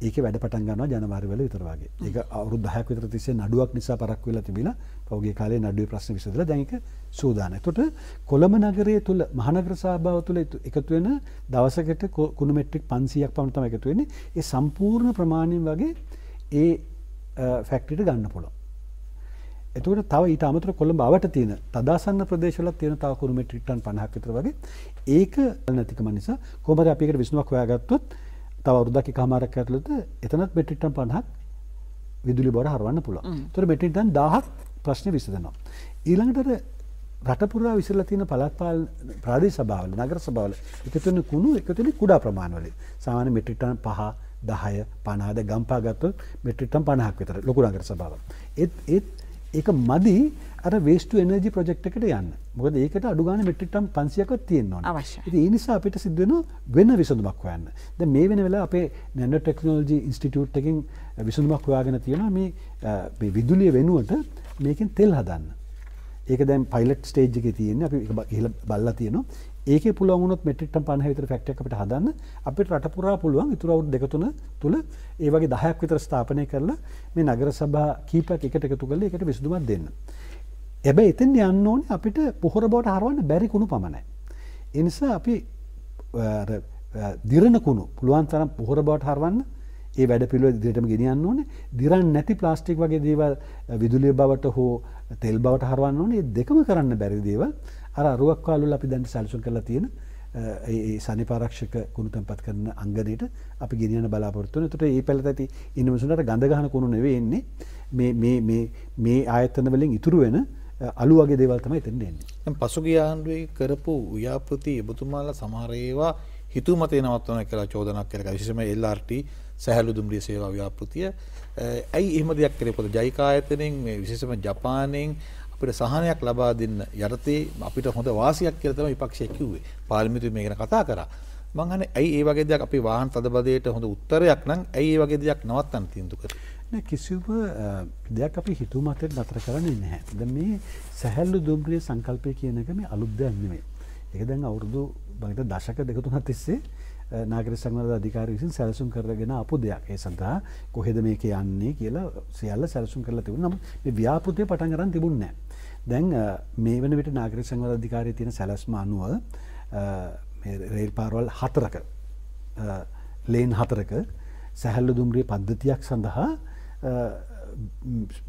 ඒකේ වැඩ පටන් ගන්නවා ජනවාරි වල විතර වගේ. ඒක අවුරුදු 10ක් විතර තිස්සේ නඩුවක් නිසා පරක්කු වෙලා තිබිලා පෞගේ කාලේ නඩුවේ ප්‍රශ්න විසඳලා දැන් ඒක සූදානම්. එතකොට කොළඹ නගරයේ තුල මහනගර සභාව තුල එකතු වෙන දවසකට කුණු මෙට්‍රික් 500ක් පමණ තමයි එකතු වෙන්නේ. ඒ සම්පූර්ණ ප්‍රමාණයෙන් වගේ ඒ ෆැක්ටරියට ගන්න පුළුවන්. එතකොට තව ඊට අමතරව කොළඹ අවට තියෙන තදාසන්න ප්‍රදේශවල තියෙන තව කුණු මෙට්‍රික් ටන් 50ක් විතර වගේ ඒක නැතිකම නිසා කොහොමද අපි ඒකට විසඳුමක් හොයාගත්තොත් තව අවුරුද්දක් එකමාරක් ඇතුළත එතනත් මෙට්‍රික් ටන් 50ක් විදුලි බවට හරවන්න පුළුවන්. ඒතකොට මෙට්‍රික් ටන් 1000ක් ප්‍රශ්නේ විසඳනවා. ඊළඟට රට පුරා විසිරලා තියෙන පළාත් පාලන ප්‍රාදේශ සභාවල නගර සභාවල එකතු වෙන කුණු එකතු වෙන කුඩා ප්‍රමාණවල සාමාන්‍ය මෙට්‍රික් ටන් 5 10 50 ගම්පා ගත්තොත් මෙට්‍රික් ටන් 50ක් විතර ලොකු නගර සභාවල. ඒක මදි අර waste to energy project එකට යන්න. මොකද ඒකට අඩු ගානේ මෙට්‍රික් ටන් 500ක්වත් තියෙන්න ඕනේ. අවශ්‍යයි. ඉතින් ඒ නිසා අපිට සිද්ධ වෙනවා වෙන විසඳුමක් හොයන්න. දැන් මේ වෙන වෙලාව අපේ නැනෝ ටෙක්නොලොජි ඉන්ස්ටිටියුට් එකකින් විසඳුමක් හොයාගෙන තියෙනවා මේ විදුලිය වෙනුවට මේකෙන් තෙල් හදන්න. ඒක දැන් පයිලට් ස්ටේජ් එකේ තියෙන්නේ. අපි ඒක ගිහලා බලලා තියෙනවා. ඒකේ පුළුවන් වුණොත් මෙට්‍රික් ටන් 50 විතර ෆැක්ටරි එකක් අපිට හදන්න අපිට රට පුරා පුළුවන් ඉතුරු අවුරුදු දෙක තුන තුල ඒ වගේ 10ක් විතර ස්ථාපනය කරලා මේ නගර සභා කීපයක් එකට එකතු කරලා ඒකට විසඳුමක් දෙන්න. හැබැයි එතෙන් යන්න ඕනේ අපිට පොහොර බවට හරවන්න බැරි කුණු පමණයි. ඒ නිසා අපි දිරණ කුණු පුළුවන් තරම් පොහොර බවට හරවන්න ඒ වැඩ පිළිවෙල ඉදිරියටම ගෙනියන්න ඕනේ. දිරන් නැති ප්ලාස්ටික් වගේ දේවල් විදුලිය බවට හෝ තෙල් බවට හරවන්න ඕනේ. මේ දෙකම කරන්න බැරි දේවල් අර අරුවක් කාලවල අපි දැන් සැලසුම් කරලා තියෙන ඒ සනීපාරක්ෂක කුණු තැන්පත් කරන අංගණයට අපි ගෙනියන්න බලාපොරොත්තු වෙනවා. ඒකට මේ පැලට ඇති ඉන්න මිනිසුන්ට ගඳ ගහන කුණු නෙවෙයි එන්නේ. මේ ආයතන වලින් ඉතුරු වෙන අලු වගේ දේවල් තමයි එතෙන් එන්නේ. දැන් පසුගිය ආණ්ඩුවේ කරපු ව්‍යාපෘති ඔබතුමාලා සමහර ඒවා හිතුමතේ නවත්වන කියලා චෝදනාවක් කරලා විශේෂයෙන්ම LRT සහැල්ලු දුම්රිය සේවා ව්‍යාපෘතිය ඇයි එහෙම දෙයක් කරේ? පොත ජයිකා ආයතනයෙන් මේ විශේෂයෙන්ම ජපානයෙන් අපිට සහනයක් ලබා දෙන්න යටතේ අපිට හොඳ වාසියක් කියලා තමයි විපක්ෂය කිව්වේ. පාර්ලිමේන්තුවේ මේ ගැන කතා කරා. මං අහන්නේ ඇයි ඒ වගේ දෙයක් අපේ වාහන තදබදයට හොඳ උත්තරයක් නම් ඇයි ඒ වගේ දෙයක් නවත්තන්න තීන්දුව කරේ? නෑ කිසිම දෙයක් අපි හිතුව මතට නතර කරන්නේ නැහැ. දැන් මේ සැහැල්ලු දුම්රිය සංකල්පය කියන එක මේ අලුත් දෙයක් නෙමෙයි. ඒක දැන් අවුරුදු බංගට දශක දෙක තුනක් තිස්සේ නාගරික සංවර්ධන අධිකාරිය විසින් සැලසුම් කරගෙන ආපු දෙයක්. ඒ සඳහා කොහෙද මේක යන්නේ කියලා සියල්ල සැලසුම් කරලා තිබුණා. නමුත් මේ ව්‍යාපෘතිය පටන් ගන්න තිබුණේ නැහැ. දැන් මේ වෙන විට නාගරික සංවර්ධන අධිකාරියේ තියෙන සැලැස්ම අනුව මේ රේල් පාරවල් 4ක ලේන් 4ක සැහැල්ලු දුම්රිය පද්ධතියක් සඳහා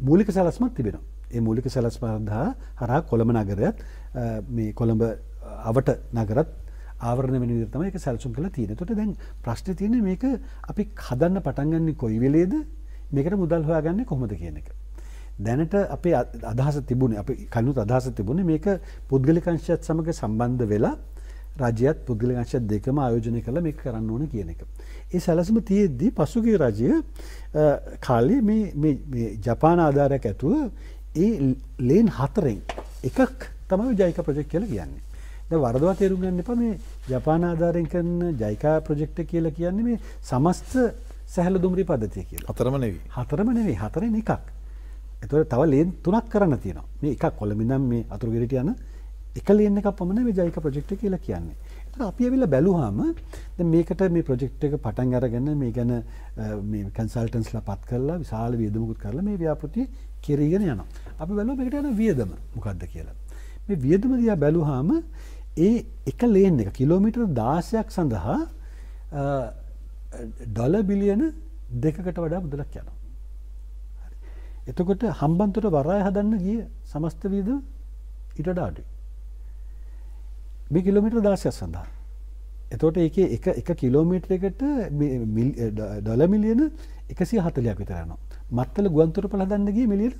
මූලික සැලැස්මක් තිබෙනවා. ඒ මූලික සැලැස්ම හරහා කොළඹ නගරයත් මේ කොළඹ අවට නගරත් ආවරණය වෙන විදිහට තමයි ඒක සැලසුම් කරලා තියෙන්නේ. ඒකට දැන් ප්‍රශ්නේ තියෙන්නේ මේක අපි හදන්න පටන් ගන්න කොයි වෙලේද මේකට මුදල් හොයාගන්නේ කොහොමද කියන එක. දැනට අපේ අදහස තිබුණේ අපි කලිනුත් අදහස තිබුණේ මේක පුද්ගලික අංශයත් සමග සම්බන්ධ වෙලා රජයත් පුද්ගලික අංශයත් දෙකම ආයෝජනය කරලා මේක කරන්න ඕන කියන එක. ඒ සැලසුම තියෙද්දී පසුගිය රජය කාලේ මේ ජපාන ආධාරයක් ඇතුව ඒ ලේන් 4න් එකක් තමයි ජයිකා ප්‍රොජෙක්ට් කියලා කියන්නේ. දැන් වරදවා තේරුම් ගන්න එපා මේ ජපාන ආධාරයෙන් කරන ජයිකා ප්‍රොජෙක්ට් එක කියලා කියන්නේ මේ සමස්ත සැහැල්ලු දුම්රිය පද්ධතිය කියලා. හතරම නෙවෙයි. හතරම නෙවෙයි හතරෙන් එකක්. ඒතකොට තව ලේන් 3ක් කරන්න තියෙනවා. මේ එකක් කොළඹ ඉඳන් මේ අතුරුගිරියට යන එක ලේන් එකක් පමණ මේ ජයිකා ප්‍රොජෙක්ට් එක කියලා කියන්නේ. ඒතකොට අපි ඇවිල්ලා බැලුවාම දැන් මේකට මේ ප්‍රොජෙක්ට් එක පටන් අරගෙන මේ ගැන මේ කන්සල්ටන්ට්ස්ලා පත් කරලා විශාල වියදමකුත් කරලා මේ ව්‍යාපෘතිය කෙරීගෙන යනවා. අපි බැලුවා මේකට යන වියදම මොකක්ද කියලා. මේ වියදම දිහා බැලුවාම ඒ එක ලේන් එක කිලෝමීටර් 16ක් සඳහා ඩොලර් බිලියන 2කට වඩා මුදලක් යනවා. එතකොට හම්බන්තොට වරාය හදන්න ගිය සමස්ත වියදම ඊට වඩා අඩුයි. මේ කිලෝමීටර් 16ක් සඳහා. එතකොට ඒකේ එක කිලෝමීටරයකට ඩොලර් මිලියන 140ක් විතර යනවා. මත්තල ගුවන්තොටුපළ හදන්න ගියේ මිලියන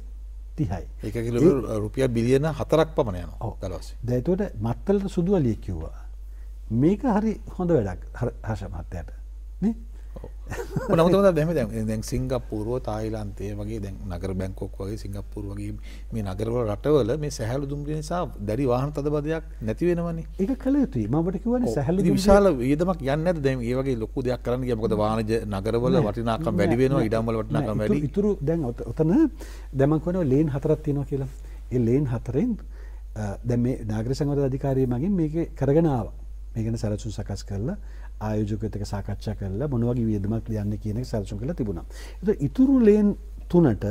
30යි. ඒක කිලෝමීටර් රුපියල් බිලියන 4ක් පමණ යනවා දලවස්සේ. දැන් එතකොට මත්තලට සුදු අලියෙක් කිව්වා. මේක හරි හොඳ වැඩක් හර්ෂ මහත්තයාට. නේ? නමුත් දැන් සිංගප්පූරුව තායිලන්තය වගේ දැන් නගර බැංකොක් වගේ සිංගප්පූරු වගේ මේ නගරවල රටවල මේ සැහැල්ලු දුම්රිය නිසා දැඩි වාහන තදබදයක් නැති වෙනවනේ. ඒක කළ යුතුයි. මම ඔබට කිව්වනේ සැහැල්ලු දුම්රිය විශාල වියදමක් යන්නේ නැද්ද? දැන් මේ වගේ ලොකු දෙයක් කරන්න ගියා මොකද වාණිජ නගරවල වටිනාකම් වැඩි වෙනවා, ඉඩම් වල වටිනාකම් වැඩි. ඉතුරු දැන් ඔතන දැන් මම කියනවා ලේන් 4ක් තියෙනවා කියලා. ඒ ලේන් 4න් දැන් මේ නාගරික සංවර්ධන අධිකාරිය මගින් මේක කරගෙන ආවා. මේ ගැන සැලසුම් සකස් කරලා ආයෝජකයත් එක්ක සාකච්ඡා කරලා මොන වගේ වියදමක් ලියන්නේ කියන එක සැලසුම් කරලා තිබුණා. ඒත් ඉතුරු ලේන් 3ට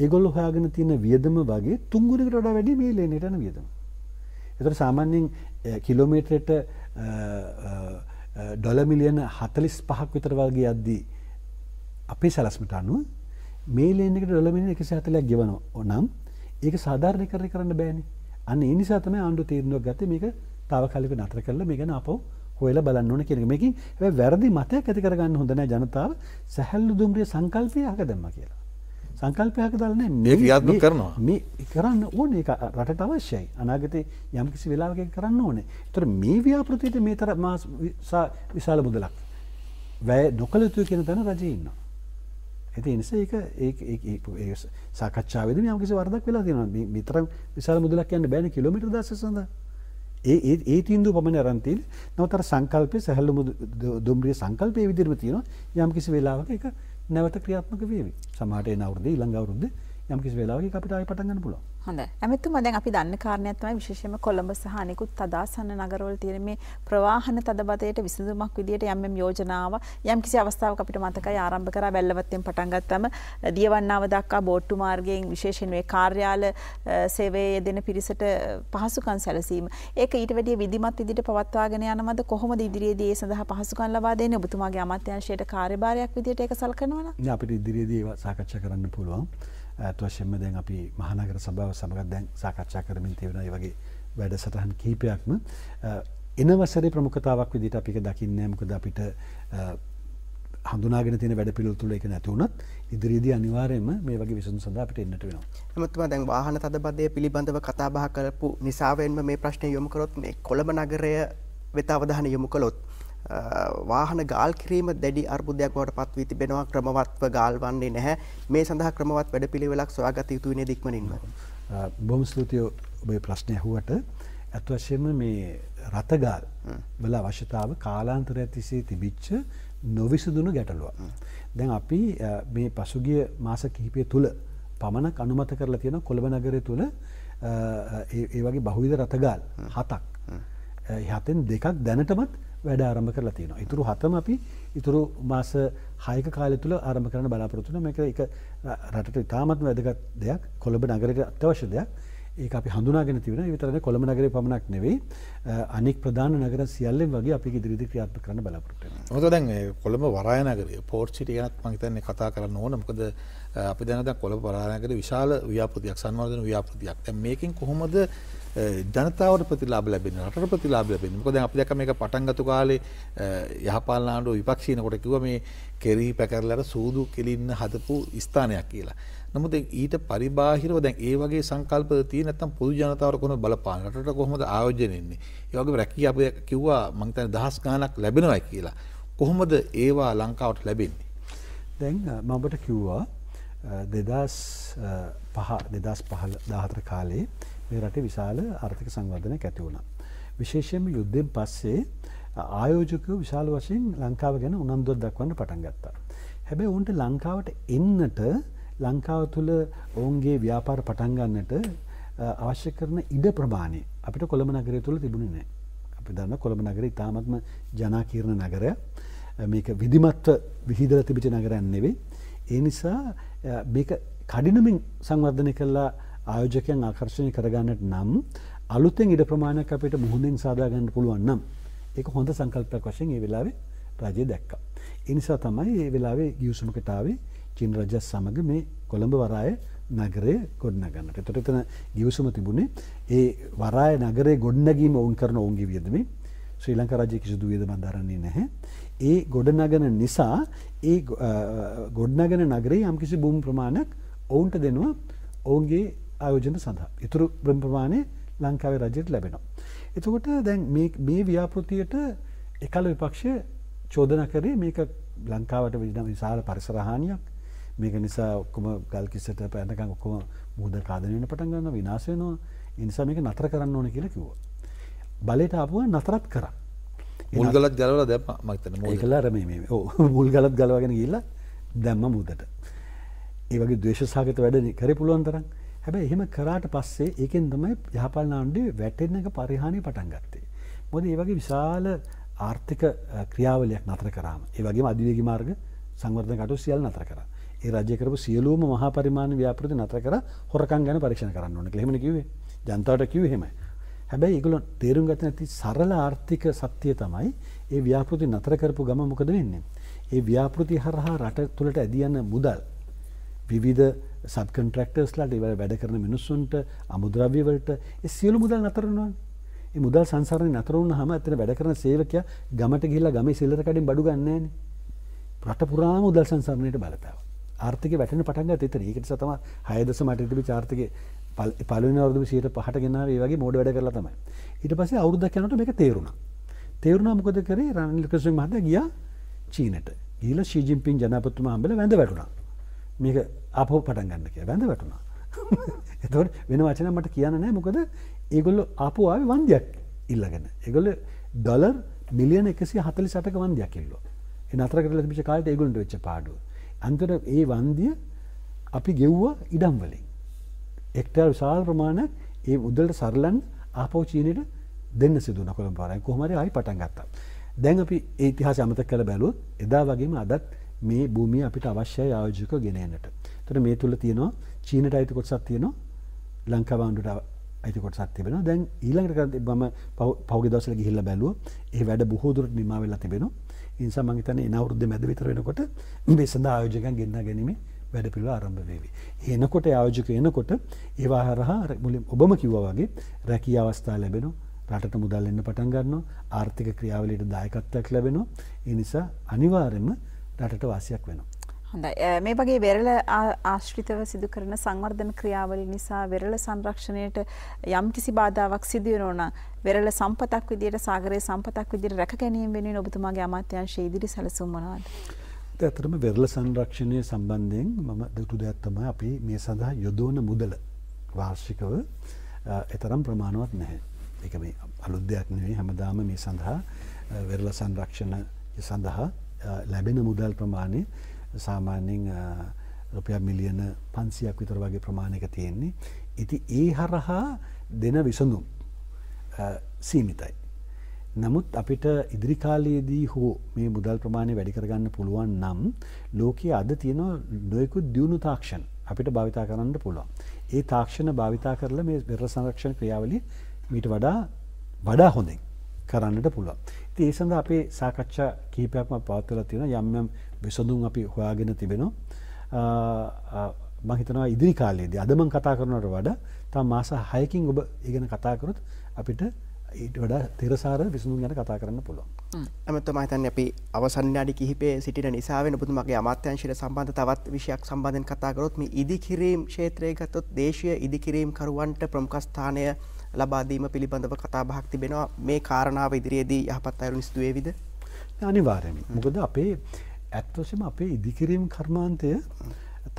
ඒගොල්ලෝ හොයාගෙන තියෙන වියදම වගේ 3 ගුණයකට වඩා වැඩි මේ ලේනෙට යන වියදම. ඒතර සාමාන්‍යයෙන් කිලෝමීටරයට ඩොලර් මිලියන 45ක් විතර වගේ යද්දී අපේ සැලැස්මට අනුව මේ ලේන් එකට ඩොලර් මිලියන 140ක් ගෙවනවා නම් ඒක සාධාරණීකරණය කරන්න බෑනේ. අන්න ඒ නිසා තමයි ආණ්ඩුව තීරණයක් ගත්තේ මේක తాවකාලිකව නතර කරලා මේක ගැන ආපහු හොයලා බලන්න ඕන කියන එක. මේකෙන් හැබැයි වැරදි මතයක් ඇති කරගන්න හොඳ නැහැ ජනතාව. සැහැල්ලු දුම්රිය සංකල්පය අහක දැම්මා කියලා. සංකල්පය අහක දාලා නැහැ. මේ ක්‍රියාත්මක කරනවා. මේ කරන්න ඕනේ. ඒක රටට අවශ්‍යයි. අනාගතේ යම් කිසි වෙලාවක ඒක කරන්න ඕනේ. ඒතර මේ ව්‍යාපෘතියට මේ තරම් විශාල මුදලක් වැය නොකළ යුතුයි කියන තැන රජේ ඉන්නවා. ඒ නිසා ඒක සාකච්ඡාවේදී යම් කිසි වරදක් වෙලා තියෙනවා. මේ තරම් විශාල මුදලක් යන්න බෑනේ කිලෝමීටර් 16 සඳහා. ඒ තීන්දුව පමණ අරන් තියෙන්නේ. නමුත් අර සංකල්පයේ සැහැල්ලු දුම්රිය සංකල්පයේ විදිහටම තියෙනවා. යම් කිසි වෙලාවක ඒක නැවත ක්‍රියාත්මක වේවි. සමහරට එන අවුරුද්දේ ඊළඟ අවුරුද්දේ යම් කිසි වෙලාවක ඒක අපිට ආයෙ පටන් ගන්න පුළුවන්. හොඳයි. ඇමෙතුමා දැන් අපි දන්න කාරණයක් තමයි විශේෂයෙන්ම කොළඹ සහ අනෙකුත් තදාසන්න නගරවල තියෙන මේ ප්‍රවාහන තදබදයට විසඳුමක් විදියට යම් යෝජනාව යම් කිසි අවස්ථාවක අපිට මතකයි ආරම්භ කරා බැල්ලවත්තෙන් පටන් ගත්තම දියවන්නාව දක්වා බෝට්ටු මාර්ගයෙන් විශේෂයෙන් මේ කාර්යාල සේවයේ දෙන පිරිසට පහසුකම් සැලසීම. ඒක ඊට වැඩිය විධිමත් විදියට පවත්වාගෙන යනවද කොහොමද ඉදිරියේදී ඒ සඳහා පහසුකම් ලබා දෙන්නේ? ඔබතුමාගේ අමාත්‍යාංශයට කාර්යභාරයක් විදියට ඒක සලකනවා නම්? නෑ අපිට ඉදිරියේදී ඒවා සාකච්ඡා කරන්න පුළුවන්. අත්වශයෙන්ම දැන් අපි මහනගර සභාව සමග දැන් සාකච්ඡා කරමින් තියෙනවා මේ වගේ වැඩසටහන් කිහිපයක්ම එන වසරේ ප්‍රමුඛතාවක් විදිහට අපි ඒක දකින්නේ නැහැ. මොකද අපිට හඳුනාගෙන තියෙන වැඩපිළිවෙල තුල ඒක නැති වුණත් ඉදිරියේදී අනිවාර්යයෙන්ම මේ වගේ විසඳුම් සඳහා අපිට එන්නට වෙනවා. එමුතුමා දැන් වාහන තදබදය පිළිබඳව කතා බහ කරපු නිසාවෙන්ම මේ ප්‍රශ්නේ යොමු කරොත් මේ කොළඹ නගරය වෙත අවධානය යොමු කළොත් වාහන ගාල් කිරීම දැඩි අර්බුදයක් බවට පත් වී තිබෙනවා. ක්‍රමවත්ව ගාල් වන්නේ නැහැ. මේ සඳහා ක්‍රමවත් වැඩපිළිවෙලක් සොයාගත යුතු වෙන්නේ ඉක්මනින්ම. බොහොම ස්තුතියි ඔබේ ප්‍රශ්නය අහුවට. අත් වශයෙන්ම මේ රතගාල් වල අවශ්‍යතාව කාලාන්තරය තිස්සේ තිබිච්ච නොවිසඳුණු ගැටලුවක්. දැන් අපි මේ පසුගිය මාස කිහිපය තුල පමණක් අනුමත කරලා තියෙන කොළඹ නගරය තුල ඒ වගේ බහුවිධ රතගාල් 7ක්. ඒ 7න් 2ක් දැනටමත් වැඩ ආරම්භ කරලා තියෙනවා. ඊටු 7ම අපි ඊටු මාස 6ක කාලය තුල ආරම්භ කරන්න බලාපොරොත්තු වෙනවා. මේක එක රටට ඉතාමත් වැදගත් දෙයක්. කොළඹ නගරයට අත්‍යවශ්‍ය දෙයක්. ඒක අපි හඳුනාගෙන තිබෙනවා. ඒ විතරනේ කොළඹ නගරේ පමණක් නෙවෙයි අනෙක් ප්‍රධාන නගර සියල්ලෙන් වගේ අපි ඉදිරියට ක්‍රියාත්මක කරන්න බලාපොරොත්තු වෙනවා. මොකද දැන් මේ කොළඹ වරාය නගරය පෝර්ට් සිටි ගැනත් මම හිතන්නේ කතා කරන්න ඕන. මොකද අපි දැන් කොළඹ වරාය නගරේ විශාල ව්‍යාපෘතියක් සංවර්ධන ව්‍යාපෘතියක්. දැන් මේකෙන් කොහොමද ජනතාවට ප්‍රතිලාභ ලැබෙන්නේ රටට ප්‍රතිලාභ ලැබෙන්නේ? මොකද දැන් අපි දැක්ක මේක පටන් ගත්ත කාලේ යහපාලන ආණ්ඩුව විපක්ෂීනකොට කිව්වා මේ කෙරී පැකරලා සූදු කෙලින්න හදපු ස්ථානයක් කියලා. නමුත් ඊට පරිබාහිරව දැන් ඒ වගේ සංකල්ප තියෙන නැත්නම් පොදු ජනතාවට කොහොමද බලපාන රටට කොහොමද ආයෝජනය වෙන්නේ? ඒ වගේම රැකිය අපි කිව්වා මම හිතන්නේ දහස් ගාණක් ලැබෙනවයි කියලා. කොහොමද ඒවා ලංකාවට ලැබෙන්නේ? දැන් මම ඔබට කිව්වා 2014 කාලේ මේ රටේ විශාල ආර්ථික සංවර්ධනයක් ඇති වුණා. විශේෂයෙන්ම යුද්ධයෙන් පස්සේ ආයෝජකයෝ විශාල වශයෙන් ලංකාව ගැන උනන්දුවක් දක්වන්න පටන් ගත්තා. හැබැයි උන්ට ලංකාවට එන්නට ලංකාව තුළ ඔවුන්ගේ ව්‍යාපාර පටන් ගන්නට අවශ්‍ය කරන ඉඩ ප්‍රමාණය අපිට කොළඹ නගරය තුළ තිබුණේ නැහැ. අපි දන්නවා කොළඹ නගරය ඉතාමත්ම ජනාකීර්ණ නගරයක්. මේක විධිමත්ව විහිදලා තිබිච්ච නගරයක් නෙවෙයි. ඒ නිසා මේක කඩිනමින් සංවර්ධනය කළා ආයෝජකයන් ආකර්ෂණය කරගන්නට නම් අලුතෙන් ඉඩ ප්‍රමාණයක් අපිට මුහුණෙන් සාදා ගන්න පුළුවන් නම් ඒක හොඳ සංකල්පයක් වශයෙන් ඒ වෙලාවේ රජය දැක්කා. ඒ නිසා තමයි ඒ වෙලාවේ ගිවිසුමකට ආවේ චීන රජය සමග මේ කොළඹ වරාය නගරය ගොඩනගන්නට. ඒතර එතන ගිවිසුම තිබුණේ ඒ වරාය නගරේ ගොඩනැගීම වුන් කරන ඔවුන්ගේ වියදමේ ශ්‍රී ලංකා රජය කිසිදු වියදමක් දරන්නේ නැහැ. ඒ ගොඩනගන නිසා ඒ ගොඩනගන නගරේ යම්කිසි භූමි ප්‍රමාණයක් ඔවුන්ට දෙනවා ඔවුන්ගේ ආයෝජන සඳහා. ඊටු ප්‍රමාණය ලංකාවේ රජයට ලැබෙනවා. එතකොට දැන් මේ ව්‍යාපෘතියට එකල විපක්ෂය චෝදනා කරේ මේක ලංකාවට විශාල පරිසර හානියක්. මේක නිසා ඔක්කොම ගල් කිස්සට පැනකම් ඔක්කොම මුහුද කාදනය වෙන පටන් ගන්නවා විනාශ වෙනවා. ඒ නිසා මේක නතර කරන්න ඕනේ කියලා කිව්වා. බලයට ආපුවා නතරත් කරා. මුල් ගලත් ගලවලා දැම්මා මම හිතන්නේ මොකද? ඒකලා මේ ඔව් මුල් ගලත් ගලවගෙන ගිහිල්ලා දැම්මා මුහුදට. ඒ වගේ ද්වේෂසහගත වැඩ කරේ පුළුවන් තරම්. හැබැයි එහෙම කරාට පස්සේ ඒකෙන් තමයි යහපාලන ආණ්ඩුවේ වැටෙන එක පරිහානිය පටන් ගත්තේ. මොකද මේ වගේ විශාල ආර්ථික ක්‍රියාවලියක් නතර කරාම ඒ වගේම අධිවේගී මාර්ග සංවර්ධන කටයුතු සියල්ල නතර කරා. ඒ රජය කරපු සියලුම මහා පරිමාණ ව්‍යාපෘති නතර කරා හොරකම් ගැන පරීක්ෂණ කරන්න ඕනේ කියලා. එහෙමනේ කිව්වේ. ජනතාවට කිව්වේ එහෙමයි. හැබැයි ඒගොල්ලෝ තේරුම් ගත්තේ නැති සරල ආර්ථික සත්‍යය තමයි ඒ ව්‍යාපෘති නතර කරපු ගම මොකද වෙන්නේ? ඒ ව්‍යාපෘති හරහා රට තුළට ඇදී යන මුදල් විවිධ සබ් කොන්ට්‍රැක්ටර්ස්ලාට ඒවල වැඩ කරන මිනිස්සුන්ට අමුද්‍රව්‍ය වලට ඒ සියලු මුදල් නතර වෙනවානේ. ඒ මුදල් සංසරණය නතර වුණාම එතන වැඩ කරන සේවකයා ගමට ගිහිල්ලා ගමේ සිල්ලර කඩෙන් බඩු ගන්න නැහැනේ. රට පුරාම මුදල් සංසරණයට බලපෑවා. ආර්ථිකය වැටෙන්න පටන් ගත්තා එතන. ඒක නිසා තමයි 6.8 තිබිච්ච ආර්ථිකය පළවෙනි අවුරුදු 105ට ගෙනාවේ ඒ වගේ මෝඩ වැඩ කරලා තමයි. ඊට පස්සේ අවුරුද්දක් යනකොට මේක තේරුණා. තේරුණා මොකද කරේ? රනිල් වික්‍රමසිංහ මහත්තයා ගියා චීනට. ගිහිල්ලා ෂී ජින්පින් ජනාධිපතිතුමා හම්බෙලා වැඳ වැටුණා. මේක ආපහු පටන් ගන්න කියලා වැඳ වැටුණා. එතකොට වෙන වචනයක් මට කියන්න නැහැ. මොකද ඒගොල්ලෝ ආපහු ආවේ වන්දියක් ඉල්ලගෙන. ඒගොල්ලෝ ඩොලර් මිලියන 148ක වන්දියක් ඉල්ලුවා. ඒ නතර කරලා තිබිච්ච කාලේට ඒගොල්ලන්ට වෙච්ච පාඩුව. අන්තිමට ඒ වන්දිය අපි ගෙව්වා ඉඩම් වලින්. එක්ටර් විශාල ප්‍රමාණයක් ඒ මුදලට සරලන් ආපහු චීනෙට දෙන්න සිදු වුණා කොළඹ පාරෙන්. කොහොම හරි ආයි පටන් ගත්තා. දැන් අපි ඒ ඉතිහාසය අමතක කරලා බැලුවොත් එදා වගේම අදත් මේ භූමිය අපිට අවශ්‍යයි ආයෝජක ගෙන එන්නට. ඒතර මේ තුල තියෙනවා චීනට අයිති කොටසක් තියෙනවා ලංකාව ආණ්ඩුවට අයිති කොටසක් තිබෙනවා. දැන් ඊළඟට මම පහුගිය දවස්වල ගිහිල්ලා බැලුවා. ඒ වැඩ බොහෝ දුරට නිමා වෙලා තිබෙනවා. ඒ නිසා මම හිතන්නේ එන අවුරුද්දේ මැද විතර වෙනකොට මේ සඳහා ආයෝජකයන් ගෙන්නා ගැනීමේ වැඩ පිළිවෙල ආරම්භ වෙවි. එනකොට ආයෝජකයෝ එනකොට ඒවා හරහා මුලින් ඔබම කිව්වා වගේ රැකිය අවස්ථා ලැබෙනවා. රටට මුදල් එන්න පටන් ගන්නවා. ආර්ථික ක්‍රියාවලියට දායකත්වයක් ලැබෙනවා. ඒ නිසා අනිවාර්යයෙන්ම රටට වාසියක් වෙනවා. හොඳයි. මේ වගේ වෙරළ ආශ්‍රිතව සිදු කරන සංවර්ධන ක්‍රියාවලිය නිසා වෙරළ සංරක්ෂණයට යම්කිසි බාධාවක් සිදු වෙනවා නම් වෙරළ සම්පතක් විදියට සාගරයේ සම්පතක් විදියට රැක ගැනීම වෙනුවෙන් ඔබතුමාගේ අමාත්‍යාංශයේ ඉදිරි සැලසුම් මොනවාද? ඇත්තටම වෙරළ සංරක්ෂණය සම්බන්ධයෙන් මම දුටු දෙයක් තමයි අපි මේ සඳහා යොදවන මුදල වාර්ෂිකව එතරම් ප්‍රමාණවත් නැහැ. ඒක මේ අලුත් දෙයක් නෙවෙයි. හැමදාම මේ සඳහා වෙරළ සංරක්ෂණ සඳහා ලැබෙන මුදල් ප්‍රමාණය සාමාන්‍යයෙන් රුපියල් මිලියන 500ක් විතර වගේ ප්‍රමාණයක තියෙන්නේ. ඉතින් ඒ හරහා දෙන විසඳුම් සීමිතයි. නමුත් අපිට ඉදිරි කාලයේදී හෝ මේ මුදල් ප්‍රමාණය වැඩි කරගන්න පුළුවන් නම් ලෝකයේ අද තියෙන නොයෙකුත් දියුණු තාක්ෂණ අපිට භාවිතා කරන්න පුළුවන්. ඒ තාක්ෂණ භාවිතා කරලා මේ වෙරළ සංරක්ෂණ ක්‍රියාවලිය මීට වඩා හොඳින් කරන්නට පුළුවන්. ඉතින් ඒ සඳහා අපේ සාකච්ඡා කිහිපයක්ම පවත්වලා තියෙනවා. යම් යම් විසඳුම් අපි හොයාගෙන තිබෙනවා. මම හිතනවා ඉදිරි කාලයේදී අද මම කතා කරනවට වඩා තව මාස 6කින් ඔබ ඉගෙන කතා කරොත් අපිට ඊට වඩා තිරසාර විසඳුම් ගැන කතා කරන්න පුළුවන්. ඇමතුමා හිතන්නේ අපි අවසන් විනාඩි කිහිපයේ සිටින නිසා වෙන ඔබතුමාගේ අමාත්‍යාංශයට සම්බන්ධ තවත් විෂයක් සම්බන්ධයෙන් කතා කරොත් මේ ඉදිකිරීම් ක්ෂේත්‍රයේ ගත්තොත් දේශීය ඉදිකිරීම් කරුවන්ට ප්‍රමුඛ ස්ථානය ලබා දීම පිළිබඳව කතා බහක් තිබෙනවා. මේ කාරණාව ඉදිරියේදී යහපත් අයුරින් සිදු වේවිද? අනිවාර්යයෙන්ම. මොකද අපේ ඇත්තටම අපේ ඉදිකිරීම් කර්මාන්තය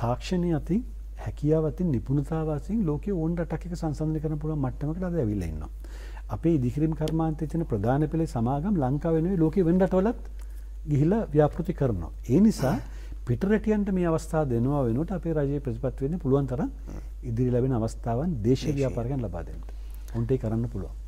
තාක්ෂණය අතින් හැකියාව අතින් නිපුණතාව අතින් ලෝකයේ ඕන රටක සංසන්දනය කරන්න පුළුවන් මට්ටමකට අද ඇවිල්ලා ඉන්නවා. අපේ ඉදිකිරීම් කර්මාන්තයේ තියෙන ප්‍රධාන පෙළේ සමාගම් ලංකාවේ නෙවෙයි ලෝකයේ වෙන රටවලත් ගිහිලා ව්‍යාපෘති කරනවා. ඒ නිසා පිටරටියන්ට මේ අවස්ථාව දෙනවා වෙනුවට අපේ රජයේ ප්‍රතිපත්ති වෙන්නේ පුළුවන් තරම් ඉදිරි ලැබෙන අවස්ථාවන් දේශීය ව්‍යාපාරිකයන් ලබා දෙන්න. උන්ට ඒක කරන්න පුළුවන්.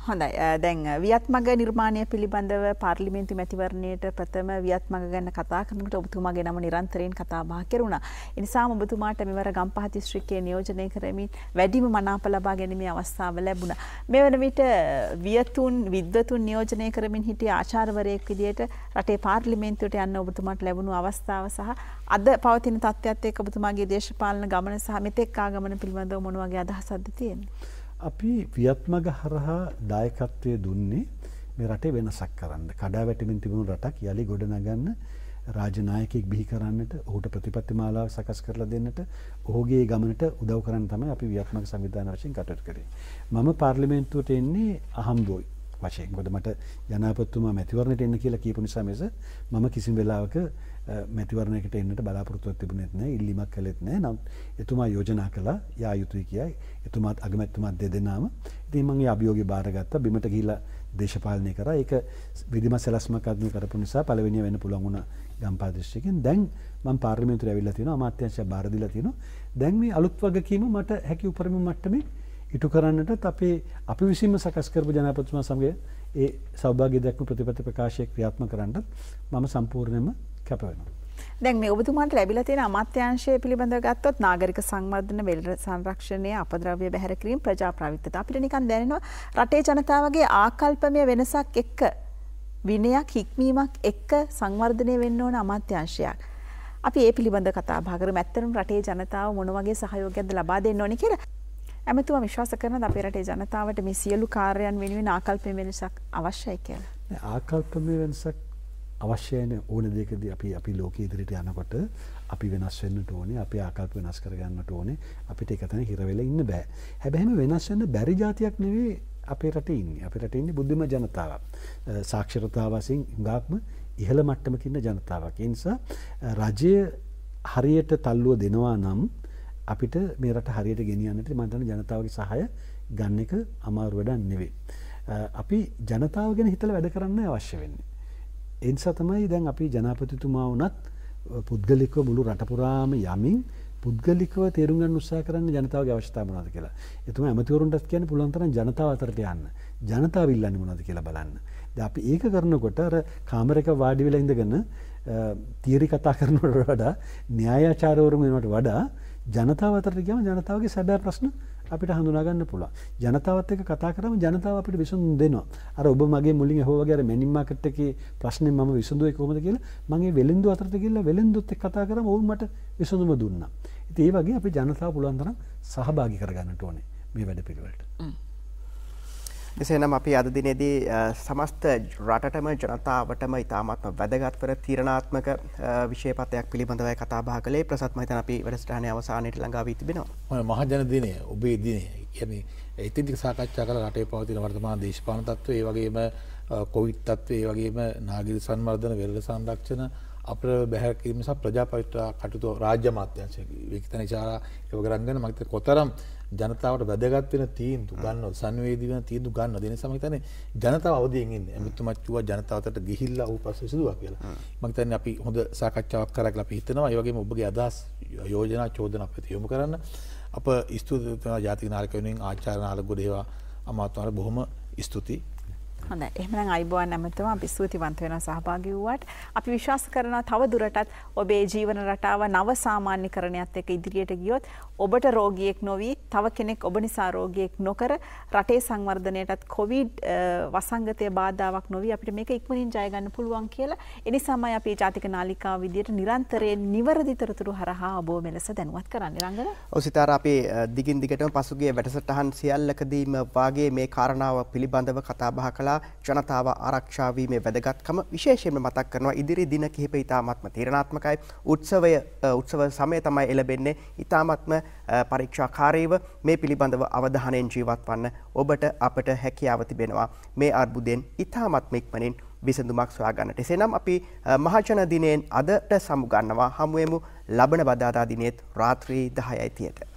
හොඳයි. දැන් වියත් මග නිර්මාණය පිළිබඳව පාර්ලිමේන්තු මැතිවරණයට ප්‍රථම වියත් මග ගැන කතා කරනකොට ඔබතුමාගේ නම නිරන්තරයෙන් කතා බහ කෙරුණා. ඒ නිසාම ඔබතුමාට මෙවර ගම්පහ දිස්ත්‍රික්කයේ නියෝජනය කරමින් වැඩිම මනාප ලබා ගැනීමේ අවස්ථාව ලැබුණා. මේ වන විට විද්වතුන් නියෝජනය කරමින් සිටිය ආචාර්යවරයෙක් විදියට රටේ පාර්ලිමේන්තුවට යන්න ඔබතුමාට ලැබුණු අවස්ථාව සහ අද පවතින තත්ත්වයත් එක්ක ඔබතුමාගේ දේශපාලන ගමන සහ මෙතෙක් ආගමන පිළිබඳව මොන වගේ අදහසක්ද තියෙන්නේ? අපි වියත් මග හරහා දායකත්වයේ දුන්නේ මේ රටේ වෙනසක් කරන්න. කඩාවැටෙමින් තිබුණු රටක් යලි ගොඩනගන්න, රාජනායකයෙක් බිහි කරන්නට, ඔහුට ප්‍රතිපත්ති මාලාව සකස් කරලා දෙන්නට, ඔහුගේ ගමනට උදව් කරන්න තමයි අපි වියත් මග සංවිධාන වශයෙන් කටයුතු කරේ. මම පාර්ලිමේන්තුවට එන්නේ අහම්බෝයි වශයෙන්. මොකද මට ජනාධිපතිතුමා මැතිවරණයට එන්න කියලා කියපු නිසා මිස මම කිසිම වෙලාවක මැතිවරණයකට එන්නට බලාපොරොත්තුවක් තිබුණෙත් නැහැ, ඉල්ලීමක් කළෙත් නැහැ. නමුත් එතුමා යෝජනා කළා යා යුතුයි කියයි. එතුමාත් අගමැතිතුමාත් දෙදෙනාම. ඉතින් මම ඒ අභියෝගය බාරගත්තා. බිමට ගිහිල්ලා දේශපාලනය කරා. ඒක විධිමත් සැලැස්මක් අනුව කරපු නිසා පළවෙනිය වෙන්න පුළුවන් වුණා ගම්පහ දිස්ත්‍රික්කෙන්. දැන් මම පාර්ලිමේන්තුවට ඇවිල්ලා තිනවා, අමාත්‍යාංශය බාර දීලා තිනවා. දැන් මේ අලුත් වගකීම මට හැකි උපරිම මට්ටමේ ඉටු කරන්නටත් අපි විසින්ම සකස් කරපු ජනාධිපතිතුමා සමග ඒ සෞභාග්‍ය දක්වන ප්‍රතිපත්ති ප්‍රකාශය ක්‍රියාත්මක කරන්නත් මම සම්පූර්ණයෙන්ම කැප වෙනවා. දැන් මේ ඔබතුමාට ලැබිලා තියෙන අමාත්‍යාංශය පිළිබඳව ගත්තොත් නාගරික සංවර්ධන, වෙළඳ සංරක්ෂණය, අපද්‍රව්‍ය බැහැර කිරීම, ප්‍රජා ප්‍රාවිත්‍යතා. අපිට නිකන් දැනෙනවා රටේ ජනතාවගේ ආකල්පමය වෙනසක් එක්ක විනයක් හික්මීමක් එක්ක සංවර්ධනය වෙන්න ඕන අමාත්‍යාංශයක්. අපි ඒ පිළිබඳව කතා බහ කරමු. ඇත්තටම රටේ ජනතාව මොන වගේ සහයෝගයක්ද ලබා දෙන්න ඕනේ කියලා. ඇමතුමා විශ්වාස කරනද අපේ රටේ ජනතාවට මේ සියලු කාර්යයන් වෙනුවෙන් ආකල්පමය වෙනසක් අවශ්‍යයි කියලා? ආකල්පමය වෙනසක් අවශ්‍යයි ඕන දෙයකදී අපි ලෝකෙ ඉදිරියට යනකොට අපි වෙනස් වෙන්නට ඕනේ, අපේ ආකල්ප වෙනස් කරගන්නට ඕනේ. අපිට එක තැන හිර වෙලා ඉන්න බෑ. හැබැයිම වෙනස් වෙන්න බැරි જાතියක් නෙවෙයි අපේ රටේ ඉන්නේ. අපේ රටේ ඉන්නේ බුද්ධිම ජනතාවක්. සාක්ෂරතාව වශයෙන් හුඟක්ම ඉහළ මට්ටමක ඉන්න ජනතාවක්. ඒ නිසා රජය හරියට තල්ලුව දෙනවා නම් අපිට මේ රට හරියට ගෙනියන්නට මම හිතන්නේ ජනතාවගේ සහාය ගන්න එක අමාරු වැඩක් නෙවෙයි. අපි ජනතාව ගැන හිතලා වැඩ කරන්න අවශ්‍ය වෙන්නේ. ඒ නිසා තමයි දැන් අපි ජනාධිපතිතුමා වුණත් පුද්ගලිකව මුළු රට පුරාම යමින් පුද්ගලිකව තේරුම් ගන්න උත්සාහ කරන්නේ ජනතාවගේ අවශ්‍යතාව මොනවද කියලා. එතුමා ඇමතිවරුන්ටත් කියන්නේ පුළුවන් තරම් ජනතාව අතරට යන්න. ජනතාව ඉල්ලන්නේ මොනවද කියලා බලන්න. දැන් අපි ඒක කරනකොට අර කාමරයක වාඩි වෙලා ඉඳගෙන තියරි කතා කරනවට වඩා න්‍යායාචාර්යවරුන් වෙනවට වඩා ජනතාව අතරට ගියාම ජනතාවගේ සැබෑ ප්‍රශ්න අපිට හඳුනා ගන්න පුළුවන්. ජනතාවත් එක්ක කතා කරාම ජනතාව අපිට විසඳුම් දෙනවා. අර ඔබ මගේ මුලින් ඇහුවා වගේ අර මැනින් මාකට් එකේ ප්‍රශ්නේ මම විසඳුවේ කොහොමද කියලා මම ඒ වෙලෙන්දු අතරට ගිහලා වෙලෙන්දුත් එක්ක කතා කරාම ඔවුන් මට විසඳුම දුන්නා. ඉතින් ඒ වගේ අපි ජනතාව පුළුවන් තරම් සහභාගී කරගන්නට ඕනේ මේ වැඩපිළිවෙලට. එසේනම් අපි අද දිනේදී සමස්ත රටටම ජනතාවටම ඉතාමත්ම වැදගත් වන තීරණාත්මක විෂයපතයක් පිළිබඳවයි කතා බහ කළේ. ප්‍රසත් මම හිතන අපි වැඩසටහනේ අවසානයේට ළඟා වී තිබෙනවා. මහජන දිනය ඔබේ දිනේ කියන්නේ ඉතින් ටික සාකච්ඡා කරලා රටේ පවතින වර්තමාන දේශපාලන තත්ත්වය, ඒ වගේම කොවිඩ් තත්ත්වය, ඒ වගේම නාගරික සංවර්ධන, වෙළඳ සංරක්ෂණ, අපර බැහැර කිරීම සහ ප්‍රජා පරිත්‍යාග කටයුතු රාජ්‍ය අමාත්‍යාංශයේ විකිතන ඉෂාරා ඒව කරන් ගන්න මම කොතරම් ජනතාවට වැදගත් වෙන තීන්දුව ගන්නවා සංවේදී වෙන තීන්දුව ගන්නවා දෙන සම හිතන්නේ ජනතාව අවදියෙන් ඉන්නේ එමුතුමත් කිව්වා ජනතාවට ගිහිල්ලා ඌ පස්සේ සිදුවා කියලා මම හිතන්නේ අපි හොඳ සාකච්ඡාවක් කරලා අපි හිතනවා ඒ වගේම ඔබගේ අදහස් යෝජනා චෝදනා අපිට යොමු කරන්න අප ස්තුති කරනවා ජාතික නායක වෙනුවෙන් ආචාර්ය නාලගොඩ ඒවා අමාත්‍යවරු බොහොම ස්තුතියි හොඳයි එහෙනම් අයිබෝන් නැමතුමා අපි ස්තුතිවන්ත වෙනවා සහභාගී වුණාට අපි විශ්වාස කරනවා තව දුරටත් ඔබේ ජීවන රටාව නව සාමාන්‍යකරණයත් එක්ක ඉදිරියට ගියොත් ඔබට රෝගියෙක් නොවි තව කෙනෙක් ඔබ නිසා රෝගියෙක් නොකර රටේ සංවර්ධනයටත් කොවිඩ් වසංගතයේ බාධාවක් නොවි අපිට මේක ඉක්මනින් ජය ගන්න පුළුවන් කියලා ඒ නිසාමයි අපි ජාතික නාලිකාව විදියට නිරන්තරයෙන් නිවැරදි තොරතුරු හරහා ඔබ මෙලෙස දැනුවත් කරන්නේ රංගන ඔව් සිතාර අපි දිගින් දිගටම පසුගිය වැඩසටහන් සියල්ලකදීම වාගේ මේ කාරණාව පිළිබඳව කතා බහ කළා ජනතාව ආරක්ෂා වීමේ වැදගත්කම විශේෂයෙන්ම මතක් කරනවා ඉදිරි දින කිහිප ඉතාමත්ම තීරණාත්මකයි උත්සව සමය තමයි එළඹෙන්නේ ඉතාමත්ම පරීක්ෂාකාරීව මේ පිළිබඳව අවධානයෙන් ජීවත් වන්න ඔබට අපට හැකියාව තිබෙනවා මේ අර්බුදයෙන් ඉතාමත්ම ඉක්මනින් විසඳුමක් සොයා ගන්නට. එසේනම් අපි මහජන දිනයෙන් අදට සමුගන්නවා හමුවෙමු ලබන බදාදා දිනේත් රාත්‍රී 10:30ට